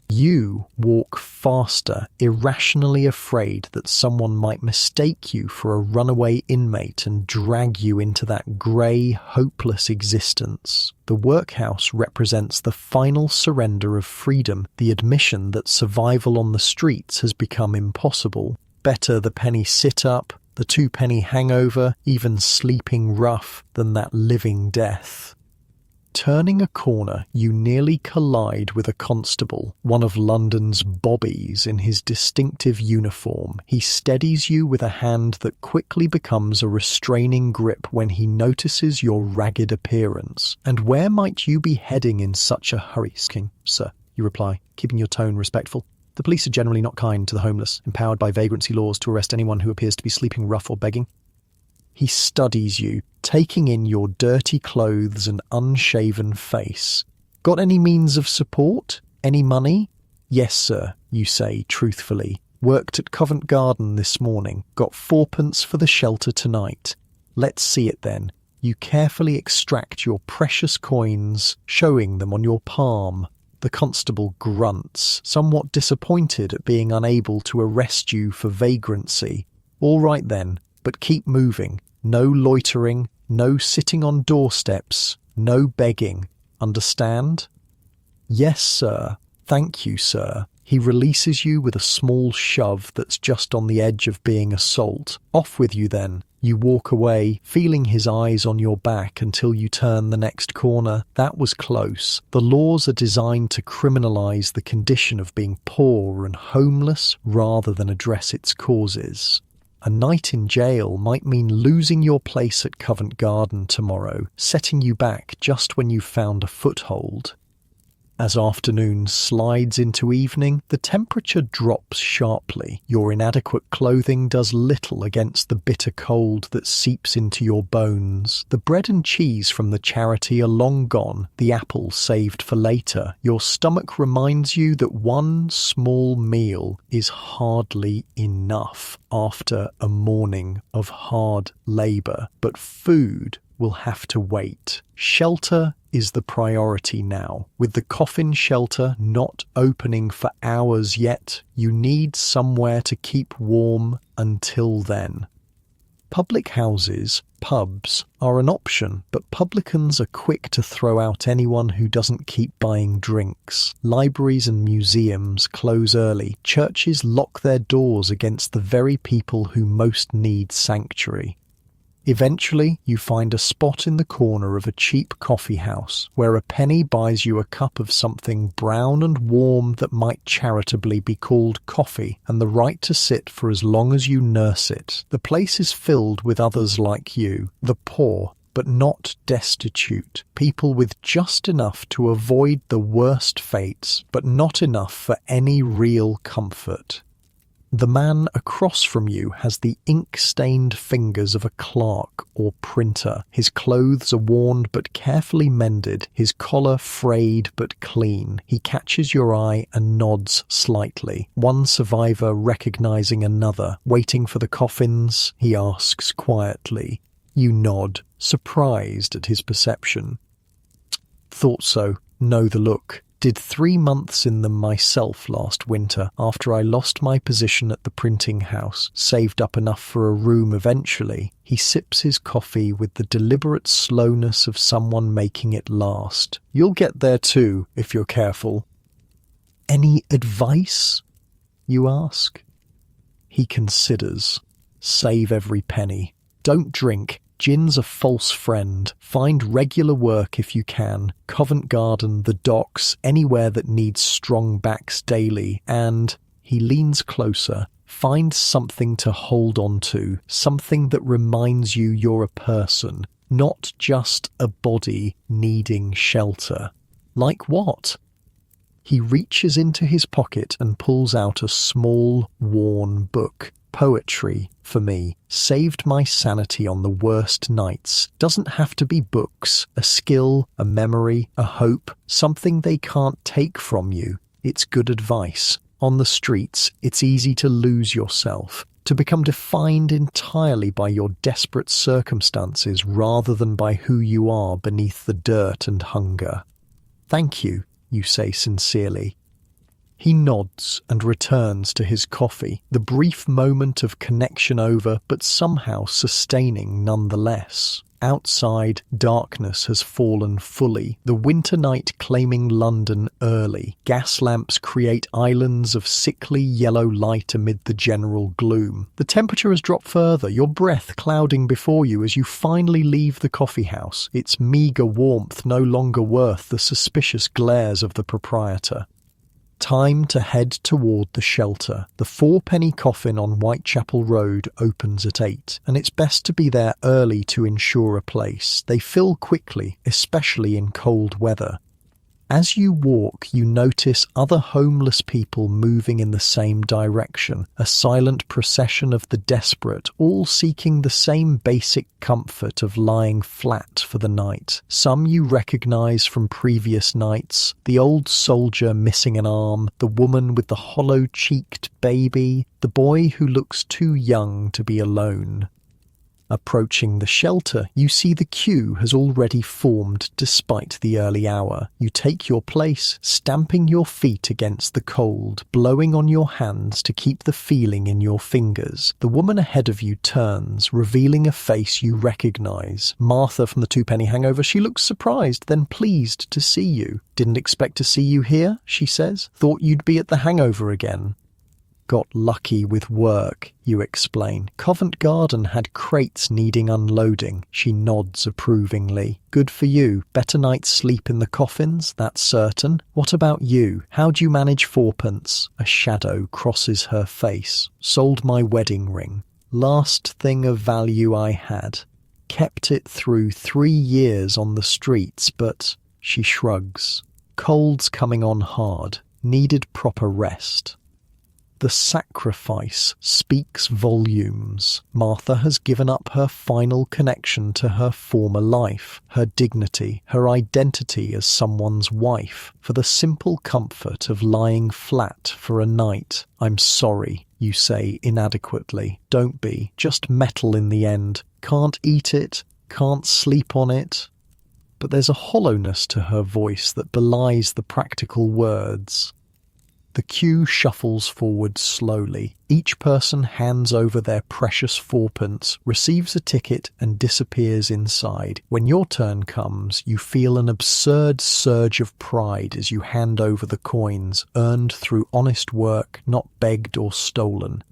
You walk faster, irrationally afraid that someone might mistake you for a runaway inmate and drag you into that grey, hopeless existence. The workhouse represents the final surrender of freedom, the admission that survival on the streets has become impossible. Better the penny sit-up, the 2-penny hangover, even sleeping rough, than that living death. Turning a corner, you nearly collide with a constable, one of London's bobbies in his distinctive uniform. He steadies you with a hand that quickly becomes a restraining grip when he notices your ragged appearance. "And where might you be heading in such a hurry, King, sir?" you reply, keeping your tone respectful. The police are generally not kind to the homeless, empowered by vagrancy laws to arrest anyone who appears to be sleeping rough or begging. He studies you, taking in your dirty clothes and unshaven face. "Got any means of support? Any money?" "Yes, sir," you say truthfully. "Worked at Covent Garden this morning. Got 4pence for the shelter tonight." "Let's see it then." You carefully extract your precious coins, showing them on your palm. The constable grunts, somewhat disappointed at being unable to arrest you for vagrancy. "All right then. but keep moving. No loitering, no sitting on doorsteps, no begging. Understand? Yes, sir. Thank you, sir. He releases you with a small shove that's just on the edge of being assault. Off with you then. You walk away, feeling his eyes on your back until you turn the next corner. That was close. The laws are designed to criminalize the condition of being poor and homeless rather than address its causes. A night in jail might mean losing your place at Covent Garden tomorrow, setting you back just when you've found a foothold. As afternoon slides into evening, the temperature drops sharply. Your inadequate clothing does little against the bitter cold that seeps into your bones. The bread and cheese from the charity are long gone, the apple saved for later. Your stomach reminds you that one small meal is hardly enough after a morning of hard labour, but food will have to wait. Shelter is the priority now. With the coffin shelter not opening for hours yet, you need somewhere to keep warm until then. Public houses, pubs, are an option, but publicans are quick to throw out anyone who doesn't keep buying drinks. Libraries and museums close early. Churches lock their doors against the very people who most need sanctuary. Eventually, you find a spot in the corner of a cheap coffee house where a penny buys you a cup of something brown and warm that might charitably be called coffee, and the right to sit for as long as you nurse it. The place is filled with others like you, the poor, but not destitute, people with just enough to avoid the worst fates, but not enough for any real comfort. The man across from you has the ink-stained fingers of a clerk or printer. His clothes are worn but carefully mended, his collar frayed but clean. He catches your eye and nods slightly. One survivor recognizing another. Waiting for the coffins, he asks quietly. You nod, surprised at his perception. Thought so. Know the look. Did 3 months in them myself last winter after I lost my position at the printing house, saved up enough for a room eventually. He sips his coffee with the deliberate slowness of someone making it last. You'll get there too, if you're careful. Any advice? You ask. He considers. Save every penny. Don't drink. Gin's a false friend. Find regular work if you can. Covent Garden, the docks, anywhere that needs strong backs daily. And, he leans closer, find something to hold on to, something that reminds you you're a person, not just a body needing shelter. Like what? He reaches into his pocket and pulls out a small, worn book. Poetry, for me, saved my sanity on the worst nights. Doesn't have to be books, a skill, a memory, a hope, something they can't take from you. It's good advice. On the streets, it's easy to lose yourself, to become defined entirely by your desperate circumstances rather than by who you are beneath the dirt and hunger. Thank you, you say sincerely. He nods and returns to his coffee, the brief moment of connection over, but somehow sustaining nonetheless. Outside, darkness has fallen fully, the winter night claiming London early. Gas lamps create islands of sickly yellow light amid the general gloom. The temperature has dropped further, your breath clouding before you as you finally leave the coffee house, its meagre warmth no longer worth the suspicious glares of the proprietor. Time to head toward the shelter. The 4-penny coffin on Whitechapel Road opens at 8, and it's best to be there early to ensure a place. They fill quickly, especially in cold weather. As you walk, you notice other homeless people moving in the same direction, a silent procession of the desperate, all seeking the same basic comfort of lying flat for the night. Some you recognize from previous nights, the old soldier missing an arm, the woman with the hollow-cheeked baby, the boy who looks too young to be alone. Approaching the shelter, you see the queue has already formed despite the early hour. You take your place, stamping your feet against the cold, blowing on your hands to keep the feeling in your fingers. The woman ahead of you turns, revealing a face you recognize. Martha from the Two-Penny Hangover. She looks surprised, then pleased to see you. "Didn't expect to see you here," she says. "Thought you'd be at the hangover again." "Got lucky with work," you explain. "Covent Garden had crates needing unloading." She nods approvingly. "Good for you. Better night's sleep in the coffins, that's certain. What about you? How'd you manage fourpence?" A shadow crosses her face. "Sold my wedding ring. Last thing of value I had. Kept it through 3 years on the streets, but..." She shrugs. "Cold's coming on hard. Needed proper rest." The sacrifice speaks volumes. Martha has given up her final connection to her former life, her dignity, her identity as someone's wife, for the simple comfort of lying flat for a night. "I'm sorry," you say inadequately. "Don't be. Just metal in the end. Can't eat it, can't sleep on it." But there's a hollowness to her voice that belies the practical words. The queue shuffles forward slowly. Each person hands over their precious fourpence, receives a ticket, and disappears inside. When your turn comes, you feel an absurd surge of pride as you hand over the coins, earned through honest work, not begged or stolen.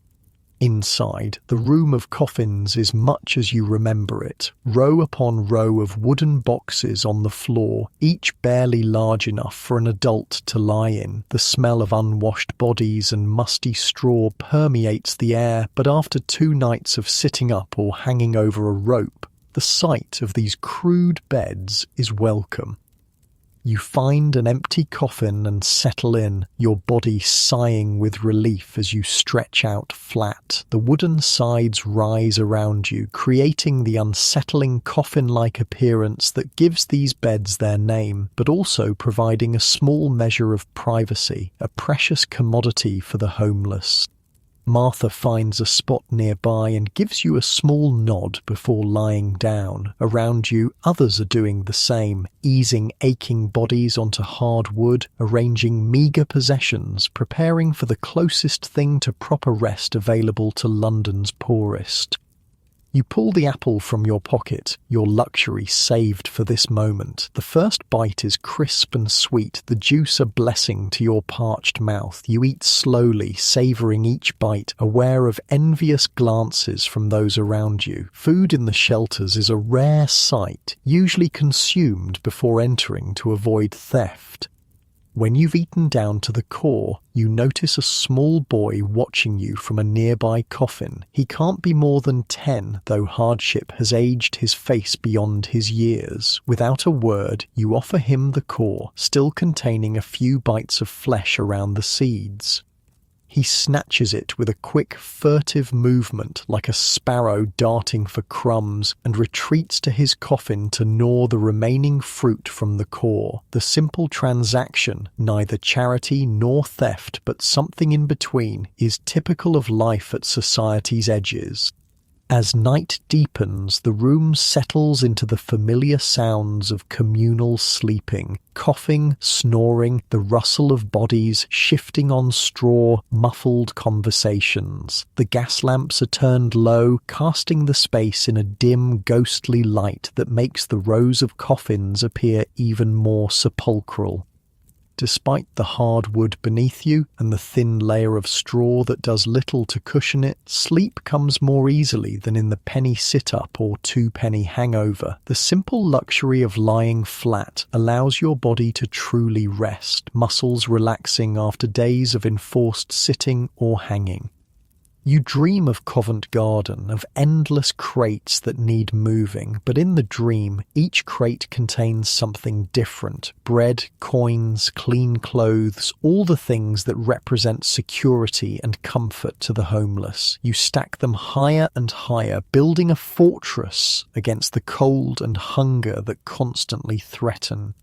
Inside, the room of coffins is much as you remember it, row upon row of wooden boxes on the floor, each barely large enough for an adult to lie in. The smell of unwashed bodies and musty straw permeates the air, but after 2 nights of sitting up or hanging over a rope, the sight of these crude beds is welcome. You find an empty coffin and settle in, your body sighing with relief as you stretch out flat. The wooden sides rise around you, creating the unsettling coffin-like appearance that gives these beds their name, but also providing a small measure of privacy, a precious commodity for the homeless. Martha finds a spot nearby and gives you a small nod before lying down. Around you, others are doing the same, easing aching bodies onto hard wood, arranging meagre possessions, preparing for the closest thing to proper rest available to London's poorest. You pull the apple from your pocket, your luxury saved for this moment. The first bite is crisp and sweet, the juice a blessing to your parched mouth. You eat slowly, savouring each bite, aware of envious glances from those around you. Food in the shelters is a rare sight, usually consumed before entering to avoid theft. When you've eaten down to the core, you notice a small boy watching you from a nearby coffin. He can't be more than 10, though hardship has aged his face beyond his years. Without a word, you offer him the core, still containing a few bites of flesh around the seeds. He snatches it with a quick, furtive movement like a sparrow darting for crumbs and retreats to his coffin to gnaw the remaining fruit from the core. The simple transaction, neither charity nor theft but something in between, is typical of life at society's edges. As night deepens, the room settles into the familiar sounds of communal sleeping, coughing, snoring, the rustle of bodies, shifting on straw, muffled conversations. The gas lamps are turned low, casting the space in a dim, ghostly light that makes the rows of coffins appear even more sepulchral. Despite the hard wood beneath you and the thin layer of straw that does little to cushion it, sleep comes more easily than in the penny sit-up or 2-penny hangover. The simple luxury of lying flat allows your body to truly rest, muscles relaxing after days of enforced sitting or hanging. You dream of Covent Garden, of endless crates that need moving, but in the dream, each crate contains something different. Bread, coins, clean clothes, all the things that represent security and comfort to the homeless. You stack them higher and higher, building a fortress against the cold and hunger that constantly threaten.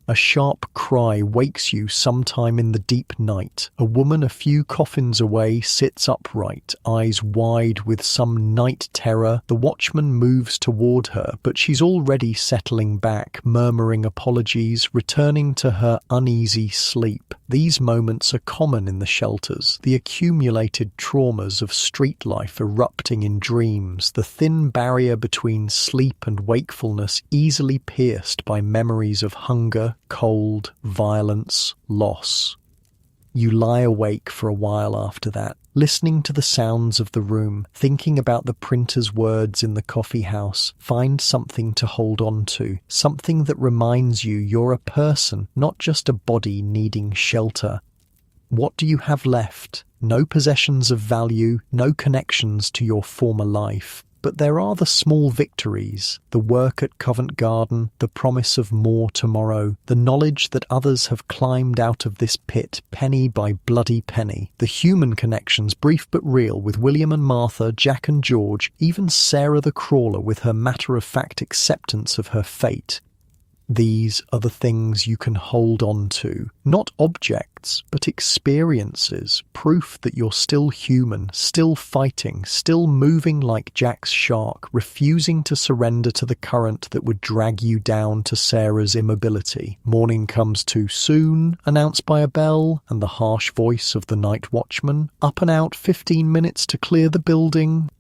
A sharp cry wakes you sometime in the deep night. A woman a few coffins away sits upright, eyes wide with some night terror. The watchman moves toward her, but she's already settling back, murmuring apologies, returning to her uneasy sleep. These moments are common in the shelters, the accumulated traumas of street life erupting in dreams, the thin barrier between sleep and wakefulness easily pierced by memories of hunger, cold, violence, loss. You lie awake for a while after that, listening to the sounds of the room, thinking about the printer's words in the coffee house. Find something to hold on to, something that reminds you you're a person, not just a body needing shelter. What do you have left? No possessions of value, no connections to your former life. But there are the small victories, the work at Covent Garden, the promise of more tomorrow, the knowledge that others have climbed out of this pit penny by bloody penny, the human connections, brief but real, with William and Martha, Jack and George, even Sarah the crawler with her matter-of-fact acceptance of her fate. These are the things you can hold on to, not objects, but experiences, proof that you're still human, still fighting, still moving like Jack's shark, refusing to surrender to the current that would drag you down to Sarah's immobility. Morning comes too soon, announced by a bell, and the harsh voice of the night watchman. Up and out, 15 minutes to clear the building.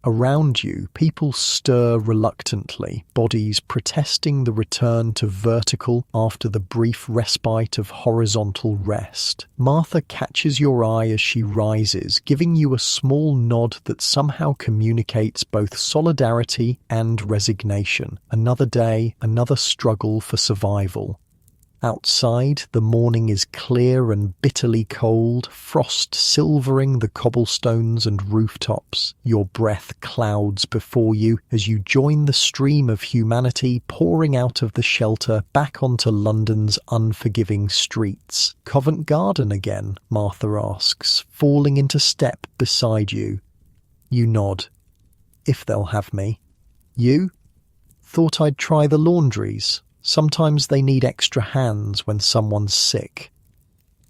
Around you, people stir reluctantly, bodies protesting the return to vertical after the brief respite of horizontal rest. Martha catches your eye as she rises, giving you a small nod that somehow communicates both solidarity and resignation. Another day, another struggle for survival. Outside, the morning is clear and bitterly cold, frost silvering the cobblestones and rooftops. Your breath clouds before you as you join the stream of humanity pouring out of the shelter back onto London's unforgiving streets. Covent Garden again, Martha asks, falling into step beside you. You nod. If they'll have me. You? Thought I'd try the laundries. Sometimes they need extra hands when someone's sick.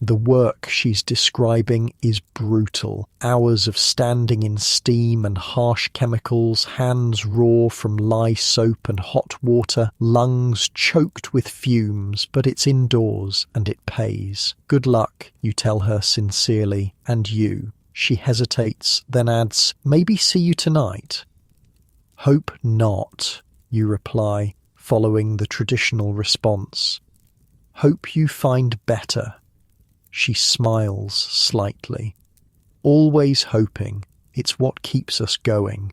The work she's describing is brutal. Hours of standing in steam and harsh chemicals, hands raw from lye soap and hot water, lungs choked with fumes, but it's indoors and it pays. Good luck, you tell her sincerely, and you. She hesitates, then adds, maybe see you tonight. Hope not, you reply, following the traditional response. Hope you find better. She smiles slightly. Always hoping. It's what keeps us going.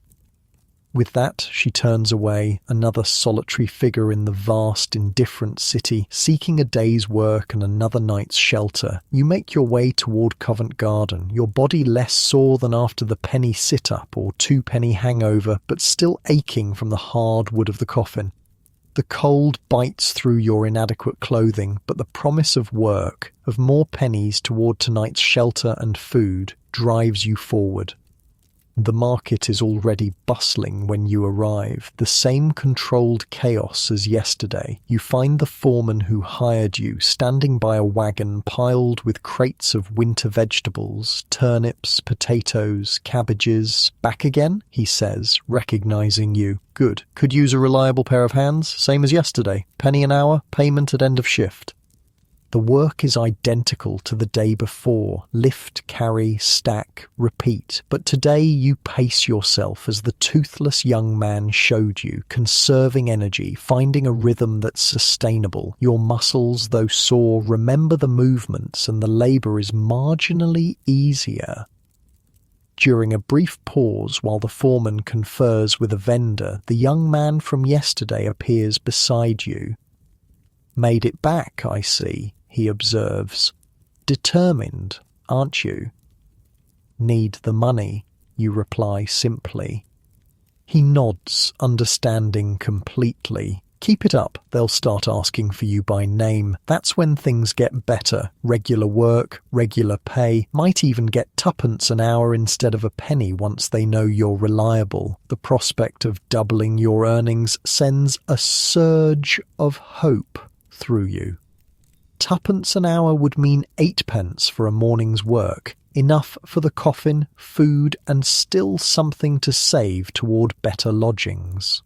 With that, she turns away, another solitary figure in the vast, indifferent city, seeking a day's work and another night's shelter. You make your way toward Covent Garden, your body less sore than after the penny sit-up or two-penny hangover, but still aching from the hard wood of the coffin. The cold bites through your inadequate clothing, but the promise of work, of more pennies toward tonight's shelter and food, drives you forward. The market is already bustling when you arrive, the same controlled chaos as yesterday. You find the foreman who hired you standing by a wagon piled with crates of winter vegetables, turnips, potatoes, cabbages. Back again, he says, recognizing you. Good. Could use a reliable pair of hands, same as yesterday. Penny an hour, payment at end of shift. The work is identical to the day before. Lift, carry, stack, repeat. But today you pace yourself as the toothless young man showed you, conserving energy, finding a rhythm that's sustainable. Your muscles, though sore, remember the movements and the labour is marginally easier. During a brief pause while the foreman confers with a vendor, the young man from yesterday appears beside you. Made it back, I see, he observes. Determined, aren't you? Need the money, you reply simply. He nods, understanding completely. Keep it up, they'll start asking for you by name. That's when things get better. Regular work, regular pay, might even get tuppence an hour instead of a penny once they know you're reliable. The prospect of doubling your earnings sends a surge of hope through you. Twopence an hour would mean 8p for a morning's work, enough for the coffin, food, and still something to save toward better lodgings.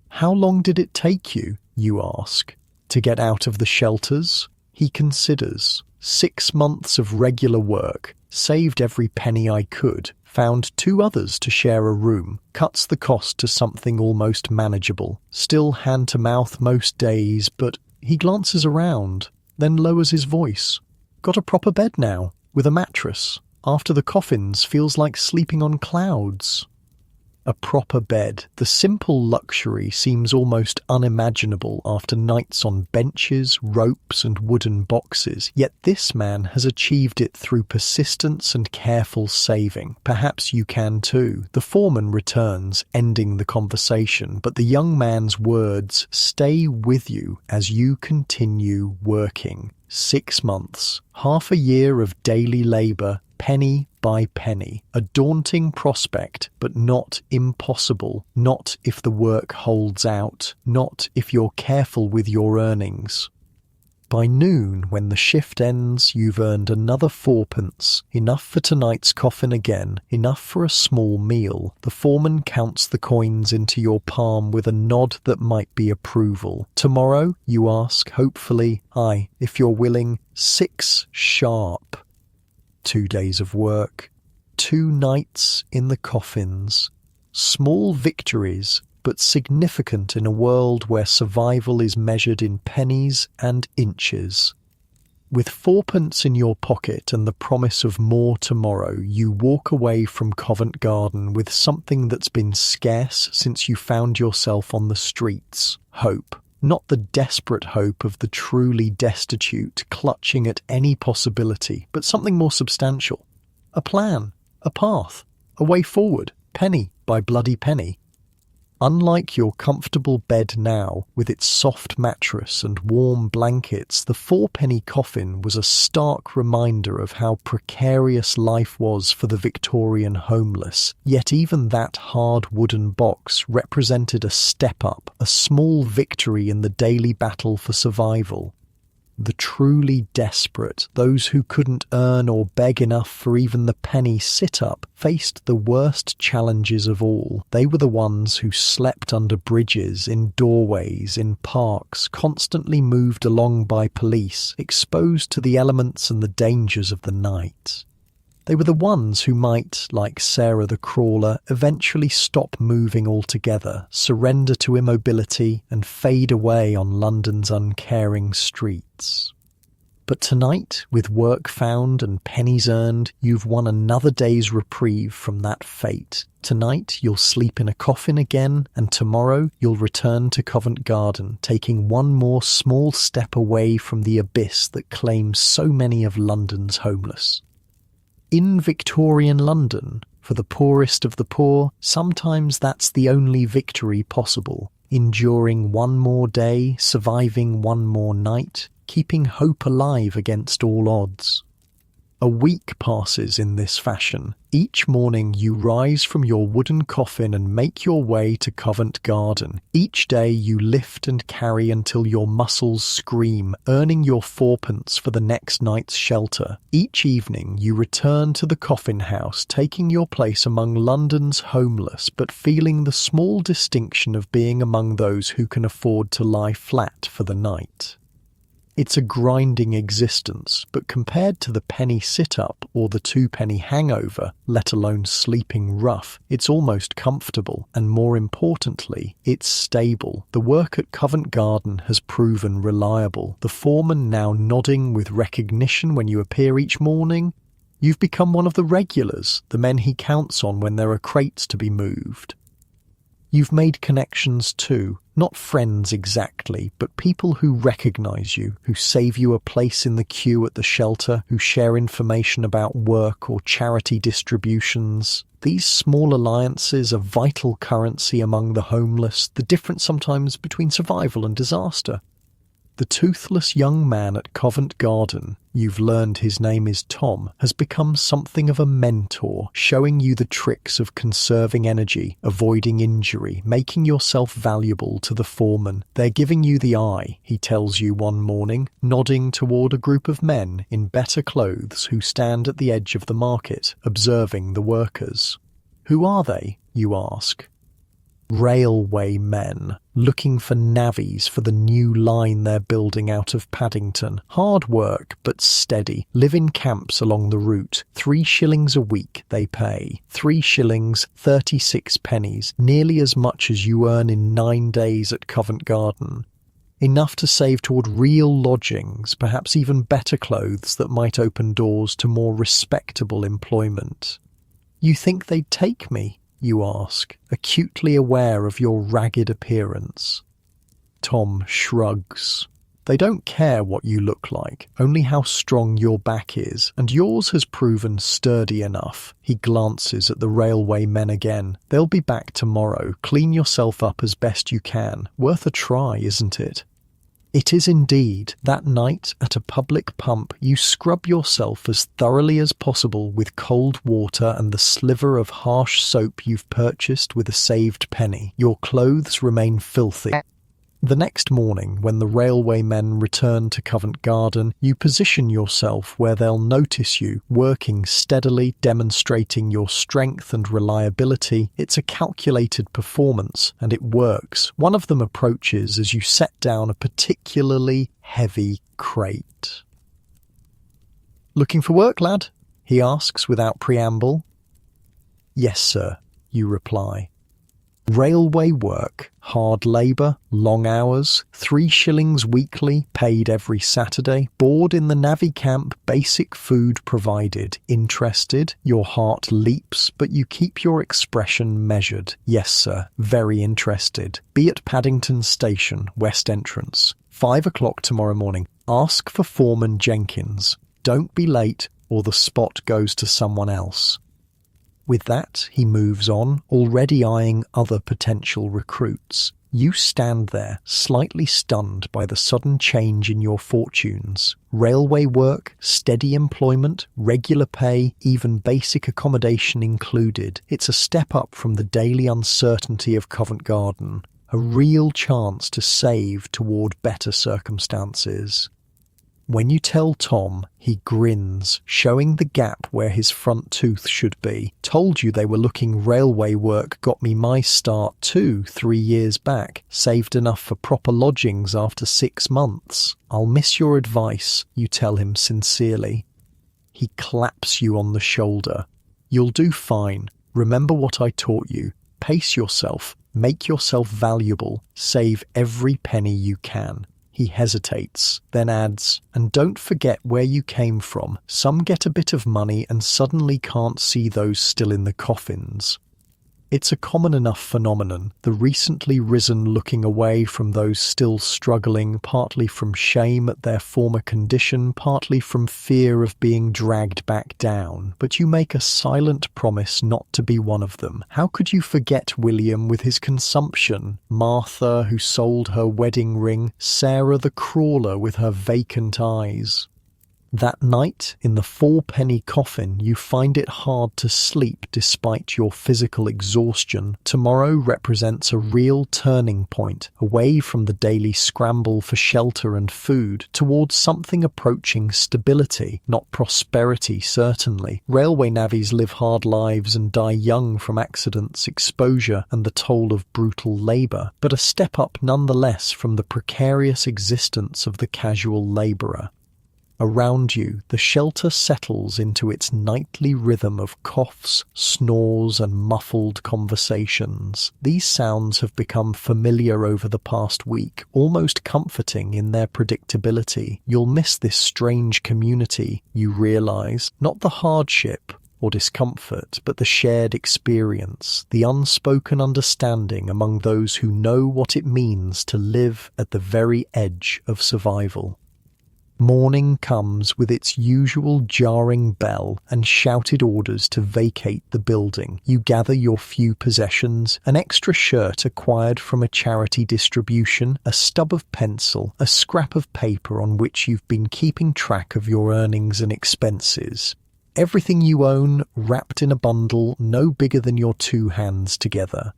How long did it take you, you ask, to get out of the shelters? He considers. 6 months of regular work, saved every penny I could, found 2 others to share a room, cuts the cost to something almost manageable, still hand-to-mouth most days, but he glances around, then lowers his voice. Got a proper bed now, with a mattress. After the coffins feels like sleeping on clouds. A proper bed, the simple luxury seems almost unimaginable after nights on benches, ropes and wooden boxes, yet this man has achieved it through persistence and careful saving. Perhaps you can too. The foreman returns, ending the conversation, but the young man's words stay with you as you continue working. 6 months, half a year of daily labour, penny by penny. A daunting prospect, but not impossible. Not if the work holds out. Not if you're careful with your earnings. By noon, when the shift ends, you've earned another 4p, enough for tonight's coffin again, enough for a small meal. The foreman counts the coins into your palm with a nod that might be approval. Tomorrow, you ask, hopefully, aye, if you're willing, 6 sharp. 2 days of work, 2 nights in the coffins. Small victories, but significant in a world where survival is measured in pennies and inches. With 4p in your pocket and the promise of more tomorrow, you walk away from Covent Garden with something that's been scarce since you found yourself on the streets: hope. Not the desperate hope of the truly destitute clutching at any possibility, but something more substantial. A plan, a path, a way forward, penny by bloody penny. Unlike your comfortable bed now, with its soft mattress and warm blankets, the 4p coffin was a stark reminder of how precarious life was for the Victorian homeless. Yet even that hard wooden box represented a step up, a small victory in the daily battle for survival. The truly desperate, those who couldn't earn or beg enough for even the penny sit-up, faced the worst challenges of all. They were the ones who slept under bridges, in doorways, in parks, constantly moved along by police, exposed to the elements and the dangers of the night. They were the ones who might, like Sarah the Crawler, eventually stop moving altogether, surrender to immobility, and fade away on London's uncaring streets. But tonight, with work found and pennies earned, you've won another day's reprieve from that fate. Tonight, you'll sleep in a coffin again, and tomorrow you'll return to Covent Garden, taking one more small step away from the abyss that claims so many of London's homeless. In Victorian London, for the poorest of the poor, sometimes that's the only victory possible. Enduring one more day, surviving one more night, keeping hope alive against all odds. A week passes in this fashion. Each morning you rise from your wooden coffin and make your way to Covent Garden. Each day you lift and carry until your muscles scream, earning your 4p for the next night's shelter. Each evening you return to the coffin house, taking your place among London's homeless, but feeling the small distinction of being among those who can afford to lie flat for the night. It's a grinding existence, but compared to the penny sit-up or the 2p hangover, let alone sleeping rough, it's almost comfortable, and more importantly, it's stable. The work at Covent Garden has proven reliable. The foreman now nodding with recognition when you appear each morning. You've become one of the regulars, the men he counts on when there are crates to be moved. You've made connections too, not friends exactly, but people who recognise you, who save you a place in the queue at the shelter, who share information about work or charity distributions. These small alliances are vital currency among the homeless, the difference sometimes between survival and disaster. The toothless young man at Covent Garden, you've learned his name is Tom, has become something of a mentor, showing you the tricks of conserving energy, avoiding injury, making yourself valuable to the foreman. They're giving you the eye, he tells you one morning, nodding toward a group of men in better clothes who stand at the edge of the market, observing the workers. Who are they, you ask? Railway men, looking for navvies for the new line they're building out of Paddington. Hard work, but steady. Live in camps along the route. 3 shillings a week they pay. 3 shillings, 36 pennies, nearly as much as you earn in 9 days at Covent Garden. Enough to save toward real lodgings, perhaps even better clothes that might open doors to more respectable employment. You think they'd take me? You ask, acutely aware of your ragged appearance. Tom shrugs. They don't care what you look like, only how strong your back is, and yours has proven sturdy enough. He glances at the railway men again. They'll be back tomorrow. Clean yourself up as best you can. Worth a try, isn't it? It is indeed. That night, at a public pump, you scrub yourself as thoroughly as possible with cold water and the sliver of harsh soap you've purchased with a saved penny. Your clothes remain filthy. The next morning, when the railway men return to Covent Garden, you position yourself where they'll notice you, working steadily, demonstrating your strength and reliability. It's a calculated performance, and it works. One of them approaches as you set down a particularly heavy crate. "Looking for work, lad?" he asks without preamble. "Yes, sir," you reply. Railway work, hard labour, long hours, 3 shillings weekly, paid every Saturday, board in the navvy camp, basic food provided. Interested? Your heart leaps, but you keep your expression measured. "Yes, sir, very interested. Be at Paddington Station, West Entrance. 5 o'clock tomorrow morning. Ask for Foreman Jenkins. Don't be late, or the spot goes to someone else." With that, he moves on, already eyeing other potential recruits. You stand there, slightly stunned by the sudden change in your fortunes. Railway work, steady employment, regular pay, even basic accommodation included. It's a step up from the daily uncertainty of Covent Garden. A real chance to save toward better circumstances. When you tell Tom, he grins, showing the gap where his front tooth should be. "Told you they were looking railway work, got me my start too 3 years back. Saved enough for proper lodgings after 6 months. I'll miss your advice," you tell him sincerely. He claps you on the shoulder. "You'll do fine. Remember what I taught you. Pace yourself. Make yourself valuable. Save every penny you can." He hesitates, then adds, "And don't forget where you came from. Some get a bit of money and suddenly can't see those still in the coffins." It's a common enough phenomenon, the recently risen looking away from those still struggling, partly from shame at their former condition, partly from fear of being dragged back down. But you make a silent promise not to be one of them. How could you forget William with his consumption, Martha who sold her wedding ring, Sarah the crawler with her vacant eyes? That night, in the 4-penny coffin, you find it hard to sleep despite your physical exhaustion. Tomorrow represents a real turning point, away from the daily scramble for shelter and food, towards something approaching stability, not prosperity certainly. Railway navvies live hard lives and die young from accidents, exposure, and the toll of brutal labour, but a step up nonetheless from the precarious existence of the casual labourer. Around you, the shelter settles into its nightly rhythm of coughs, snores, and muffled conversations. These sounds have become familiar over the past week, almost comforting in their predictability. You'll miss this strange community, you realise, not the hardship or discomfort, but the shared experience, the unspoken understanding among those who know what it means to live at the very edge of survival. Morning comes with its usual jarring bell and shouted orders to vacate the building. You gather your few possessions, an extra shirt acquired from a charity distribution, a stub of pencil, a scrap of paper on which you've been keeping track of your earnings and expenses. Everything you own wrapped in a bundle no bigger than your two hands together.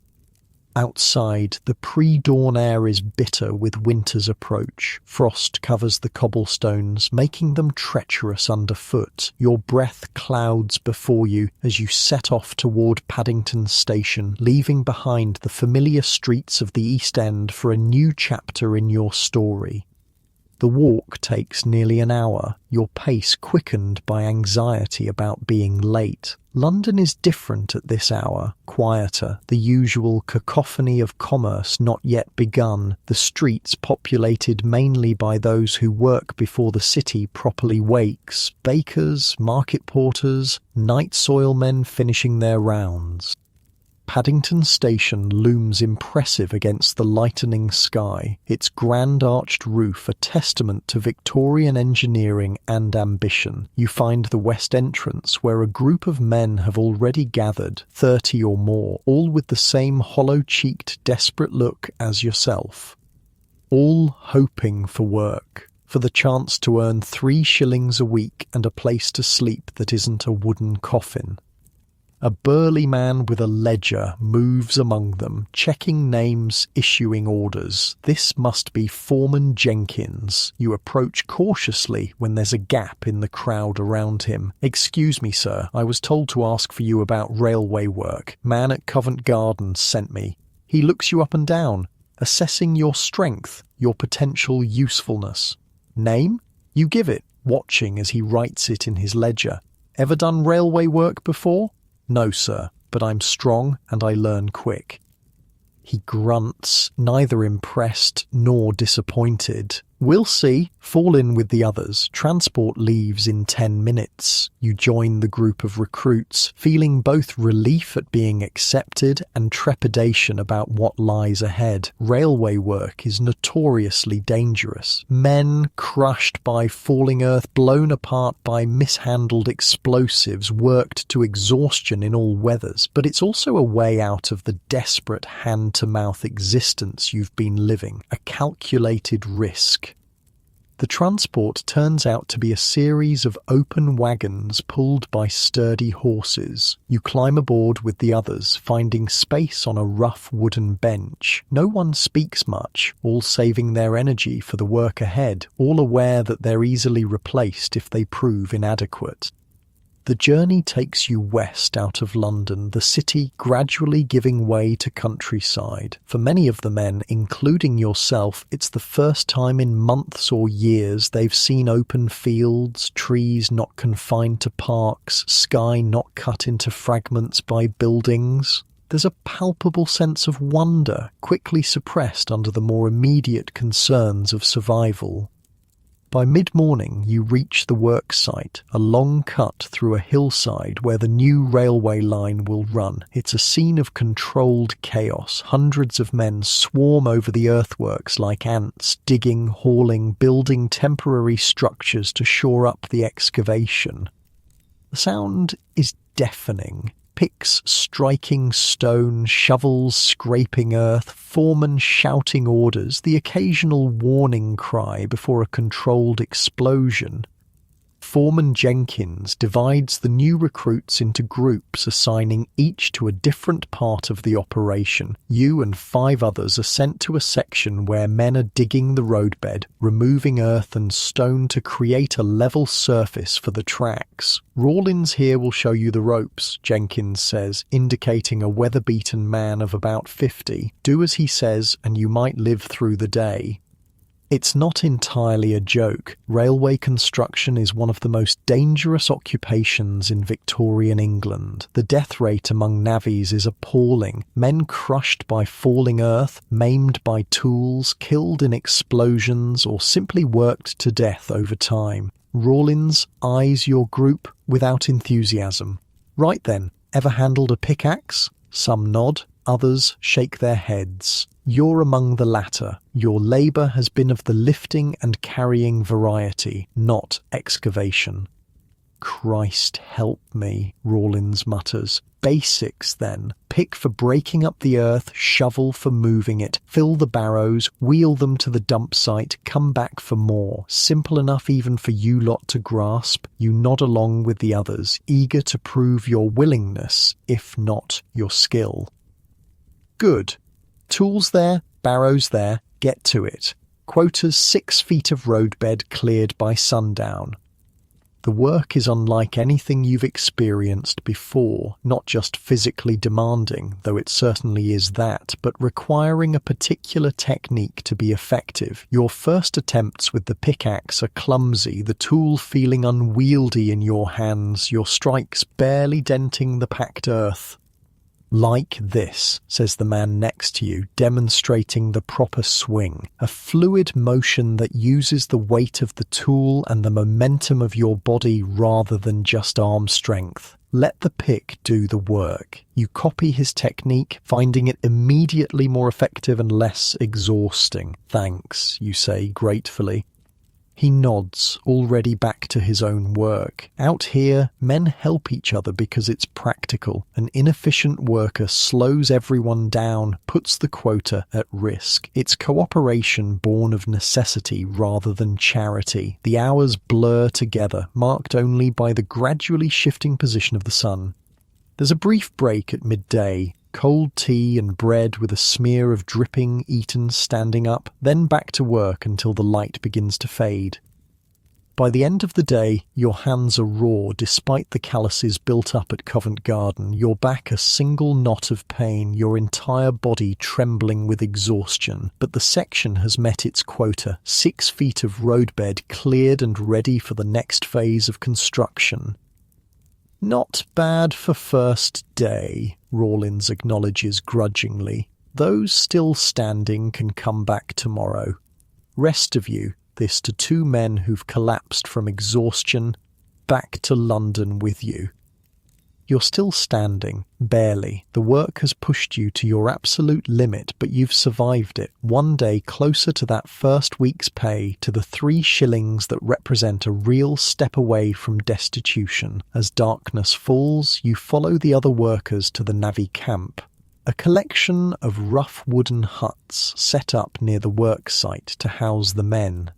Outside, the pre-dawn air is bitter with winter's approach. Frost covers the cobblestones, making them treacherous underfoot. Your breath clouds before you as you set off toward Paddington Station, leaving behind the familiar streets of the East End for a new chapter in your story. The walk takes nearly an hour, your pace quickened by anxiety about being late. London is different at this hour, quieter, the usual cacophony of commerce not yet begun, the streets populated mainly by those who work before the city properly wakes, bakers, market porters, night soilmen finishing their rounds. Paddington Station looms impressive against the lightening sky, its grand arched roof a testament to Victorian engineering and ambition. You find the west entrance where a group of men have already gathered, 30 or more, all with the same hollow-cheeked, desperate look as yourself. All hoping for work, for the chance to earn 3 shillings a week and a place to sleep that isn't a wooden coffin. A burly man with a ledger moves among them, checking names, issuing orders. This must be Foreman Jenkins. You approach cautiously when there's a gap in the crowd around him. "Excuse me, sir, I was told to ask for you about railway work. Man at Covent Garden sent me." He looks you up and down, assessing your strength, your potential usefulness. Name? You give it, watching as he writes it in his ledger. "Ever done railway work before?" "No, sir, but I'm strong and I learn quick." He grunts, neither impressed nor disappointed. "We'll see. Fall in with the others. Transport leaves in 10 minutes. You join the group of recruits, feeling both relief at being accepted and trepidation about what lies ahead. Railway work is notoriously dangerous. Men crushed by falling earth, blown apart by mishandled explosives, worked to exhaustion in all weathers. But it's also a way out of the desperate hand-to-mouth existence you've been living, a calculated risk. The transport turns out to be a series of open wagons pulled by sturdy horses. You climb aboard with the others, finding space on a rough wooden bench. No one speaks much, all saving their energy for the work ahead, all aware that they're easily replaced if they prove inadequate. The journey takes you west out of London, the city gradually giving way to countryside. For many of the men, including yourself, it's the first time in months or years they've seen open fields, trees not confined to parks, sky not cut into fragments by buildings. There's a palpable sense of wonder, quickly suppressed under the more immediate concerns of survival. By mid-morning, you reach the work site, a long cut through a hillside where the new railway line will run. It's a scene of controlled chaos. Hundreds of men swarm over the earthworks like ants, digging, hauling, building temporary structures to shore up the excavation. The sound is deafening. Picks striking stone, shovels scraping earth, foremen shouting orders, the occasional warning cry before a controlled explosion. Foreman Jenkins divides the new recruits into groups, assigning each to a different part of the operation. You and 5 others are sent to a section where men are digging the roadbed, removing earth and stone to create a level surface for the tracks. "Rawlins here will show you the ropes," Jenkins says, indicating a weather-beaten man of about 50. "Do as he says and you might live through the day." It's not entirely a joke. Railway construction is one of the most dangerous occupations in Victorian England. The death rate among navvies is appalling. Men crushed by falling earth, maimed by tools, killed in explosions, or simply worked to death over time. Rawlins eyes your group without enthusiasm. "Right then, ever handled a pickaxe?" Some nod. Others shake their heads. You're among the latter. Your labour has been of the lifting and carrying variety, not excavation. Christ help me, Rawlins mutters. Basics, then. Pick for breaking up the earth, shovel for moving it, fill the barrows, wheel them to the dump site, come back for more. Simple enough even for you lot to grasp. You nod along with the others, eager to prove your willingness, if not your skill. Good. Tools there, barrows there, get to it. Quotas 6 feet of roadbed cleared by sundown. The work is unlike anything you've experienced before, not just physically demanding, though it certainly is that, but requiring a particular technique to be effective. Your first attempts with the pickaxe are clumsy, the tool feeling unwieldy in your hands, your strikes barely denting the packed earth. Like this, says the man next to you, demonstrating the proper swing, a fluid motion that uses the weight of the tool and the momentum of your body rather than just arm strength. Let the pick do the work. You copy his technique, finding it immediately more effective and less exhausting. Thanks, you say gratefully. He nods, already back to his own work. Out here, men help each other because it's practical. An inefficient worker slows everyone down, puts the quota at risk. It's cooperation born of necessity rather than charity. The hours blur together, marked only by the gradually shifting position of the sun. There's a brief break at midday. Cold tea and bread with a smear of dripping eaten standing up, then back to work until the light begins to fade. By the end of the day, your hands are raw despite the calluses built up at Covent Garden, your back a single knot of pain, your entire body trembling with exhaustion. But the section has met its quota, 6 feet of roadbed cleared and ready for the next phase of construction. Not bad for first day, Rawlins acknowledges grudgingly. Those still standing can come back tomorrow. Rest of you, this to 2 men who've collapsed from exhaustion, back to London with you. You're still standing, barely. The work has pushed you to your absolute limit, but you've survived it. One day closer to that first week's pay, to the 3 shillings that represent a real step away from destitution. As darkness falls, you follow the other workers to the navvy camp. A collection of rough wooden huts set up near the work site to house the men.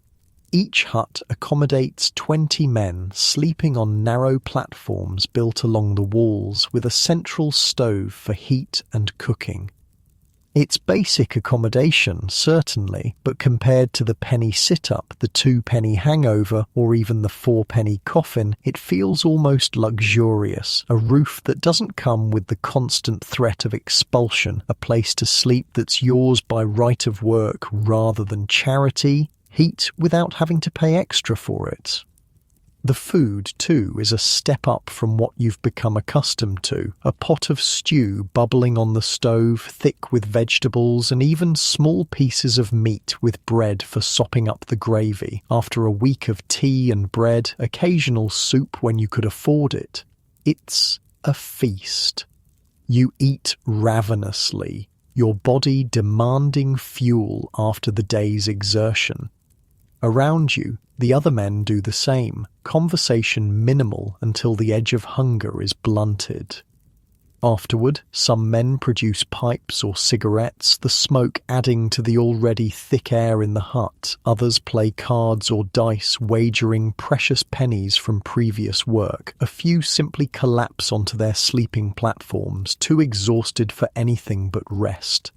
Each hut accommodates 20 men sleeping on narrow platforms built along the walls with a central stove for heat and cooking. It's basic accommodation, certainly, but compared to the penny sit-up, the 2-penny hangover, or even the 4-penny coffin, it feels almost luxurious. A roof that doesn't come with the constant threat of expulsion, a place to sleep that's yours by right of work rather than charity. Heat without having to pay extra for it. The food, too, is a step up from what you've become accustomed to. A pot of stew bubbling on the stove, thick with vegetables, and even small pieces of meat with bread for sopping up the gravy. After a week of tea and bread, occasional soup when you could afford it. It's a feast. You eat ravenously, your body demanding fuel after the day's exertion. Around you, the other men do the same, conversation minimal until the edge of hunger is blunted. Afterward, some men produce pipes or cigarettes, the smoke adding to the already thick air in the hut. Others play cards or dice, wagering precious pennies from previous work. A few simply collapse onto their sleeping platforms, too exhausted for anything but rest.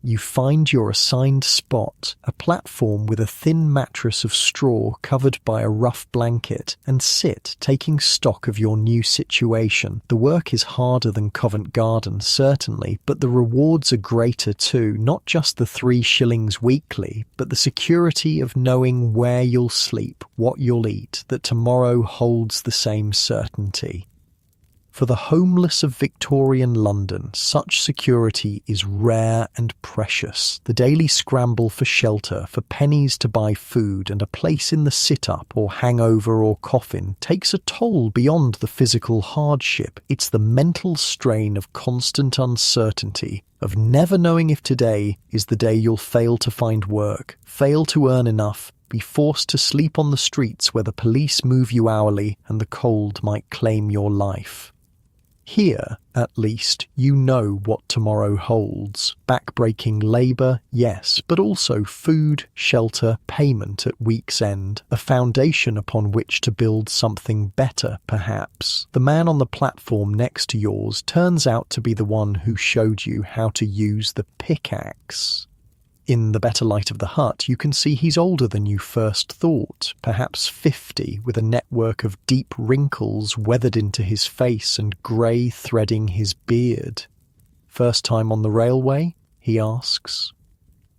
You find your assigned spot, a platform with a thin mattress of straw covered by a rough blanket, and sit, taking stock of your new situation. The work is harder than Covent Garden, certainly, but the rewards are greater too, not just the 3 shillings weekly, but the security of knowing where you'll sleep, what you'll eat, that tomorrow holds the same certainty. For the homeless of Victorian London, such security is rare and precious. The daily scramble for shelter, for pennies to buy food, and a place in the sit-up or hangover or coffin takes a toll beyond the physical hardship. It's the mental strain of constant uncertainty, of never knowing if today is the day you'll fail to find work, fail to earn enough, be forced to sleep on the streets where the police move you hourly and the cold might claim your life. Here, at least, you know what tomorrow holds. Back-breaking labour, yes, but also food, shelter, payment at week's end, a foundation upon which to build something better, perhaps. The man on the platform next to yours turns out to be the one who showed you how to use the pickaxe. In the better light of the hut, you can see he's older than you first thought, perhaps 50, with a network of deep wrinkles weathered into his face and grey threading his beard. "First time on the railway?" he asks.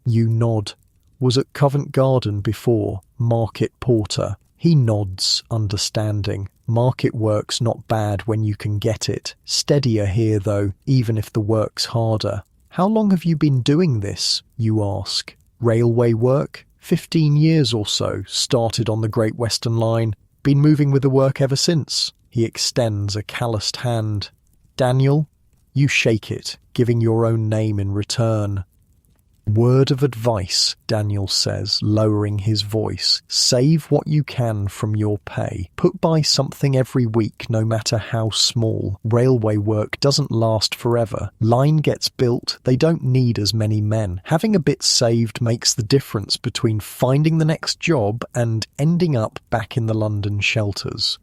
You nod. "Was at Covent Garden before, market porter." He nods, understanding. "Market work's not bad when you can get it. Steadier here, though, even if the work's harder." "How long have you been doing this?" you ask. "Railway work? 15 years or so. Started on the Great Western Line. Been moving with the work ever since." He extends a calloused hand. "Daniel?" You shake it, giving your own name in return. "Word of advice," Daniel says, lowering his voice. "Save what you can from your pay. Put by something every week, no matter how small. Railway work doesn't last forever. Line gets built, they don't need as many men. Having a bit saved makes the difference between finding the next job and ending up back in the London shelters."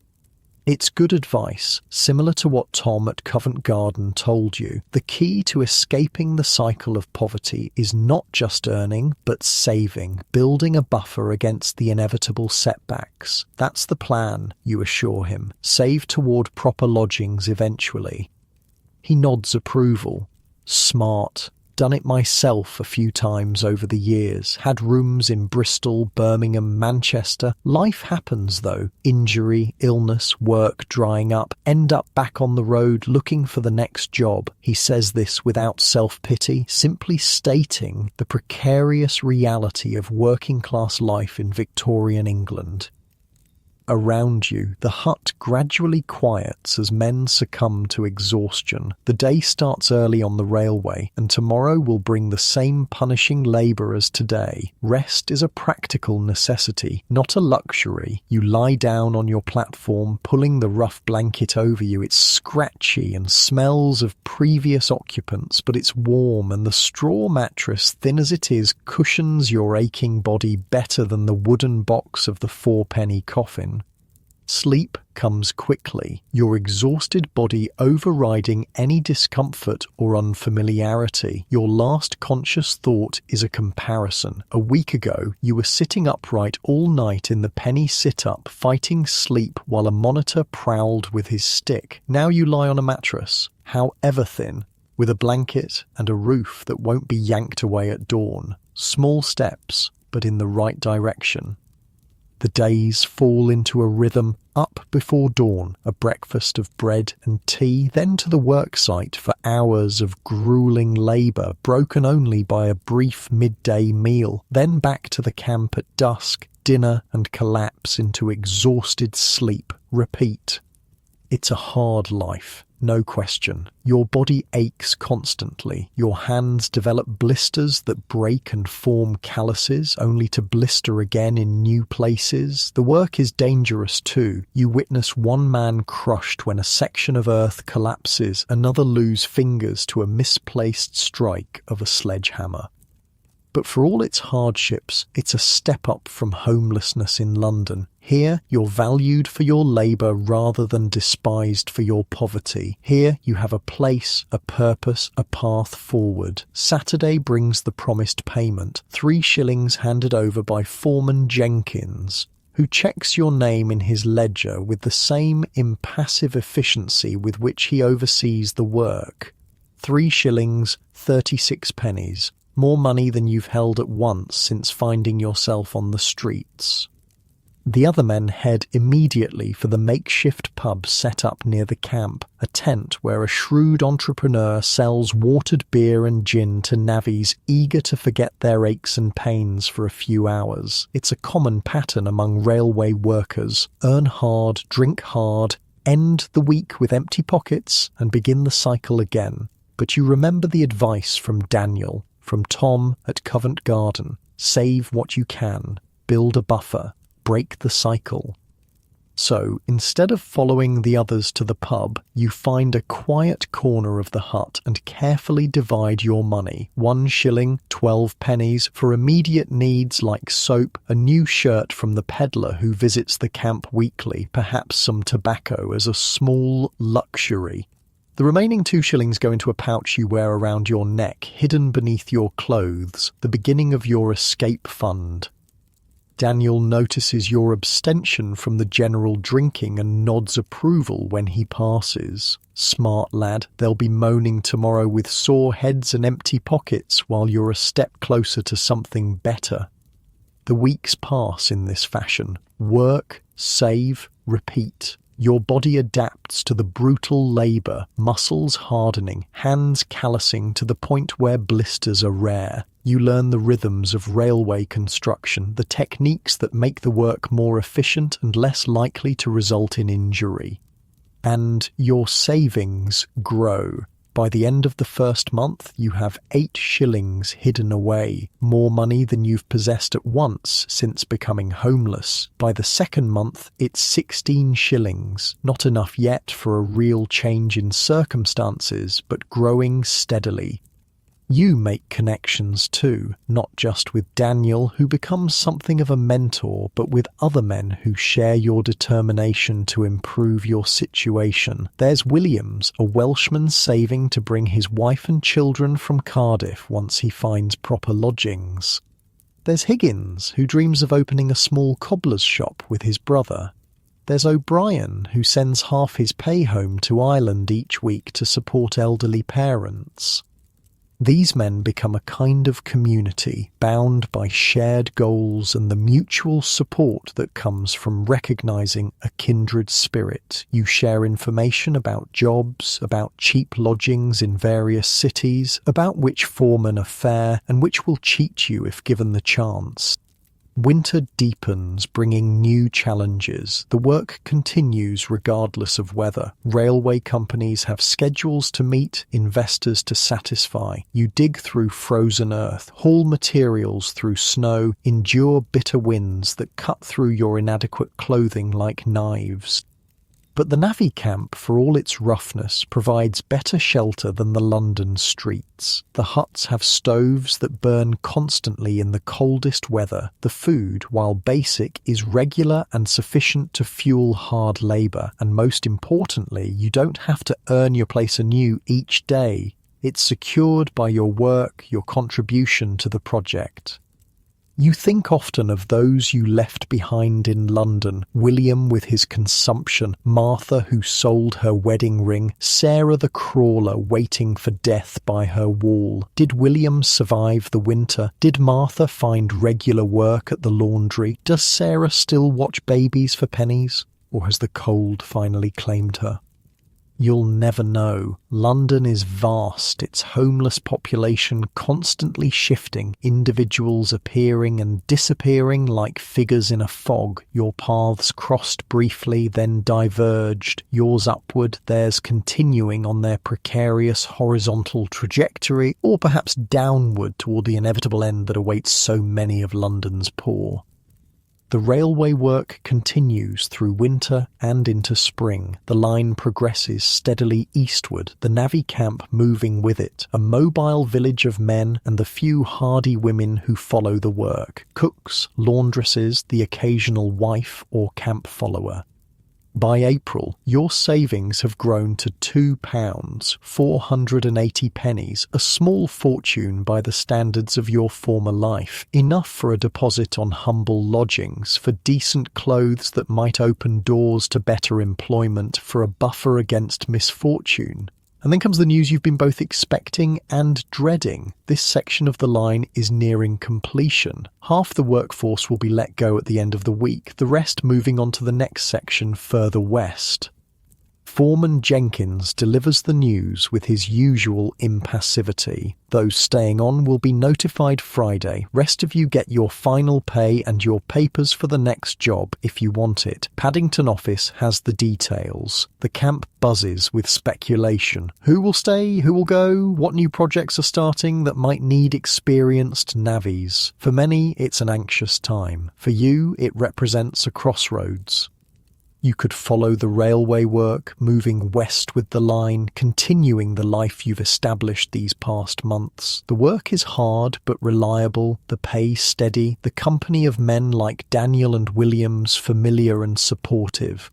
It's good advice, similar to what Tom at Covent Garden told you. The key to escaping the cycle of poverty is not just earning, but saving, building a buffer against the inevitable setbacks. That's the plan, you assure him. Save toward proper lodgings eventually. He nods approval. Smart. Done it myself a few times over the years. Had rooms in Bristol, Birmingham, Manchester. Life happens though. Injury, illness, work drying up. End up back on the road looking for the next job. He says this without self-pity, simply stating the precarious reality of working-class life in Victorian England. Around you, the hut gradually quiets as men succumb to exhaustion. The day starts early on the railway, and tomorrow will bring the same punishing labour as today. Rest is a practical necessity, not a luxury. You lie down on your platform, pulling the rough blanket over you. It's scratchy and smells of previous occupants, but it's warm, and the straw mattress, thin as it is, cushions your aching body better than the wooden box of the four-penny coffin. Sleep comes quickly, your exhausted body overriding any discomfort or unfamiliarity. Your last conscious thought is a comparison. A week ago, you were sitting upright all night in the penny sit-up, fighting sleep while a monitor prowled with his stick. Now you lie on a mattress, however thin, with a blanket and a roof that won't be yanked away at dawn. Small steps, but in the right direction. The days fall into a rhythm. Up before dawn, a breakfast of bread and tea, then to the work site for hours of grueling labour, broken only by a brief midday meal, then back to the camp at dusk, dinner and collapse into exhausted sleep. Repeat. It's a hard life, no question. Your body aches constantly. Your hands develop blisters that break and form calluses, only to blister again in new places. The work is dangerous too. You witness one man crushed when a section of earth collapses, another lose fingers to a misplaced strike of a sledgehammer. But for all its hardships, it's a step up from homelessness in London. Here, you're valued for your labour rather than despised for your poverty. Here, you have a place, a purpose, a path forward. Saturday brings the promised payment, 3 shillings handed over by Foreman Jenkins, who checks your name in his ledger with the same impassive efficiency with which he oversees the work. 3 shillings, 36 pennies. More money than you've held at once since finding yourself on the streets. The other men head immediately for the makeshift pub set up near the camp, a tent where a shrewd entrepreneur sells watered beer and gin to navvies eager to forget their aches and pains for a few hours. It's a common pattern among railway workers: earn hard, drink hard, end the week with empty pockets, and begin the cycle again. But you remember the advice from Daniel, from Tom at Covent Garden: save what you can, build a buffer, break the cycle. So, instead of following the others to the pub, you find a quiet corner of the hut and carefully divide your money, 1 shilling, 12 pennies, for immediate needs like soap, a new shirt from the peddler who visits the camp weekly, perhaps some tobacco as a small luxury. The remaining 2 shillings go into a pouch you wear around your neck, hidden beneath your clothes, the beginning of your escape fund. Daniel notices your abstention from the general drinking and nods approval when he passes. Smart lad, they'll be moaning tomorrow with sore heads and empty pockets while you're a step closer to something better. The weeks pass in this fashion. Work, save, repeat. Your body adapts to the brutal labour, muscles hardening, hands callousing to the point where blisters are rare. You learn the rhythms of railway construction, the techniques that make the work more efficient and less likely to result in injury. And your savings grow. By the end of the first month, you have 8 shillings hidden away, more money than you've possessed at once since becoming homeless. By the second month, it's 16 shillings, not enough yet for a real change in circumstances, but growing steadily. You make connections too, not just with Daniel, who becomes something of a mentor, but with other men who share your determination to improve your situation. There's Williams, a Welshman saving to bring his wife and children from Cardiff once he finds proper lodgings. There's Higgins, who dreams of opening a small cobbler's shop with his brother. There's O'Brien, who sends half his pay home to Ireland each week to support elderly parents. These men become a kind of community, bound by shared goals and the mutual support that comes from recognizing a kindred spirit. You share information about jobs, about cheap lodgings in various cities, about which foremen are fair and which will cheat you if given the chance. Winter deepens, bringing new challenges. The work continues regardless of weather. Railway companies have schedules to meet, investors to satisfy. You dig through frozen earth, haul materials through snow, endure bitter winds that cut through your inadequate clothing like knives. But the navvy camp, for all its roughness, provides better shelter than the London streets. The huts have stoves that burn constantly in the coldest weather. The food, while basic, is regular and sufficient to fuel hard labour. And most importantly, you don't have to earn your place anew each day. It's secured by your work, your contribution to the project. You think often of those you left behind in London: William with his consumption, Martha who sold her wedding ring, Sarah the crawler waiting for death by her wall. Did William survive the winter? Did Martha find regular work at the laundry? Does Sarah still watch babies for pennies? Or has the cold finally claimed her? You'll never know. London is vast, its homeless population constantly shifting, individuals appearing and disappearing like figures in a fog. Your paths crossed briefly, then diverged, yours upward, theirs continuing on their precarious horizontal trajectory, or perhaps downward toward the inevitable end that awaits so many of London's poor. The railway work continues through winter and into spring. The line progresses steadily eastward, the navvy camp moving with it, a mobile village of men and the few hardy women who follow the work, cooks, laundresses, the occasional wife or camp follower. By April, your savings have grown to £2, 480 pennies, a small fortune by the standards of your former life, enough for a deposit on humble lodgings, for decent clothes that might open doors to better employment, for a buffer against misfortune. And then comes the news you've been both expecting and dreading. This section of the line is nearing completion. Half the workforce will be let go at the end of the week, the rest moving on to the next section further west. Foreman Jenkins delivers the news with his usual impassivity. Those staying on will be notified Friday. Rest of you get your final pay and your papers for the next job if you want it. Paddington office has the details. The camp buzzes with speculation. Who will stay? Who will go? What new projects are starting that might need experienced navvies? For many, it's an anxious time. For you, it represents a crossroads. You could follow the railway work, moving west with the line, continuing the life you've established these past months. The work is hard but reliable, the pay steady, the company of men like Daniel and Williams familiar and supportive.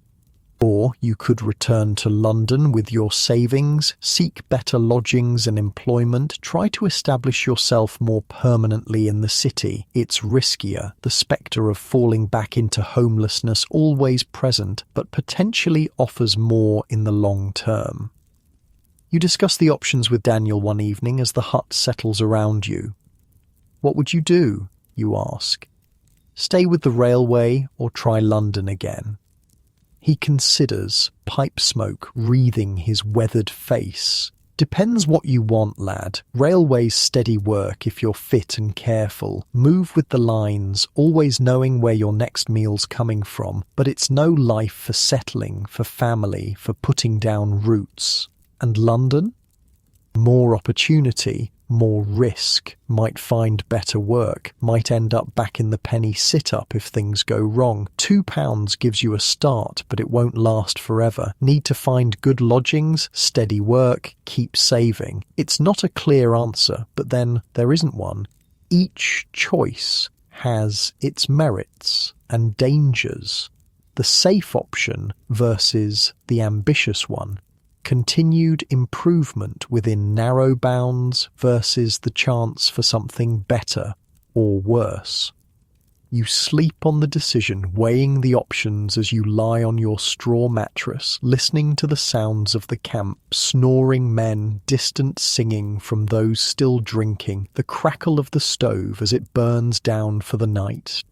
Or you could return to London with your savings, seek better lodgings and employment, try to establish yourself more permanently in the city. It's riskier, the spectre of falling back into homelessness always present, but potentially offers more in the long term. You discuss the options with Daniel one evening as the hut settles around you. What would you do? You ask. Stay with the railway or try London again? He considers, pipe smoke wreathing his weathered face. Depends what you want, lad. Railway's steady work if you're fit and careful. Move with the lines, always knowing where your next meal's coming from. But it's no life for settling, for family, for putting down roots. And London? More opportunity, more risk, might find better work, might end up back in the penny sit-up if things go wrong. £2 gives you a start, but it won't last forever. Need to find good lodgings, steady work, keep saving. It's not a clear answer, but then there isn't one. Each choice has its merits and dangers. The safe option versus the ambitious one. Continued improvement within narrow bounds versus the chance for something better or worse. You sleep on the decision, weighing the options as you lie on your straw mattress, listening to the sounds of the camp, snoring men, distant singing from those still drinking, the crackle of the stove as it burns down for the night.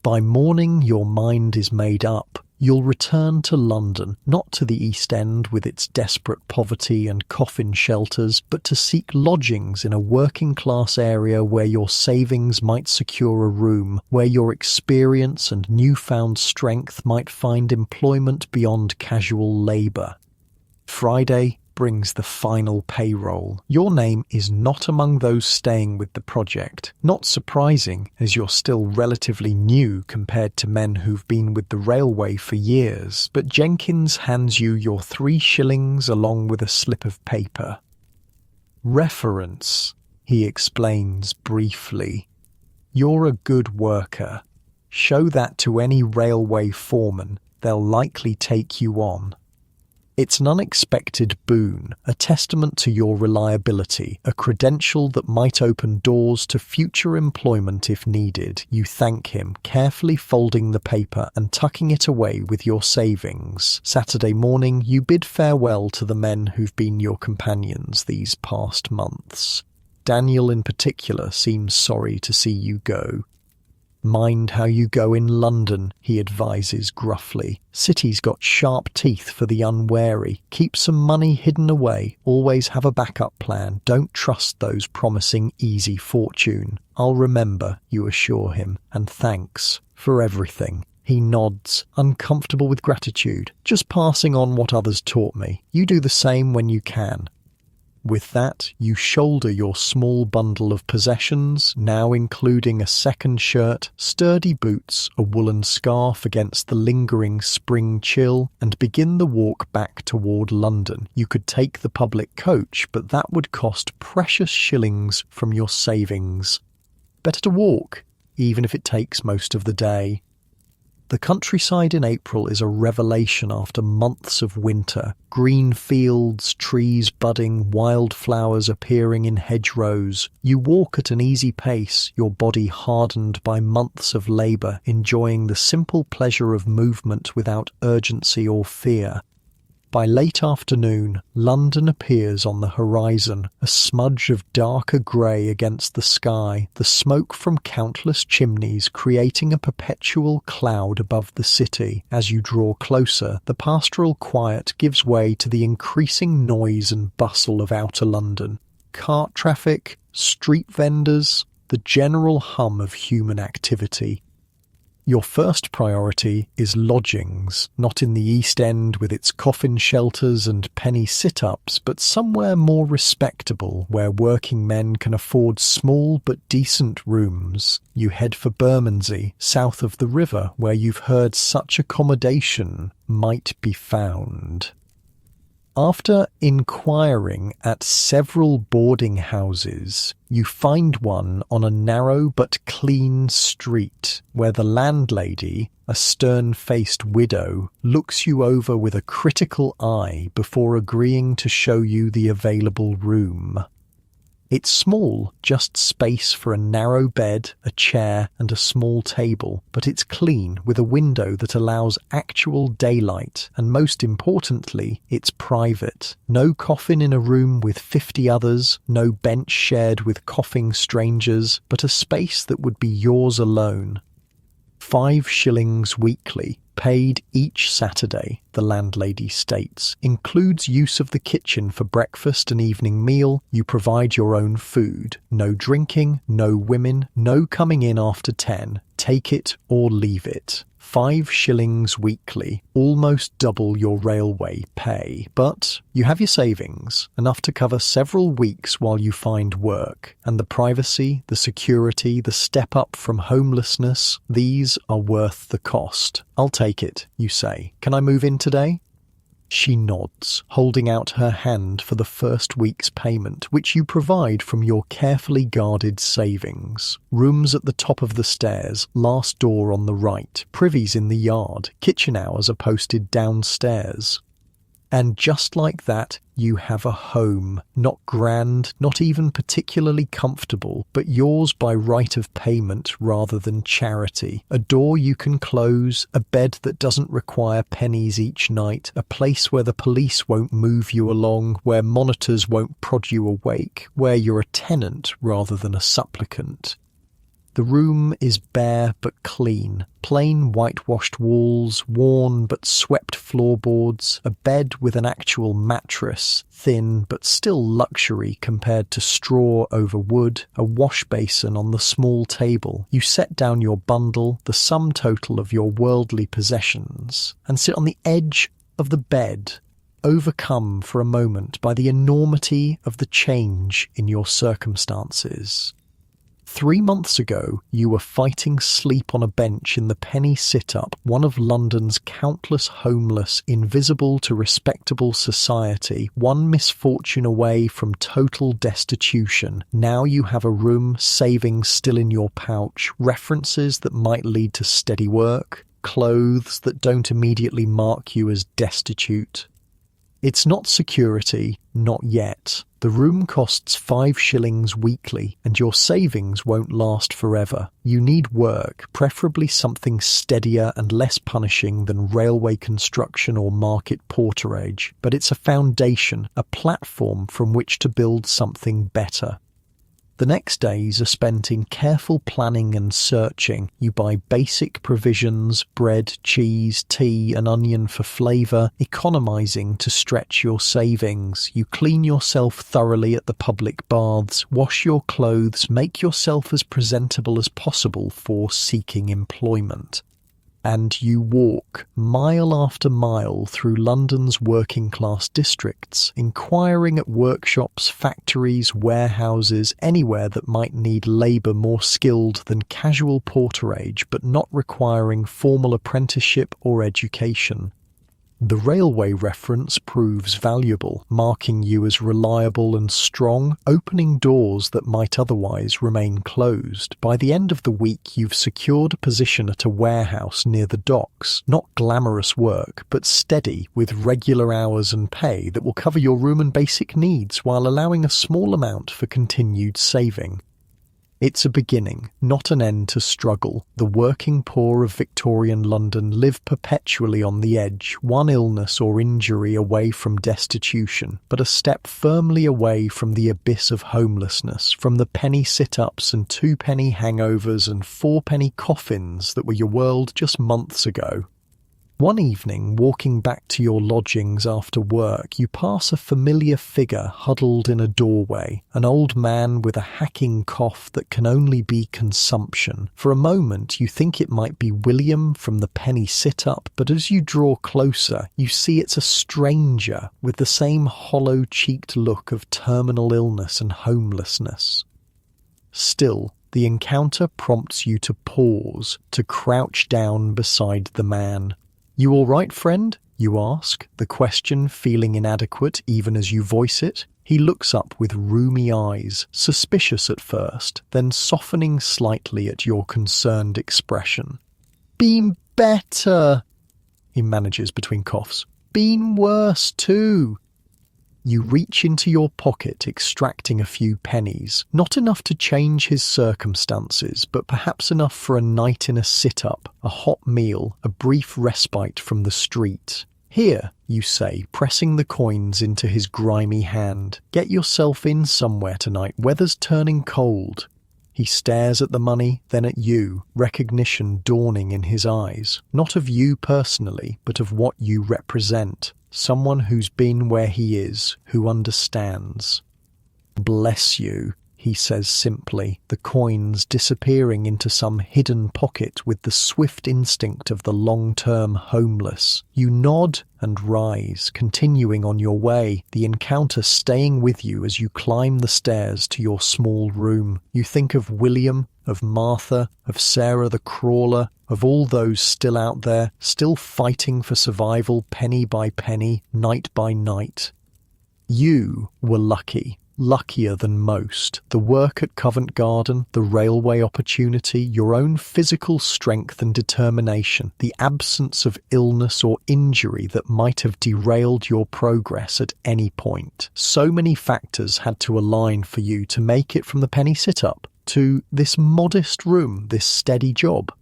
By morning, your mind is made up. You'll return to London, not to the East End with its desperate poverty and coffin shelters, but to seek lodgings in a working-class area where your savings might secure a room, where your experience and newfound strength might find employment beyond casual labour. Friday brings the final payroll. Your name is not among those staying with the project. Not surprising, as you're still relatively new compared to men who've been with the railway for years, but Jenkins hands you your 3 shillings along with a slip of paper. Reference, he explains briefly. You're a good worker. Show that to any railway foreman. They'll likely take you on. It's an unexpected boon, a testament to your reliability, a credential that might open doors to future employment if needed. You thank him, carefully folding the paper and tucking it away with your savings. Saturday morning, you bid farewell to the men who've been your companions these past months. Daniel in particular seems sorry to see you go. Mind how you go in London, he advises gruffly. City's got sharp teeth for the unwary. Keep some money hidden away. Always have a backup plan. Don't trust those promising easy fortune. I'll remember, you assure him, and thanks for everything. He nods, uncomfortable with gratitude. Just passing on what others taught me. You do the same when you can. With that, you shoulder your small bundle of possessions, now including a second shirt, sturdy boots, a woolen scarf against the lingering spring chill, and begin the walk back toward London. You could take the public coach, but that would cost precious shillings from your savings. Better to walk, even if it takes most of the day. The countryside in April is a revelation after months of winter. Green fields, trees budding, wildflowers appearing in hedgerows. You walk at an easy pace, your body hardened by months of labour, enjoying the simple pleasure of movement without urgency or fear. By late afternoon, London appears on the horizon, a smudge of darker grey against the sky, the smoke from countless chimneys creating a perpetual cloud above the city. As you draw closer, the pastoral quiet gives way to the increasing noise and bustle of outer London. Cart traffic, street vendors, the general hum of human activity. Your first priority is lodgings, not in the East End with its coffin shelters and penny sit-ups, but somewhere more respectable where working men can afford small but decent rooms. You head for Bermondsey, south of the river, where you've heard such accommodation might be found. After inquiring at several boarding houses, you find one on a narrow but clean street where the landlady, a stern-faced widow, looks you over with a critical eye before agreeing to show you the available room. It's small, just space for a narrow bed, a chair and a small table, but it's clean with a window that allows actual daylight, and most importantly, it's private. No coffin in a room with 50 others, no bench shared with coughing strangers, but a space that would be yours alone. 5 shillings weekly, paid each Saturday, the landlady states, includes use of the kitchen for breakfast and evening meal. You provide your own food. No drinking, no women, no coming in after 10. Take it or leave it. 5 shillings weekly, almost double your railway pay. But you have your savings, enough to cover several weeks while you find work. And the privacy, the security, the step up from homelessness, these are worth the cost. I'll take it, you say. Can I move in today? She nods, holding out her hand for the first week's payment, which you provide from your carefully guarded savings. Rooms at the top of the stairs, last door on the right, privies in the yard, kitchen hours are posted downstairs. And just like that, you have a home, not grand, not even particularly comfortable, but yours by right of payment rather than charity. A door you can close, a bed that doesn't require pennies each night, a place where the police won't move you along, where monitors won't prod you awake, where you're a tenant rather than a supplicant. The room is bare but clean, plain whitewashed walls, worn but swept floorboards, a bed with an actual mattress, thin but still luxury compared to straw over wood, a wash basin on the small table. You set down your bundle, the sum total of your worldly possessions, and sit on the edge of the bed, overcome for a moment by the enormity of the change in your circumstances. 3 months ago, you were fighting sleep on a bench in the penny sit-up, one of London's countless homeless, invisible to respectable society, one misfortune away from total destitution. Now you have a room, savings still in your pouch, references that might lead to steady work, clothes that don't immediately mark you as destitute. It's not security, not yet. The room costs 5 shillings weekly, and your savings won't last forever. You need work, preferably something steadier and less punishing than railway construction or market porterage, but it's a foundation, a platform from which to build something better. The next days are spent in careful planning and searching. You buy basic provisions, bread, cheese, tea, and onion for flavour, economising to stretch your savings. You clean yourself thoroughly at the public baths, wash your clothes, make yourself as presentable as possible for seeking employment. And you walk mile after mile through London's working-class districts, inquiring at workshops, factories, warehouses, anywhere that might need labour more skilled than casual porterage but not requiring formal apprenticeship or education. The railway reference proves valuable, marking you as reliable and strong, opening doors that might otherwise remain closed. By the end of the week, you've secured a position at a warehouse near the docks. Not glamorous work, but steady, with regular hours and pay that will cover your room and basic needs while allowing a small amount for continued saving. It's a beginning, not an end to struggle. The working poor of Victorian London live perpetually on the edge, one illness or injury away from destitution, but a step firmly away from the abyss of homelessness, from the penny sit-ups and two-penny hangovers and four-penny coffins that were your world just months ago. One evening, walking back to your lodgings after work, you pass a familiar figure huddled in a doorway, an old man with a hacking cough that can only be consumption. For a moment, you think it might be William from the penny sit-up, but as you draw closer, you see it's a stranger with the same hollow-cheeked look of terminal illness and homelessness. Still, the encounter prompts you to pause, to crouch down beside the man. "You all right, friend?" you ask, the question feeling inadequate even as you voice it. He looks up with rheumy eyes, suspicious at first, then softening slightly at your concerned expression. "Been better," he manages between coughs. "Been worse too." You reach into your pocket, extracting a few pennies, not enough to change his circumstances, but perhaps enough for a night in a sit-up, a hot meal, a brief respite from the street. "Here," you say, pressing the coins into his grimy hand. "Get yourself in somewhere tonight, weather's turning cold." He stares at the money, then at you, recognition dawning in his eyes, not of you personally, but of what you represent. Someone who's been where he is, who understands. "Bless you," he says simply, the coins disappearing into some hidden pocket with the swift instinct of the long-term homeless. You nod and rise, continuing on your way, the encounter staying with you as you climb the stairs to your small room. You think of William, of Martha, of Sarah the crawler, of all those still out there, still fighting for survival penny by penny, night by night. You were lucky. Luckier than most. The work at Covent Garden, the railway opportunity, your own physical strength and determination, the absence of illness or injury that might have derailed your progress at any point. So many factors had to align for you to make it from the penny sit-up to this modest room, this steady job.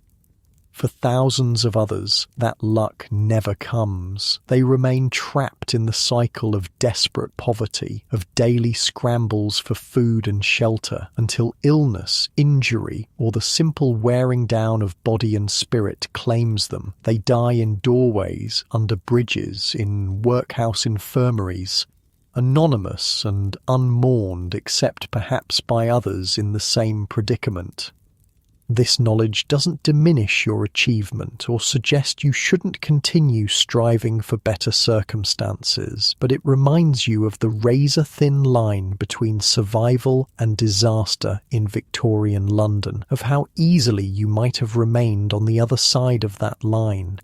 For thousands of others, that luck never comes. They remain trapped in the cycle of desperate poverty, of daily scrambles for food and shelter, until illness, injury, or the simple wearing down of body and spirit claims them. They die in doorways, under bridges, in workhouse infirmaries, anonymous and unmourned except perhaps by others in the same predicament. This knowledge doesn't diminish your achievement or suggest you shouldn't continue striving for better circumstances, but it reminds you of the razor-thin line between survival and disaster in Victorian London, of how easily you might have remained on the other side of that line.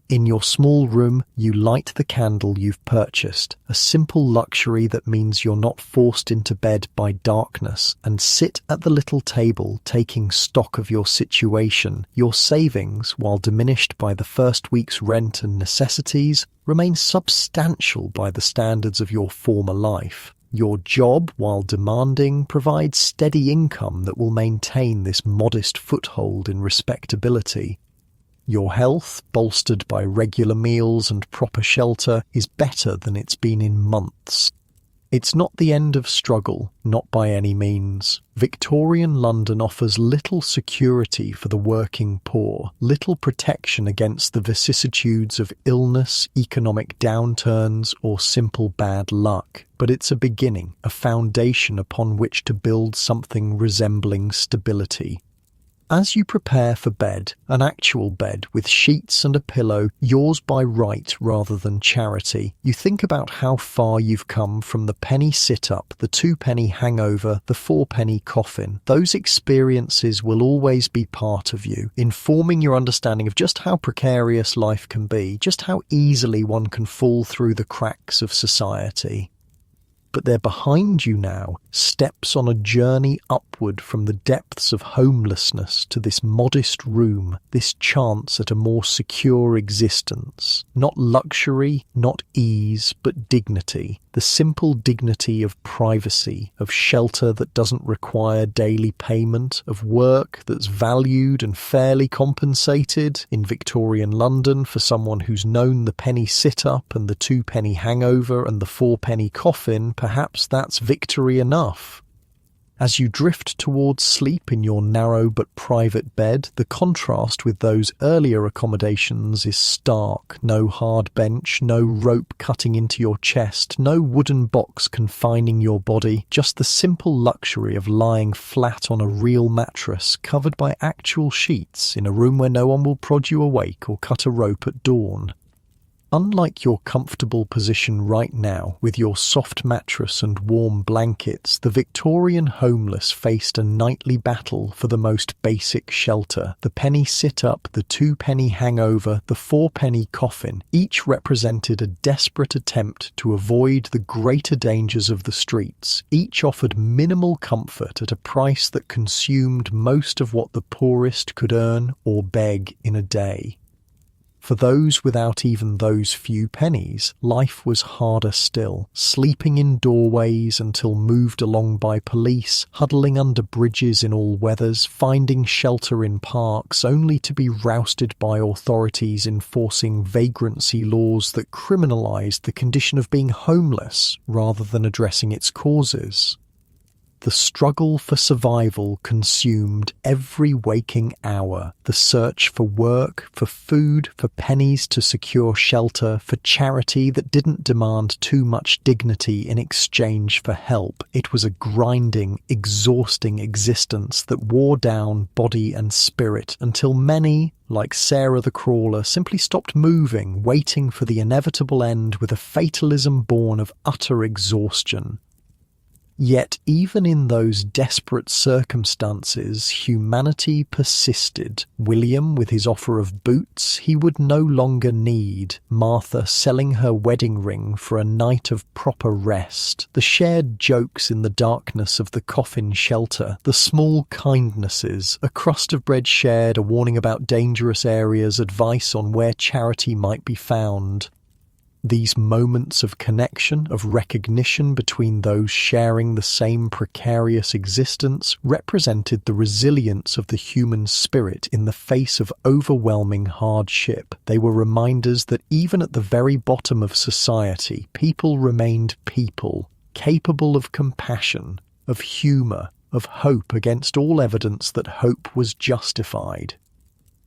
In your small room, you light the candle you've purchased, a simple luxury that means you're not forced into bed by darkness, and sit at the little table taking stock of your situation. Your savings, while diminished by the first week's rent and necessities, remain substantial by the standards of your former life. Your job, while demanding, provides steady income that will maintain this modest foothold in respectability. Your health, bolstered by regular meals and proper shelter, is better than it's been in months. It's not the end of struggle, not by any means. Victorian London offers little security for the working poor, little protection against the vicissitudes of illness, economic downturns, or simple bad luck. But it's a beginning, a foundation upon which to build something resembling stability. As you prepare for bed, an actual bed with sheets and a pillow, yours by right rather than charity, you think about how far you've come from the penny sit-up, the two-penny hangover, the four-penny coffin. Those experiences will always be part of you, informing your understanding of just how precarious life can be, just how easily one can fall through the cracks of society. But they're behind you now, steps on a journey upward from the depths of homelessness to this modest room, this chance at a more secure existence. Not luxury, not ease, but dignity. The The simple dignity of privacy, of shelter that doesn't require daily payment, of work that's valued and fairly compensated in Victorian London for someone who's known the penny sit-up and the two-penny hangover and the four-penny coffin, perhaps that's victory enough. As you drift towards sleep in your narrow but private bed, the contrast with those earlier accommodations is stark. No hard bench, no rope cutting into your chest, no wooden box confining your body, just the simple luxury of lying flat on a real mattress covered by actual sheets in a room where no one will prod you awake or cut a rope at dawn. Unlike your comfortable position right now, with your soft mattress and warm blankets, the Victorian homeless faced a nightly battle for the most basic shelter. The penny sit-up, the two-penny hangover, the four-penny coffin, each represented a desperate attempt to avoid the greater dangers of the streets. Each offered minimal comfort at a price that consumed most of what the poorest could earn or beg in a day. For those without even those few pennies, life was harder still, sleeping in doorways until moved along by police, huddling under bridges in all weathers, finding shelter in parks only to be rousted by authorities enforcing vagrancy laws that criminalised the condition of being homeless rather than addressing its causes. The struggle for survival consumed every waking hour. The search for work, for food, for pennies to secure shelter, for charity that didn't demand too much dignity in exchange for help. It was a grinding, exhausting existence that wore down body and spirit until many, like Sarah the Crawler, simply stopped moving, waiting for the inevitable end with a fatalism born of utter exhaustion. Yet even in those desperate circumstances, humanity persisted. William, with his offer of boots he would no longer need. Martha selling her wedding ring for a night of proper rest. The shared jokes in the darkness of the coffin shelter. The small kindnesses. A crust of bread shared, a warning about dangerous areas, advice on where charity might be found. These moments of connection, of recognition between those sharing the same precarious existence, represented the resilience of the human spirit in the face of overwhelming hardship. They were reminders that even at the very bottom of society, people remained people, capable of compassion, of humour, of hope against all evidence that hope was justified.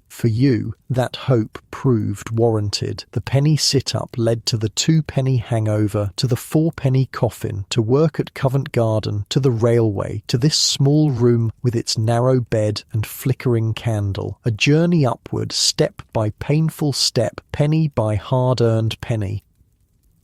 For you, that hope proved warranted. The penny sit-up led to the two-penny hangover, to the four-penny coffin, to work at Covent Garden, to the railway, to this small room with its narrow bed and flickering candle. A journey upward, step by painful step, penny by hard-earned penny.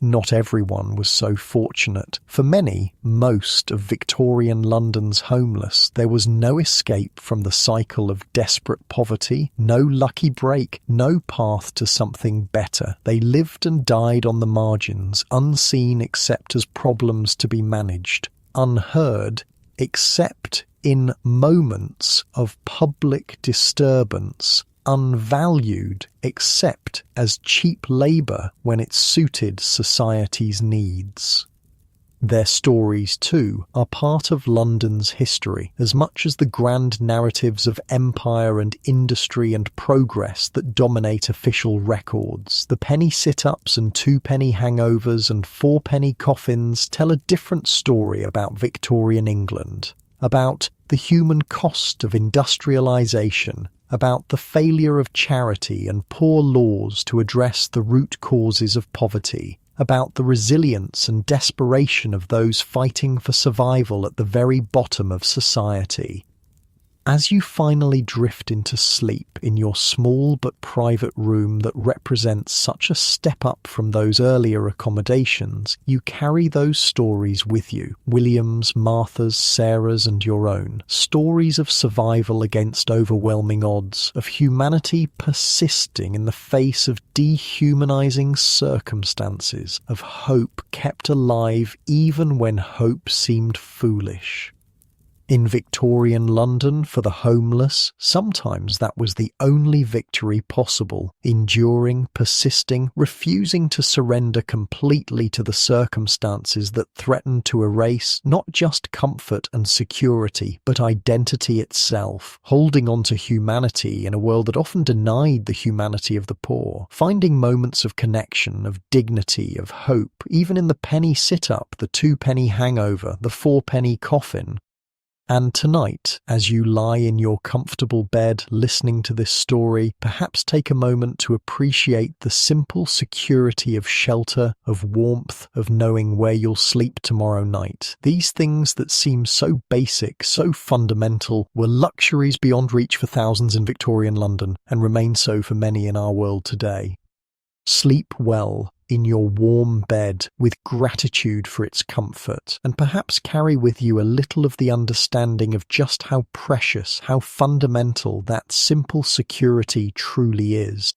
Not everyone was so fortunate. For many, most of Victorian London's homeless, there was no escape from the cycle of desperate poverty, no lucky break, no path to something better. They lived and died on the margins, unseen except as problems to be managed, unheard except in moments of public disturbance, unvalued except as cheap labour when it suited society's needs. Their stories, too, are part of London's history, as much as the grand narratives of empire and industry and progress that dominate official records. The penny sit-ups and two-penny hangovers and four-penny coffins tell a different story about Victorian England, about the human cost of industrialisation, about the failure of charity and poor laws to address the root causes of poverty, about the resilience and desperation of those fighting for survival at the very bottom of society. As you finally drift into sleep in your small but private room that represents such a step up from those earlier accommodations, you carry those stories with you. William's, Martha's, Sarah's and your own. Stories of survival against overwhelming odds, of humanity persisting in the face of dehumanizing circumstances, of hope kept alive even when hope seemed foolish. In Victorian London, for the homeless, sometimes that was the only victory possible, enduring, persisting, refusing to surrender completely to the circumstances that threatened to erase not just comfort and security, but identity itself, holding on to humanity in a world that often denied the humanity of the poor, finding moments of connection, of dignity, of hope, even in the penny sit-up, the two-penny hangover, the four-penny coffin. And tonight, as you lie in your comfortable bed listening to this story, perhaps take a moment to appreciate the simple security of shelter, of warmth, of knowing where you'll sleep tomorrow night. These things that seem so basic, so fundamental, were luxuries beyond reach for thousands in Victorian London, and remain so for many in our world today. Sleep well in your warm bed with gratitude for its comfort, and perhaps carry with you a little of the understanding of just how precious, how fundamental that simple security truly is.